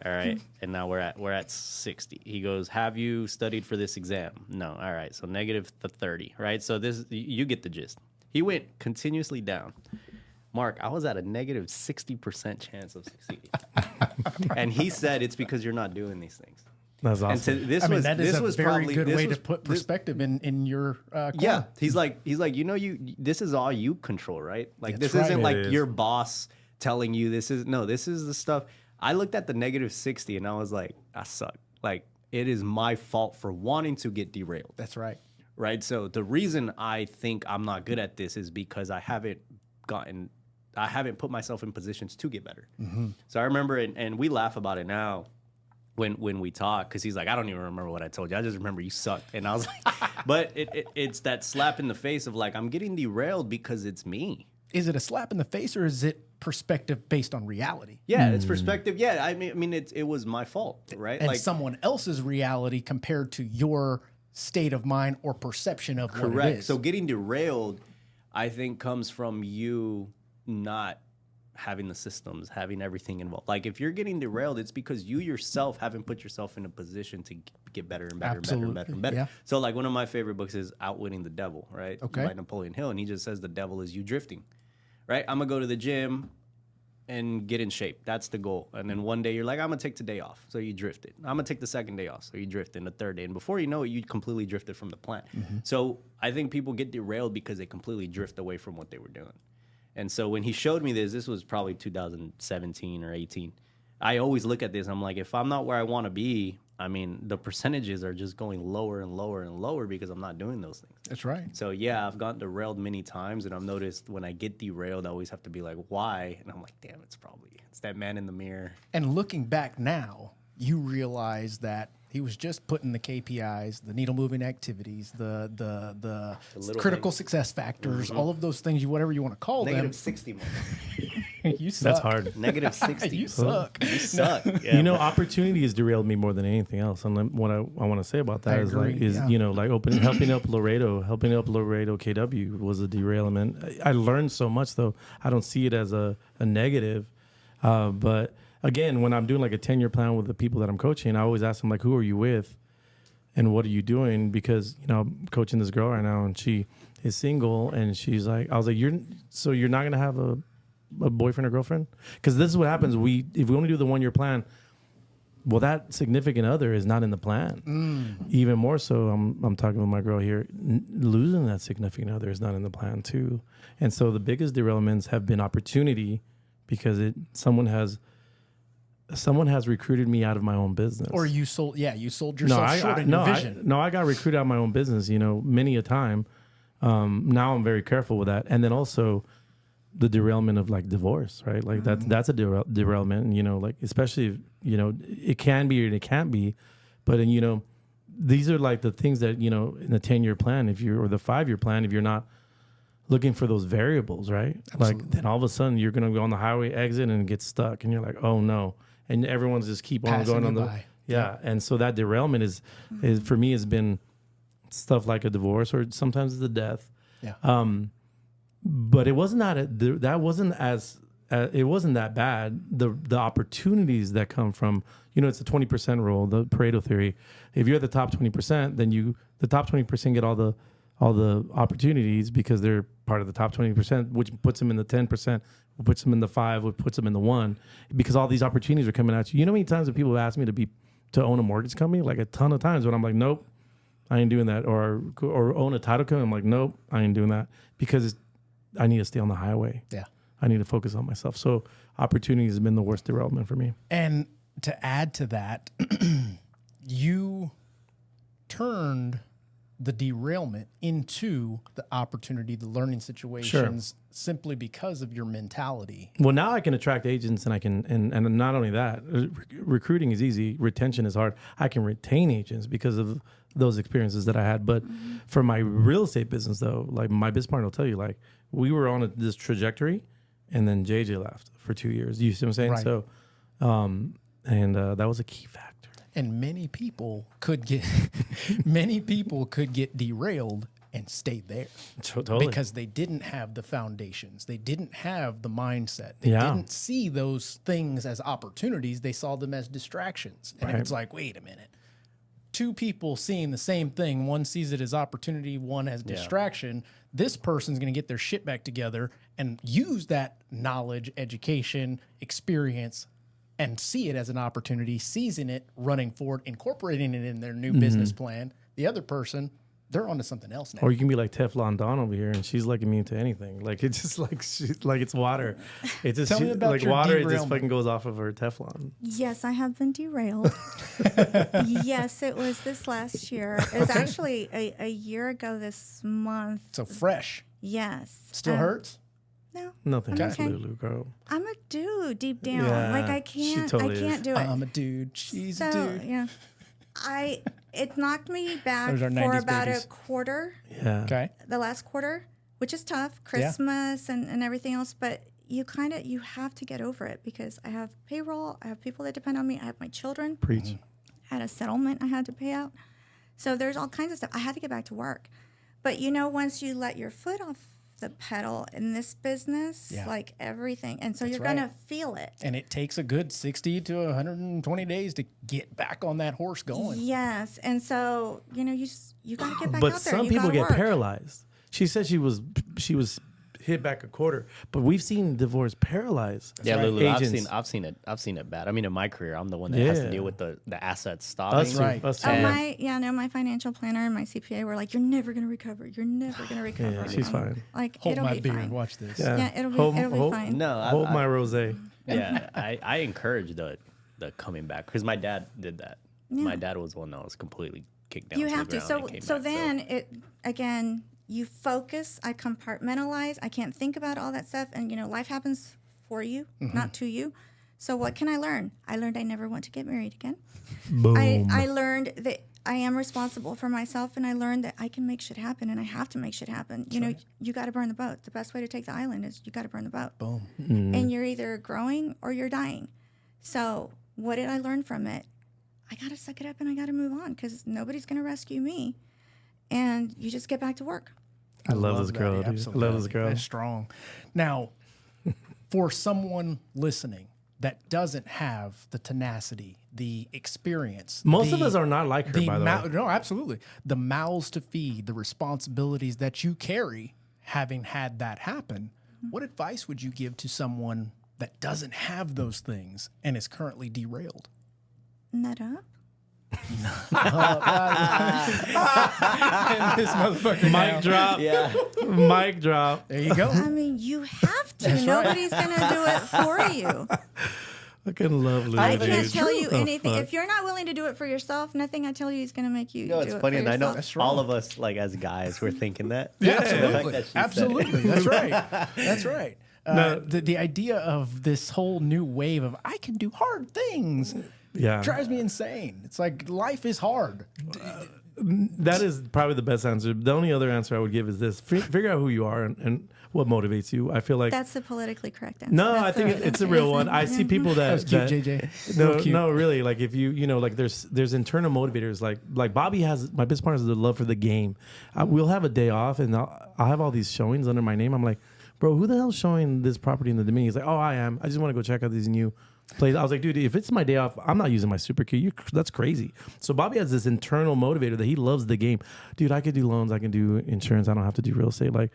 All right, and now we're at 60. He goes, have you studied for this exam? No. All right, so -30, right? So this, you get the gist. He went continuously down. Mark, I was at a -60% chance of succeeding. And he said it's because you're not doing these things. That's awesome. That is a very good way to put perspective in your corner. Yeah, he's like, this is all you control, right? Like That's this isn't right. like your boss telling you this is the stuff. I looked at the -60 and I was like, I suck. Like it is my fault for wanting to get derailed. That's right. Right. So the reason I think I'm not good at this is because I haven't put myself in positions to get better. So I remember, and we laugh about it now when we talk, because he's like, I don't even remember what I told you. I just remember you sucked. And I was like, but it's that slap in the face of like, I'm getting derailed because it's me. Is it a slap in the face or is it perspective based on reality? Yeah, it's perspective. Yeah, I mean, it was my fault, right? And like someone else's reality compared to your state of mind or perception of what it correct. is. So getting derailed, I think, comes from you not having the systems, having everything involved. Like if you're getting derailed, it's because you yourself haven't put yourself in a position to get better and better and better and better and better. Yeah. So like one of my favorite books is Outwitting the Devil, right? Okay. By Napoleon Hill. And he just says the devil is you drifting, right? I'm going to go to the gym and get in shape. That's the goal. And then one day you're like, I'm going to take today off. So you drifted. I'm going to take the second day off. So you drifted. And the third day. And before you know it, you completely drifted from the plan. So I think people get derailed because they completely drift away from what they were doing. And so when he showed me this was probably 2017 or 18. I always look at this. I'm like, if I'm not where I want to be, I mean, the percentages are just going lower and lower and lower because I'm not doing those things. That's right. So yeah, I've gotten derailed many times, and I've noticed when I get derailed, I always have to be like, why? And I'm like, damn, it's that man in the mirror. And looking back now, you realize that he was just putting the KPIs, the needle moving activities, the critical things. success factors, all of those things, whatever you want to call them. -60 more. You suck. That's hard. -60. You suck. You suck. Yeah, You know, opportunity has derailed me more than anything else. And then what I want to say about that I is agree, like, is, yeah. you know, like helping up Laredo KW was a derailment. I learned so much though. I don't see it as a negative. But again, when I'm doing like a 10-year plan with the people that I'm coaching, I always ask them like, who are you with and what are you doing? Because, you know, I'm coaching this girl right now and she is single and she's like, I was like, you're not going to have a boyfriend or girlfriend? Because this is what happens. If we only do the 1-year plan, well, that significant other is not in the plan. Even more so, I'm talking with my girl here, losing that significant other is not in the plan too. And so the biggest derailments have been opportunity because someone has recruited me out of my own business. Or you sold yourself short in your vision. I got recruited out of my own business, you know, many a time. Now I'm very careful with that. And then also the derailment of like divorce, right? Like that's a derailment, and, you know, like especially if, you know, it can be and it can't be, but and, you know, these are like the things that, you know, in the 10-year plan, or the 5-year plan, if you're not looking for those variables, right? Absolutely. Like then all of a sudden you're going to go on the highway exit and get stuck and you're like, oh no. And everyone's just keep on Passing going on you the, by. yeah. And so that derailment is for me has been stuff like a divorce or sometimes it's a death. Yeah. But it wasn't it wasn't that bad. The opportunities that come from, you know, it's the 20% rule, the Pareto theory. If you're at the top 20%, then the top 20% get all the opportunities because they're part of the top 20%, which puts them in the 10%, which puts them in the 5, which puts them in the 1, because all these opportunities are coming at you. You know how many times that people have asked me to own a mortgage company? Like a ton of times, but I'm like, nope, I ain't doing that. Or own a title company. I'm like, nope, I ain't doing that because I need to stay on the highway. Yeah. I need to focus on myself. So opportunities has been the worst derailment for me. And to add to that, you turned the derailment into the opportunity, the learning situations, simply because of your mentality. Well, now I can attract agents, and I can, and not only that, recruiting is easy. Retention is hard. I can retain agents because of those experiences that I had. But for my real estate business, though, like my business partner will tell you, like we were on this trajectory, and then JJ left for 2 years. You see what I'm saying? Right. So, that was a key factor. And many people could get derailed and stay there Totally. because they didn't have the foundations. They didn't have the mindset. They Yeah. didn't see those things as opportunities. They saw them as distractions. And Right. it's like, wait a minute. Two people seeing the same thing. One sees it as opportunity, one as distraction. This person's going to get their shit back together and use that knowledge, education, experience, and see it as an opportunity, seizing it, running forward, incorporating it in their new business plan. The other person, they're onto something else now. Or you can be like Teflon Dawn over here, and she's like immune to anything. Like it's just like like it's water. It's just Tell me about like your water. It just derailment. fucking goes off of her Teflon. Yes, I have been derailed. Yes, it was this last year. It was actually a year ago this month. So fresh. Yes. Still hurts? No. Nothing, I'm just okay. Lulu, girl. I'm a dude deep down. Yeah, like I she can't totally I can't is. do it. I'm a dude. She's so, a dude. yeah. It knocked me back Those are for 90s about babies. a quarter, Yeah. Okay. the last quarter, which is tough, Christmas and everything else, but you have to get over it because I have payroll, I have people that depend on me, I have my children. Preach. I had a settlement I had to pay out. So there's all kinds of stuff. I had to get back to work. But once you let your foot off the pedal in this business, Yeah. like everything, and so That's you're right. going to feel it. And it takes a good 60 to 120 days to get back on that horse going. Yes. And so, you got to get back But out there. some You people gotta get work. paralyzed. She said she was hit back a quarter, but we've seen divorce paralyze. Yeah, right. Lulu, Agents. I've seen it bad. I mean, in my career, I'm the one that has to Yeah. deal with the assets stopping. Us too, right. us too. Oh, And- my financial planner and my CPA were like, you're never going to recover. You're never going to recover. Yeah, she's I'm fine. Like, Hold it'll my be beer. fine. Watch this. Yeah, it'll be fine. No, Hold my rosé. Yeah, I encourage the coming back because my dad did that. Yeah. My dad was one that was completely kicked down. You to the have to. ground So and came so back, then it again. You focus. I compartmentalize. I can't think about all that stuff. And life happens for you, not to you. So what can I learn? I learned I never want to get married again. Boom. I learned that I am responsible for myself, and I learned that I can make shit happen, and I have to make shit happen. You got to burn the boat. The best way to take the island is you got to burn the boat. Boom. And you're either growing or you're dying. So what did I learn from it? I got to suck it up and I got to move on because nobody's going to rescue me. And you just get back to work. I love this that. girl, dude. I Absolutely. love this girl. That's strong. Now, for someone listening that doesn't have the tenacity, the experience, Most of us are not like her, by the way. No, absolutely. The mouths to feed, the responsibilities that you carry, having had that happen. What advice would you give to someone that doesn't have those things and is currently derailed? Nut up. This motherfucker now. Mic drop. Yeah. Mic drop. There you go. I mean, you have to. That's right. Nobody's going to do it for you. Fucking love Lulu, I dude. can't tell you What the anything. fuck? If you're not willing to do it for yourself, nothing I tell you is going to make you No, do it's it funny, for and I know yourself. That's all wrong. of us, like as guys, we're thinking that. Yeah, The fact absolutely. that she said it. Absolutely. That's right. That's right. The idea of this whole new wave of I can do hard things Yeah. drives me insane. It's like life is hard. That is probably the best answer. The only other answer I would give is this: figure out who you are and what motivates you. I feel like That's the politically correct answer. no, That's I think the- it's a real one. I see people that That was cute, that- JJ. No, Real cute. no, really. Like if you like there's internal motivators. Like Bobby has my business partner has the love for the game. We'll have a day off and I'll have all these showings under my name. I'm like, bro, who the hell's showing this property in the Dominion? He's like, oh, I am. I just want to go check out these new places. I was like, dude, if it's my day off, I'm not using my super key. That's crazy. So Bobby has this internal motivator that he loves the game. Dude, I could do loans. I can do insurance. I don't have to do real estate. Like,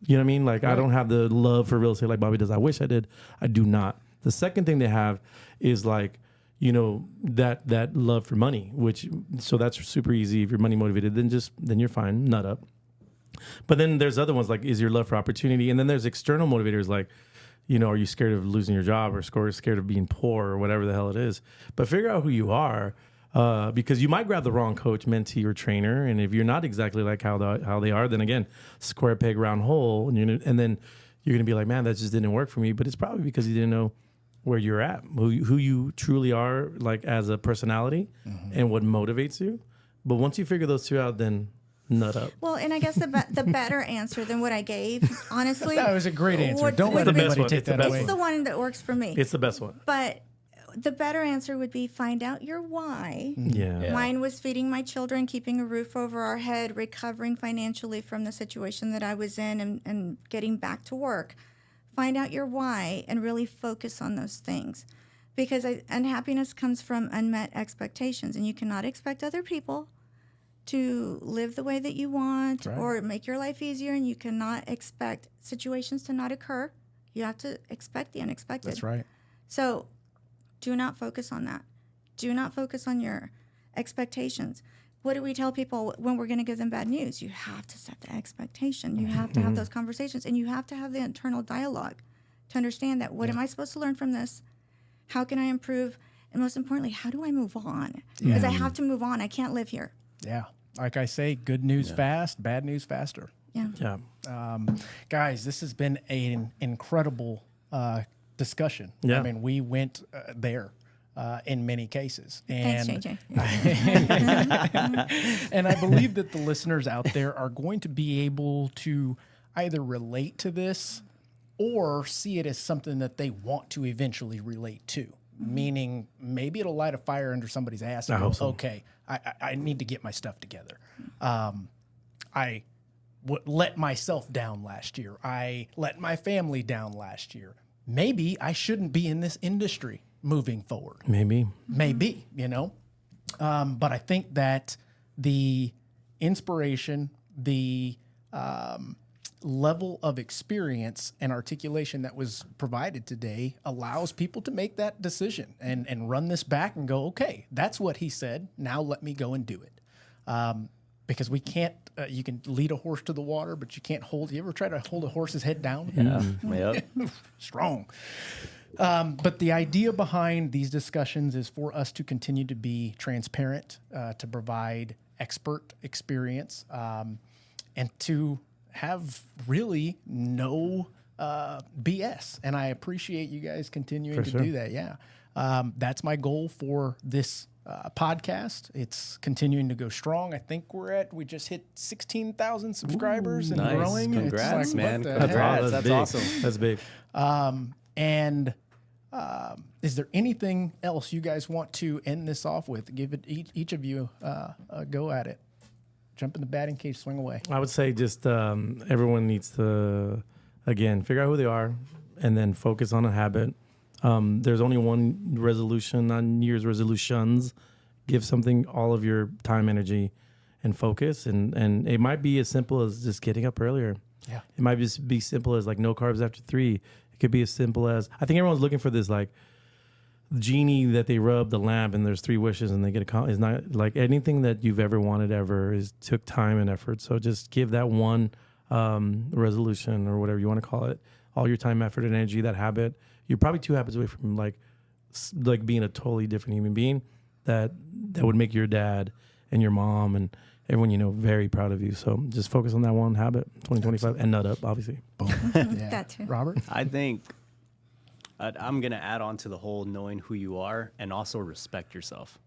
you know what I mean? Like, I don't have the love for real estate like Bobby does. I wish I did. I do not. The second thing they have is like, that love for money, so that's super easy. If you're money motivated, then you're fine. Nut up. But then there's other ones like, is your love for opportunity? And then there's external motivators like, are you scared of losing your job or scared of being poor or whatever the hell it is? But figure out who you are, because you might grab the wrong coach, mentee, or trainer. And if you're not exactly like how they are, then again, square peg, round hole. And then you're going to be like, man, that just didn't work for me. But it's probably because you didn't know where you're at, who you truly are, like as a personality, and what motivates you. But once you figure those two out, then nut up. Well, and I guess the better answer than what I gave, honestly. That was a great answer. Don't let anybody take that away. It's the one that works for me. It's the best one. But the better answer would be find out your why. Yeah. Mine was feeding my children, keeping a roof over our head, recovering financially from the situation that I was in, and getting back to work. Find out your why and really focus on those things. Because unhappiness comes from unmet expectations, and you cannot expect other people to live the way that you want or make your life easier, and you cannot expect situations to not occur. You have to expect the unexpected. That's right. So do not focus on that. Do not focus on your expectations. What do we tell people when we're going to give them bad news? You have to set the expectation. You have to have those conversations, and you have to have the internal dialogue to understand that what am I supposed to learn from this? How can I improve? And most importantly, how do I move on? Because I have to move on. I can't live here. Yeah. Like I say, good news fast, bad news faster. Yeah. Guys, this has been an incredible discussion. Yeah. I mean, we went there in many cases. Thanks, And JJ. and I believe that the listeners out there are going to be able to either relate to this or see it as something that they want to eventually relate to. Meaning maybe it'll light a fire under somebody's ass and go, okay, I need to get my stuff together. I let myself down last year. I let my family down last year. Maybe I shouldn't be in this industry moving forward. Maybe, but I think that the inspiration, the level of experience and articulation that was provided today allows people to make that decision and run this back and go, okay, that's what he said. Now let me go and do it. Because we can't, you can lead a horse to the water, but you can't you ever try to hold a horse's head down? Yep. Strong. But the idea behind these discussions is for us to continue to be transparent, to provide expert experience, and to have really no BS. And I appreciate you guys continuing to do that. Yeah. That's my goal for this podcast. It's continuing to go strong. I think we just hit 16,000 subscribers and growing. Congrats, it's man. Congrats. That's awesome. That's big. And is there anything else you guys want to end this off with? Give it each of you a go at it. Jump in the batting cage, swing away. I would say just everyone needs to, again, figure out who they are and then focus on a habit. There's only one resolution on New Year's resolutions. Give something all of your time, energy, and focus. And it might be as simple as just getting up earlier. Yeah. It might just be simple as like no carbs after 3. It could be as simple as, I think everyone's looking for this like genie that they rub the lamp and there's 3 wishes and they get it's not like anything that you've ever wanted ever took time and effort. So just give that one resolution or whatever you want to call it, all your time, effort, and energy, that habit. You're probably 2 habits away from like being a totally different human being that would make your dad and your mom and everyone very proud of you. So just focus on that one habit, 2025, and nut up, obviously. Boom. Yeah. That too. Robert? I think I'm going to add on to the whole knowing who you are and also respect yourself.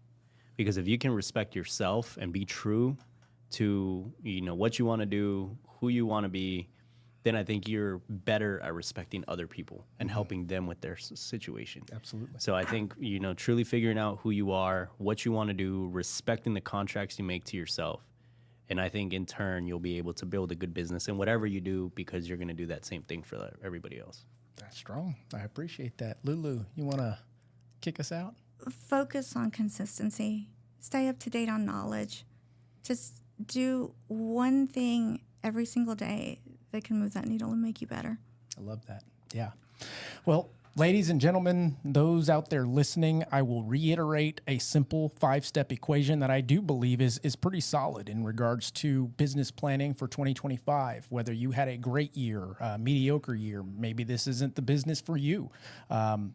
Because if you can respect yourself and be true to what you want to do, who you want to be, then I think you're better at respecting other people and helping them with their situation. Absolutely. So I think, truly figuring out who you are, what you want to do, respecting the contracts you make to yourself. And I think in turn, you'll be able to build a good business in whatever you do because you're going to do that same thing for everybody else. That's strong. I appreciate that. Lulu, you want to kick us out? Focus on consistency. Stay up to date on knowledge. Just do one thing every single day that can move that needle and make you better. I love that. Yeah. Well, Ladies and gentlemen, those out there listening, I will reiterate a simple 5-step equation that I do believe is pretty solid in regards to business planning for 2025. Whether you had a great year, a mediocre year, maybe this isn't the business for you.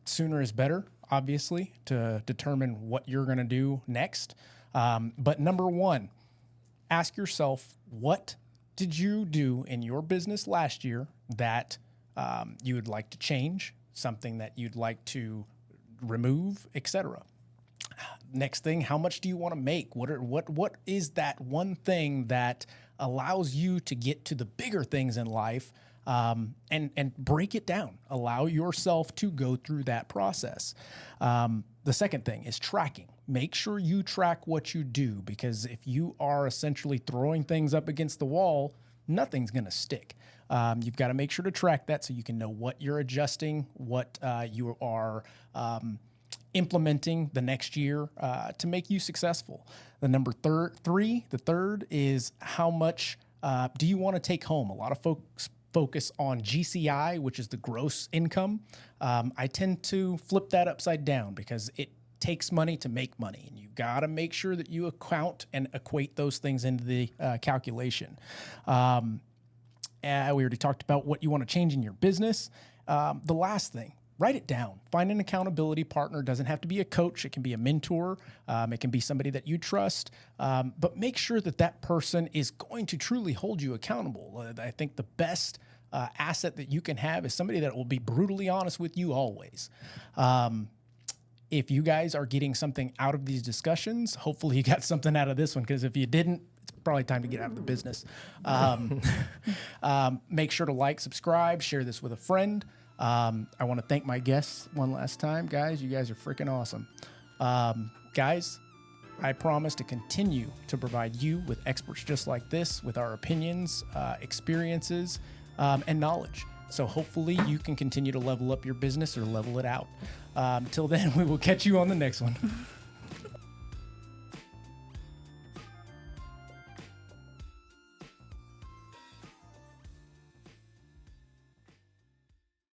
Sooner is better, obviously, to determine what you're going to do next. But number one, ask yourself, what did you do in your business last year that you would like to change? Something that you'd like to remove, etc. Next thing, how much do you want to make? What is that one thing that allows you to get to the bigger things in life, and break it down? Allow yourself to go through that process. The second thing is tracking. Make sure you track what you do, because if you are essentially throwing things up against the wall, nothing's going to stick. You've got to make sure to track that so you can know what you're adjusting, what you are implementing the next year to make you successful. The third is how much do you want to take home? A lot of folks focus on GCI, which is the gross income. I tend to flip that upside down because it takes money to make money, and you got to make sure that you account and equate those things into the calculation. We already talked about what you want to change in your business. The last thing, write it down. Find an accountability partner. It doesn't have to be a coach. It can be a mentor. It can be somebody that you trust. But make sure that that person is going to truly hold you accountable. I think the best asset that you can have is somebody that will be brutally honest with you always. If you guys are getting something out of these discussions, hopefully you got something out of this one, because if you didn't, it's probably time to get out of the business. Make sure to like, subscribe, share this with a friend. I want to thank my guests one last time. Guys, you guys are freaking awesome. Guys, I promise to continue to provide you with experts just like this, with our opinions, experiences, and knowledge. So hopefully you can continue to level up your business or level it out. Till then, we will catch you on the next one.